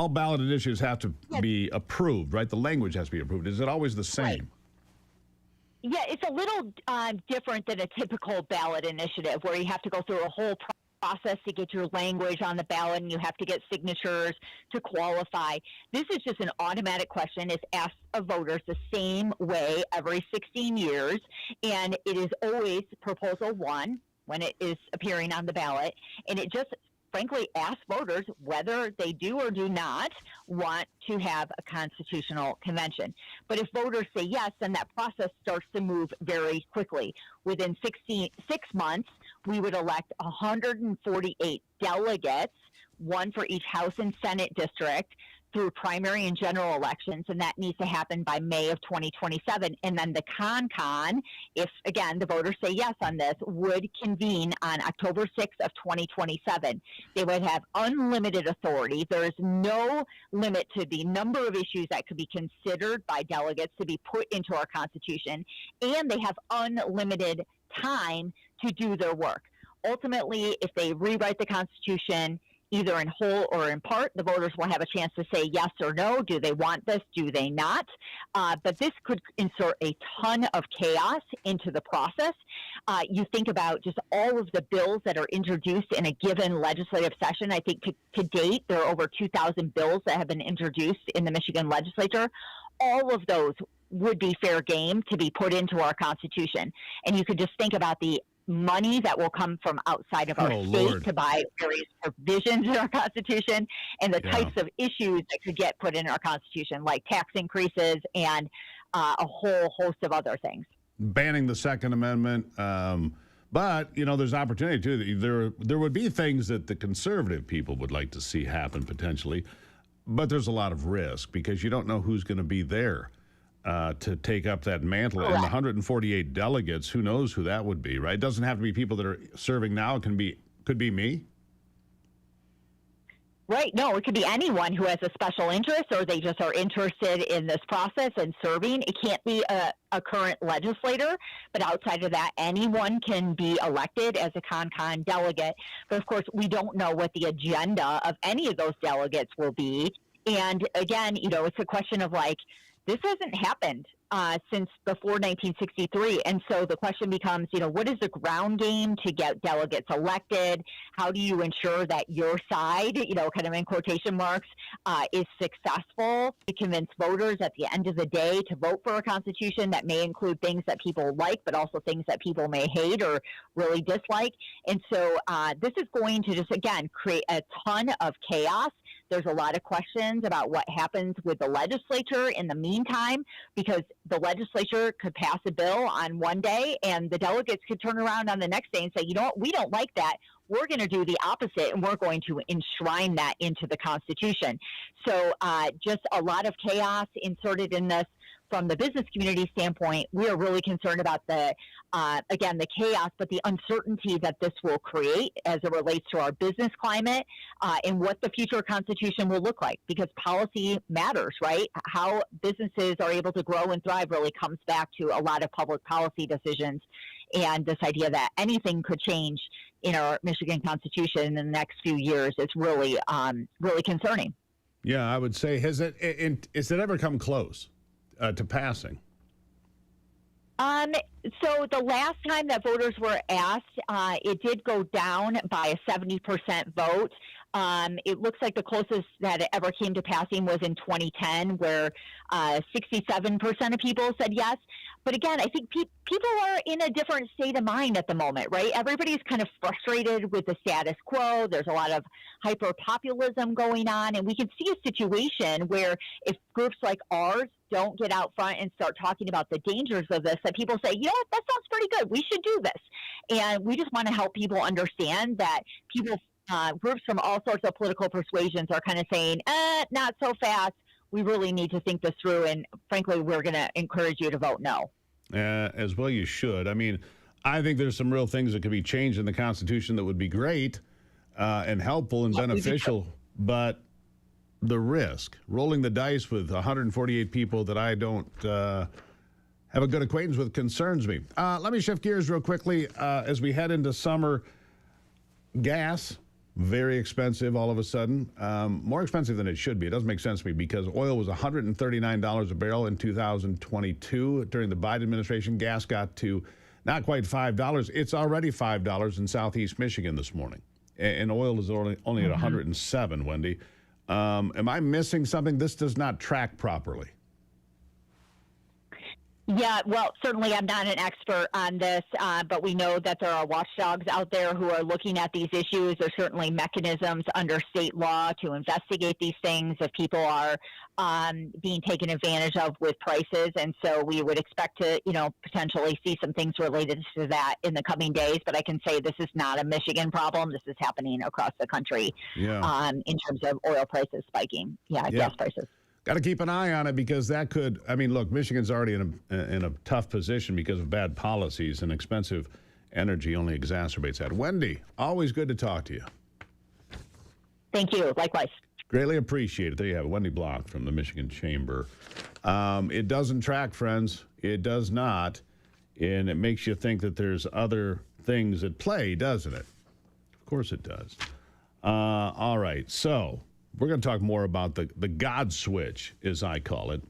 ballot initiatives have to be approved, right? The language has to be approved. Is it always the same? Right. Yeah, it's a little different than a typical ballot initiative where you have to go through a whole process to get your language on the ballot, and you have to get signatures to qualify. This is just an automatic question. It's asked of voters the same way every 16 years, and it is always Proposal 1 when it is appearing on the ballot, and it just frankly ask voters whether they do or do not want to have a constitutional convention. But if voters say yes, then that process starts to move very quickly. Within 6 months, we would elect 148 delegates, one for each House and Senate district, through primary and general elections, and that needs to happen by May of 2027. And then the if, again, the voters say yes on this, would convene on October 6th of 2027. They would have unlimited authority. There is no limit to the number of issues that could be considered by delegates to be put into our Constitution, and they have unlimited time to do their work. Ultimately, if they rewrite the Constitution, either in whole or in part, the voters will have a chance to say yes or no. Do they want this? Do they not? But this could insert a ton of chaos into the process. You think about just all of the bills that are introduced in a given legislative session. I think to date, there are over 2,000 bills that have been introduced in the Michigan legislature. All of those would be fair game to be put into our Constitution. And you could just think about the money that will come from outside of our state to buy various provisions in our Constitution, and the types of issues that could get put in our Constitution, like tax increases and a whole host of other things. Banning the Second Amendment. But, there's opportunity, too. There would be things that the conservative people would like to see happen, potentially. But there's a lot of risk because you don't know who's going to be there to take up that mantle. Correct. And the 148 delegates, who knows who that would be, right? It doesn't have to be people that are serving now. It could be me. Right. No, it could be anyone who has a special interest, or they just are interested in this process and serving. It can't be a current legislator, but outside of that, anyone can be elected as a con delegate. But of course, we don't know what the agenda of any of those delegates will be. And again, it's a question of this hasn't happened since before 1963. And so the question becomes, what is the ground game to get delegates elected? How do you ensure that your side, kind of in quotation marks, is successful to convince voters at the end of the day to vote for a Constitution that may include things that people like, but also things that people may hate or really dislike? And so this is going to just, again, create a ton of chaos. There's a lot of questions about what happens with the legislature in the meantime, because the legislature could pass a bill on one day and the delegates could turn around on the next day and say, we don't like that. We're going to do the opposite, and we're going to enshrine that into the Constitution. So just a lot of chaos inserted in this. from the business community standpoint, we are really concerned about the, again, the chaos, but the uncertainty that this will create as it relates to our business climate and what the future Constitution will look like, because policy matters, right? How businesses are able to grow and thrive really comes back to a lot of public policy decisions. And this idea that anything could change in our Michigan Constitution in the next few years is really, really concerning. Yeah, I would say, has it ever come close to passing? So the last time that voters were asked, it did go down by a 70% vote. It looks like the closest that it ever came to passing was in 2010, where 67% of people said yes. But again, I think people are in a different state of mind at the moment, right? Everybody's kind of frustrated with the status quo. There's a lot of hyper-populism going on, and we can see a situation where if groups like ours don't get out front and start talking about the dangers of this, that people say, you know what, that sounds pretty good. We should do this. And we just want to help people understand that groups from all sorts of political persuasions are kind of saying, not so fast. We really need to think this through. And frankly, we're going to encourage you to vote no. As well you should. I mean, I think there's some real things that could be changed in the Constitution that would be great and helpful and beneficial. But the risk, rolling the dice with 148 people that I don't have a good acquaintance with, concerns me. Let me shift gears real quickly. As we head into summer, gas, very expensive all of a sudden. More expensive than it should be. It doesn't make sense to me because oil was $139 a barrel in 2022. During the Biden administration, gas got to not quite $5. It's already $5 in Southeast Michigan this morning. And oil is only at 107, Wendy. Am I missing something? This does not track properly. Yeah, well, certainly I'm not an expert on this, but we know that there are watchdogs out there who are looking at these issues. There's certainly mechanisms under state law to investigate these things if people are being taken advantage of with prices. And so we would expect to, potentially see some things related to that in the coming days. But I can say this is not a Michigan problem. This is happening across the country in terms of oil prices spiking. Gas prices. Got to keep an eye on it because that could, look, Michigan's already in a tough position because of bad policies, and expensive energy only exacerbates that. Wendy, always good to talk to you. Thank you. Likewise. Greatly appreciate it. There you have it, Wendy Block from the Michigan Chamber. It doesn't track, friends. It does not. And it makes you think that there's other things at play, doesn't it? Of course it does. All right. So we're going to talk more about the God switch, as I call it.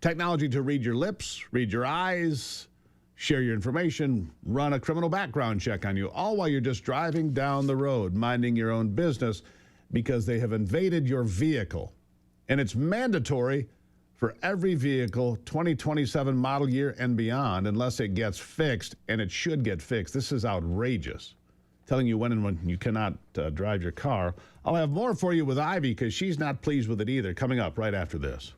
Technology to read your lips, read your eyes, share your information, run a criminal background check on you, all while you're just driving down the road, minding your own business, because they have invaded your vehicle. And it's mandatory for every vehicle, 2027 model year and beyond, unless it gets fixed, and it should get fixed. This is outrageous. Telling you when and when you cannot drive your car. I'll have more for you with Ivy because she's not pleased with it either, coming up right after this.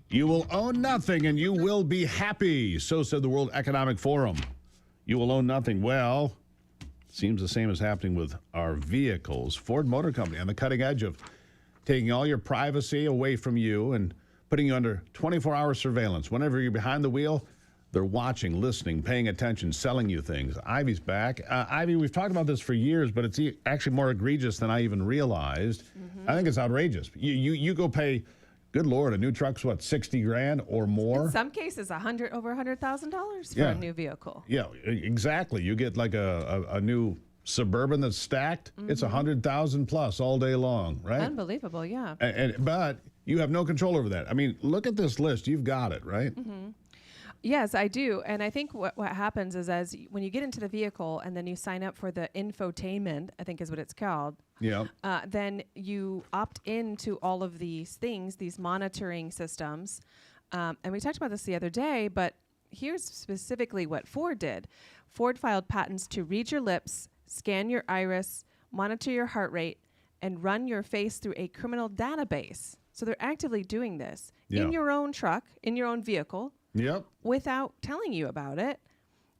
You will own nothing and you will be happy. So said the World Economic Forum. You will own nothing. Well, seems the same is happening with our vehicles. Ford Motor Company on the cutting edge of taking all your privacy away from you and putting you under 24-hour surveillance. Whenever you're behind the wheel, they're watching, listening, paying attention, selling you things. Ivy's back. Ivy, we've talked about this for years, but it's actually more egregious than I even realized. I think it's outrageous. You go pay, good Lord, a new truck's what, 60 grand or more? In some cases, over $100,000 for a new vehicle. Yeah, exactly. You get like a new Suburban that's stacked. It's 100,000 plus all day long, right? Unbelievable, yeah. But you have no control over that. I mean, look at this list. You've got it, right? Yes, I do. And I think what happens is when you get into the vehicle and then you sign up for the infotainment, I think is what it's called. Yeah. Then you opt into all of these things, these monitoring systems. And we talked about this the other day, but here's specifically what Ford did. Ford filed patents to read your lips, scan your iris, monitor your heart rate, and run your face through a criminal database. So they're actively doing this in your own truck, in your own vehicle, without telling you about it.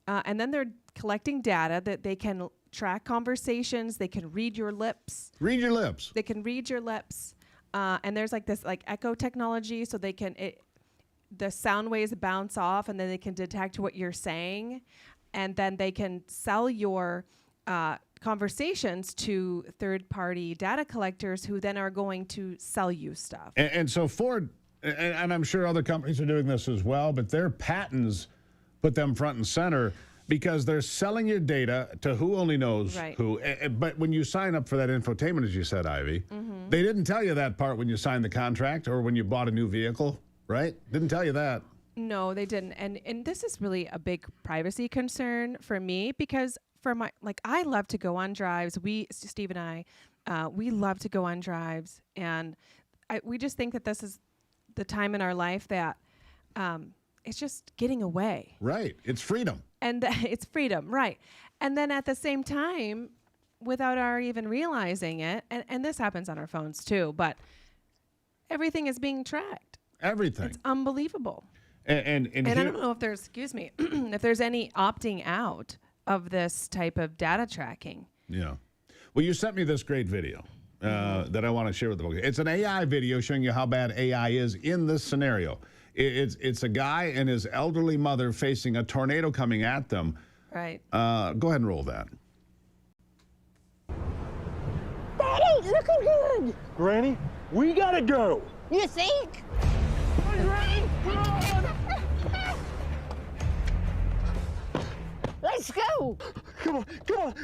And then they're collecting data that they can track conversations. They can read your lips. Read your lips. They can read your lips. And there's like this echo technology, so they can the sound waves bounce off, and then they can detect what you're saying, and then they can sell your conversations to third-party data collectors who then are going to sell you stuff. And so Ford, and I'm sure other companies are doing this as well, but their patents put them front and center because they're selling your data to who only knows who. But when you sign up for that infotainment, as you said, Ivy, they didn't tell you that part when you signed the contract or when you bought a new vehicle, right? Didn't tell you that. No, they didn't. And this is really a big privacy concern for me because I love to go on drives. Steve and I, we love to go on drives. And we just think that this is the time in our life that it's just getting away. Right. It's freedom. And it's freedom, right. And then at the same time, without our even realizing it, and this happens on our phones too, but everything is being tracked. Everything. It's unbelievable. And I don't know if there's, if there's any opting out of this type of data tracking. Yeah. Well, you sent me this great video that I want to share with the folks. It's an AI video showing you how bad AI is in this scenario. It's a guy and his elderly mother facing a tornado coming at them. Right. Go ahead and roll that. That ain't looking good. Granny, we gotta go. You think? Let's go. Come on.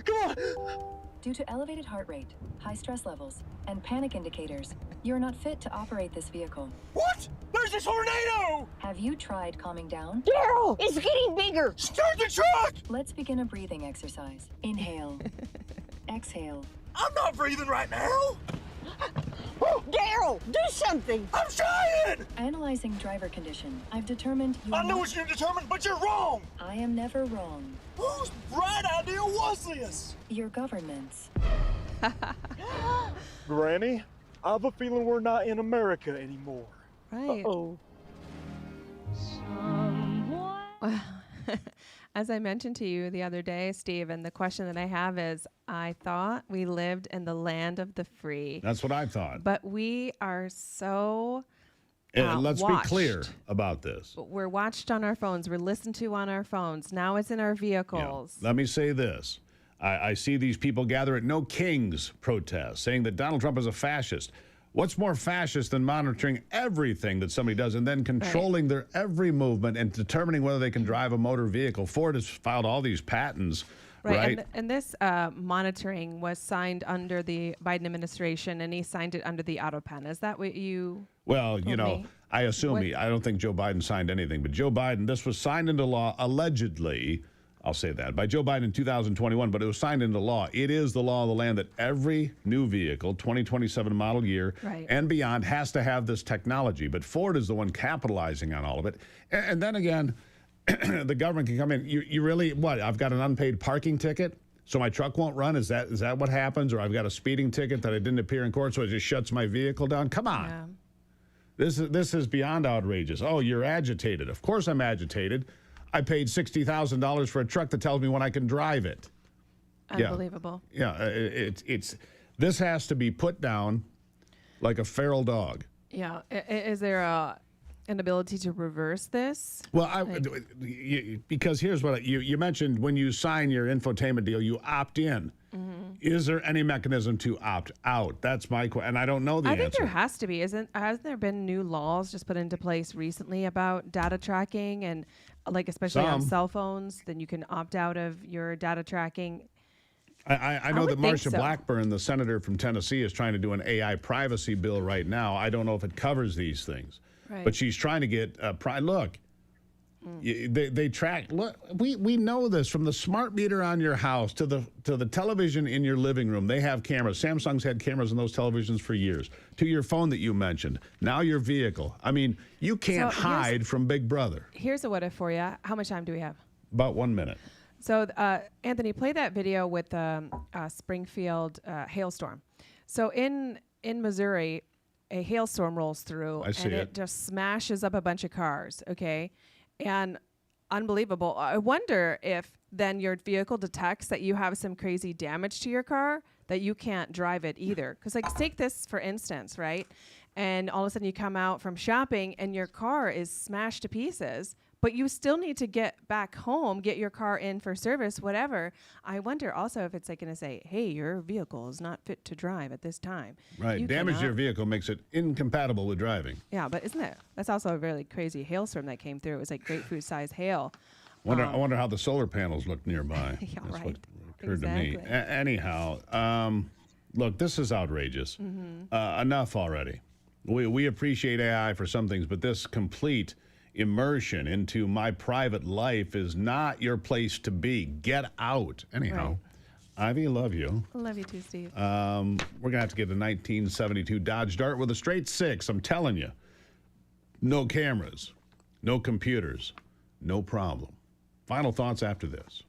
Due to elevated heart rate, high stress levels, and panic indicators, you're not fit to operate this vehicle. What? There's a tornado! Have you tried calming down? Daryl, it's getting bigger. Start the truck! Let's begin a breathing exercise. Inhale. Exhale. I'm not breathing right now. Oh, Daryl, do something. I'm trying! Analyzing driver condition, I've determined you I know what you're determined, but you're wrong! I am never wrong. Whose bright idea was this? Your government's. Granny, I have a feeling we're not in America anymore. Right. Uh-oh. As I mentioned to you the other day, Steve, and the question that I have is, I thought we lived in the land of the free. That's what I thought. But we are so let's watched. be clear about this. We're watched on our phones. We're listened to on our phones. Now it's in our vehicles. Yeah. Let me say this. I see these people gather at No Kings protest saying that Donald Trump is a fascist. What's more fascist than monitoring everything that somebody does and then controlling their every movement and determining whether they can drive a motor vehicle? Ford has filed all these patents, right? And this monitoring was signed under the Biden administration, and he signed it under the auto pen. Is that what you Well, told you know, me? I assume I don't think Joe Biden signed anything, but Joe Biden, this was signed into law allegedly, I'll say that, by Joe Biden in 2021, but it was signed into law. It is the law of the land that every new vehicle, 2027 model year and beyond, has to have this technology. But Ford is the one capitalizing on all of it. And then again, the government can come in. You really, what, I've got an unpaid parking ticket? So my truck won't run? Is that what happens? Or I've got a speeding ticket that I didn't appear in court, so it just shuts my vehicle down? Come on. Yeah. This is beyond outrageous. Oh, you're agitated. Of course I'm agitated. I paid $60,000 for a truck that tells me when I can drive it. Unbelievable. Yeah, it's this has to be put down like a feral dog. Yeah. Is there an ability to reverse this? Well, because here's what you mentioned: when you sign your infotainment deal, you opt in. Mm-hmm. Is there any mechanism to opt out? That's my question, and I don't know the answer. I think there has to be. Hasn't there been new laws just put into place recently about data tracking and, like, especially on cell phones? Then you can opt out of your data tracking. I know that Marsha Blackburn, the senator from Tennessee, is trying to do an AI privacy bill right now. I don't know if it covers these things, but she's trying to get look. They track. Look, we know this from the smart meter on your house to the television in your living room. They have cameras. Samsung's had cameras on those televisions for years. To your phone that you mentioned. Now your vehicle. I mean, you can't hide from Big Brother. Here's a what if for you. How much time do we have? About 1 minute. So, Anthony, play that video with the Springfield hailstorm. So in Missouri, a hailstorm rolls through, and it just smashes up a bunch of cars, okay? And unbelievable. I wonder if then your vehicle detects that you have some crazy damage to your car, that you can't drive it either. Because, like, take this for instance, right? And all of a sudden you come out from shopping and your car is smashed to pieces, but you still need to get back home, get your car in for service, whatever. I wonder also if it's like going to say, hey, your vehicle is not fit to drive at this time. Right. Damage to your vehicle makes it incompatible with driving. Yeah, but isn't it? That's also a really crazy hailstorm that came through. It was like grapefruit-sized hail. I wonder how the solar panels look nearby. Yeah, That's what occurred to me. Anyhow, look, this is outrageous. Mm-hmm. Enough already. We appreciate AI for some things, but this complete immersion into my private life is not your place to be. Get out. Anyhow, Ivy, love you. I love you too, Steve. We're going to have to get a 1972 Dodge Dart with a straight six. I'm telling you. No cameras, no computers, no problem. Final thoughts after this.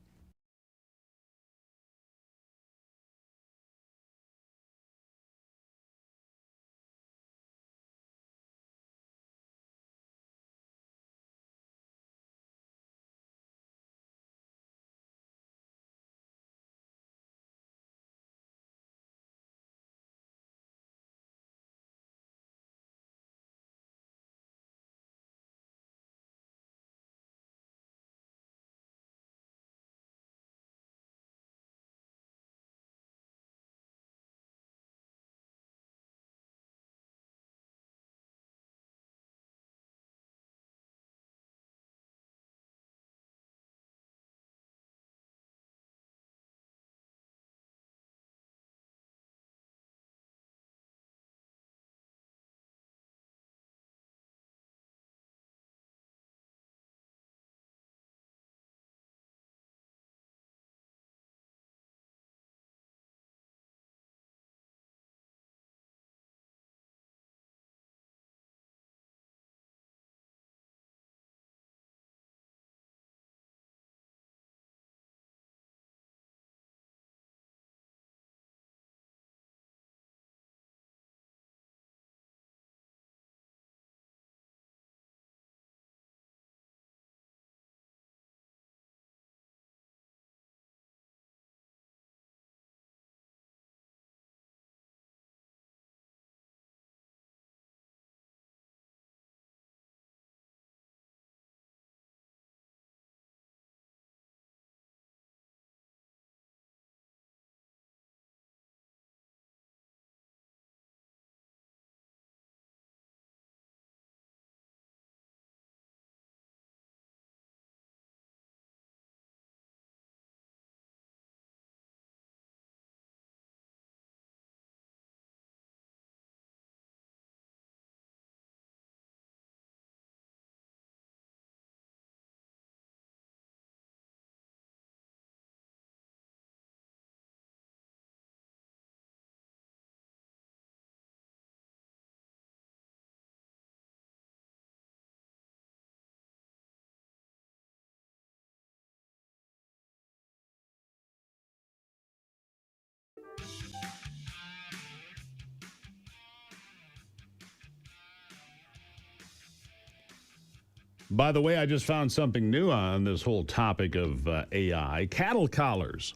By the way, I just found something new on this whole topic of AI. Cattle collars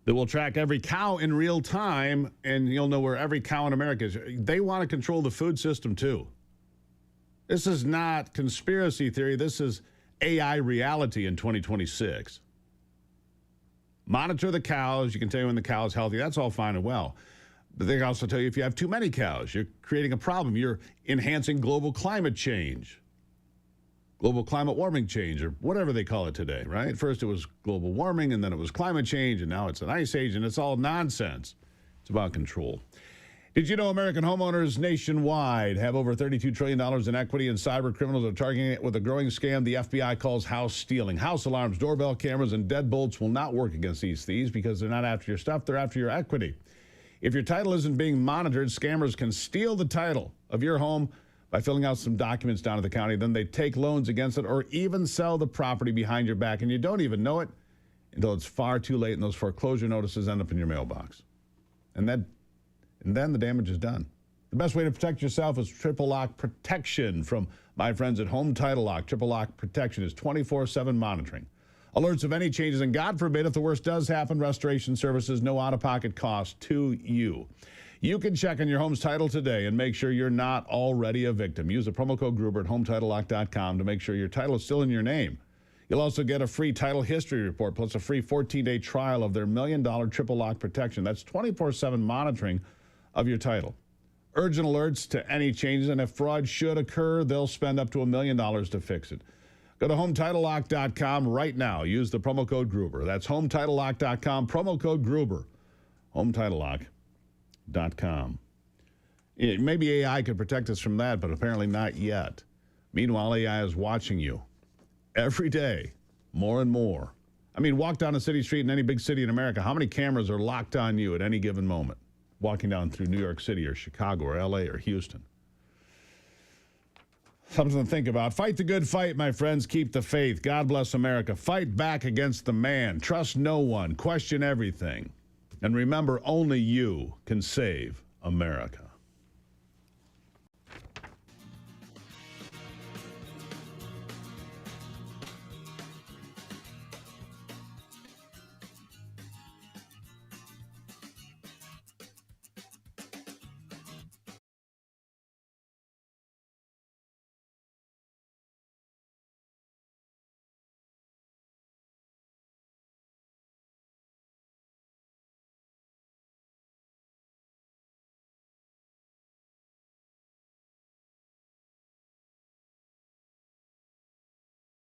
that will track every cow in real time, and you'll know where every cow in America is. They want to control the food system, too. This is not conspiracy theory. This is AI reality in 2026. Monitor the cows. You can tell you when the cow is healthy. That's all fine and well. But they can also tell you if you have too many cows, you're creating a problem. You're enhancing global climate change. Global climate warming change, or whatever they call it today, right? First it was global warming, and then it was climate change, and now it's an ice age, and it's all nonsense. It's about control. Did you know American homeowners nationwide have over $32 trillion in equity, and cyber criminals are targeting it with a growing scam the FBI calls house stealing? House alarms, doorbell cameras, and deadbolts will not work against these thieves because they're not after your stuff, they're after your equity. If your title isn't being monitored, scammers can steal the title of your home by filling out some documents down at the county. Then they take loans against it or even sell the property behind your back, and you don't even know it until it's far too late and those foreclosure notices end up in your mailbox. And then the damage is done. The best way to protect yourself is triple lock protection from my friends at Home Title Lock. Triple lock protection is 24/7 monitoring. Alerts of any changes, and God forbid if the worst does happen, restoration services, no out-of-pocket cost to you. You can check on your home's title today and make sure you're not already a victim. Use the promo code Gruber at HometitleLock.com to make sure your title is still in your name. You'll also get a free title history report plus a free 14-day trial of their $1 million triple lock protection. That's 24/7 monitoring of your title. Urgent alerts to any changes, and if fraud should occur, they'll spend up to $1 million to fix it. Go to HometitleLock.com right now. Use the promo code Gruber. That's HometitleLock.com, promo code Gruber. HometitleLock.com. Maybe AI could protect us from that, but apparently not yet. Meanwhile, AI is watching you every day, more and more. I mean, walk down a city street in any big city in America. How many cameras are locked on you at any given moment? Walking down through New York City or Chicago or LA or Houston. Something to think about. Fight the good fight, my friends. Keep the faith. God bless America. Fight back against the man. Trust no one. Question everything. And remember, only you can save America.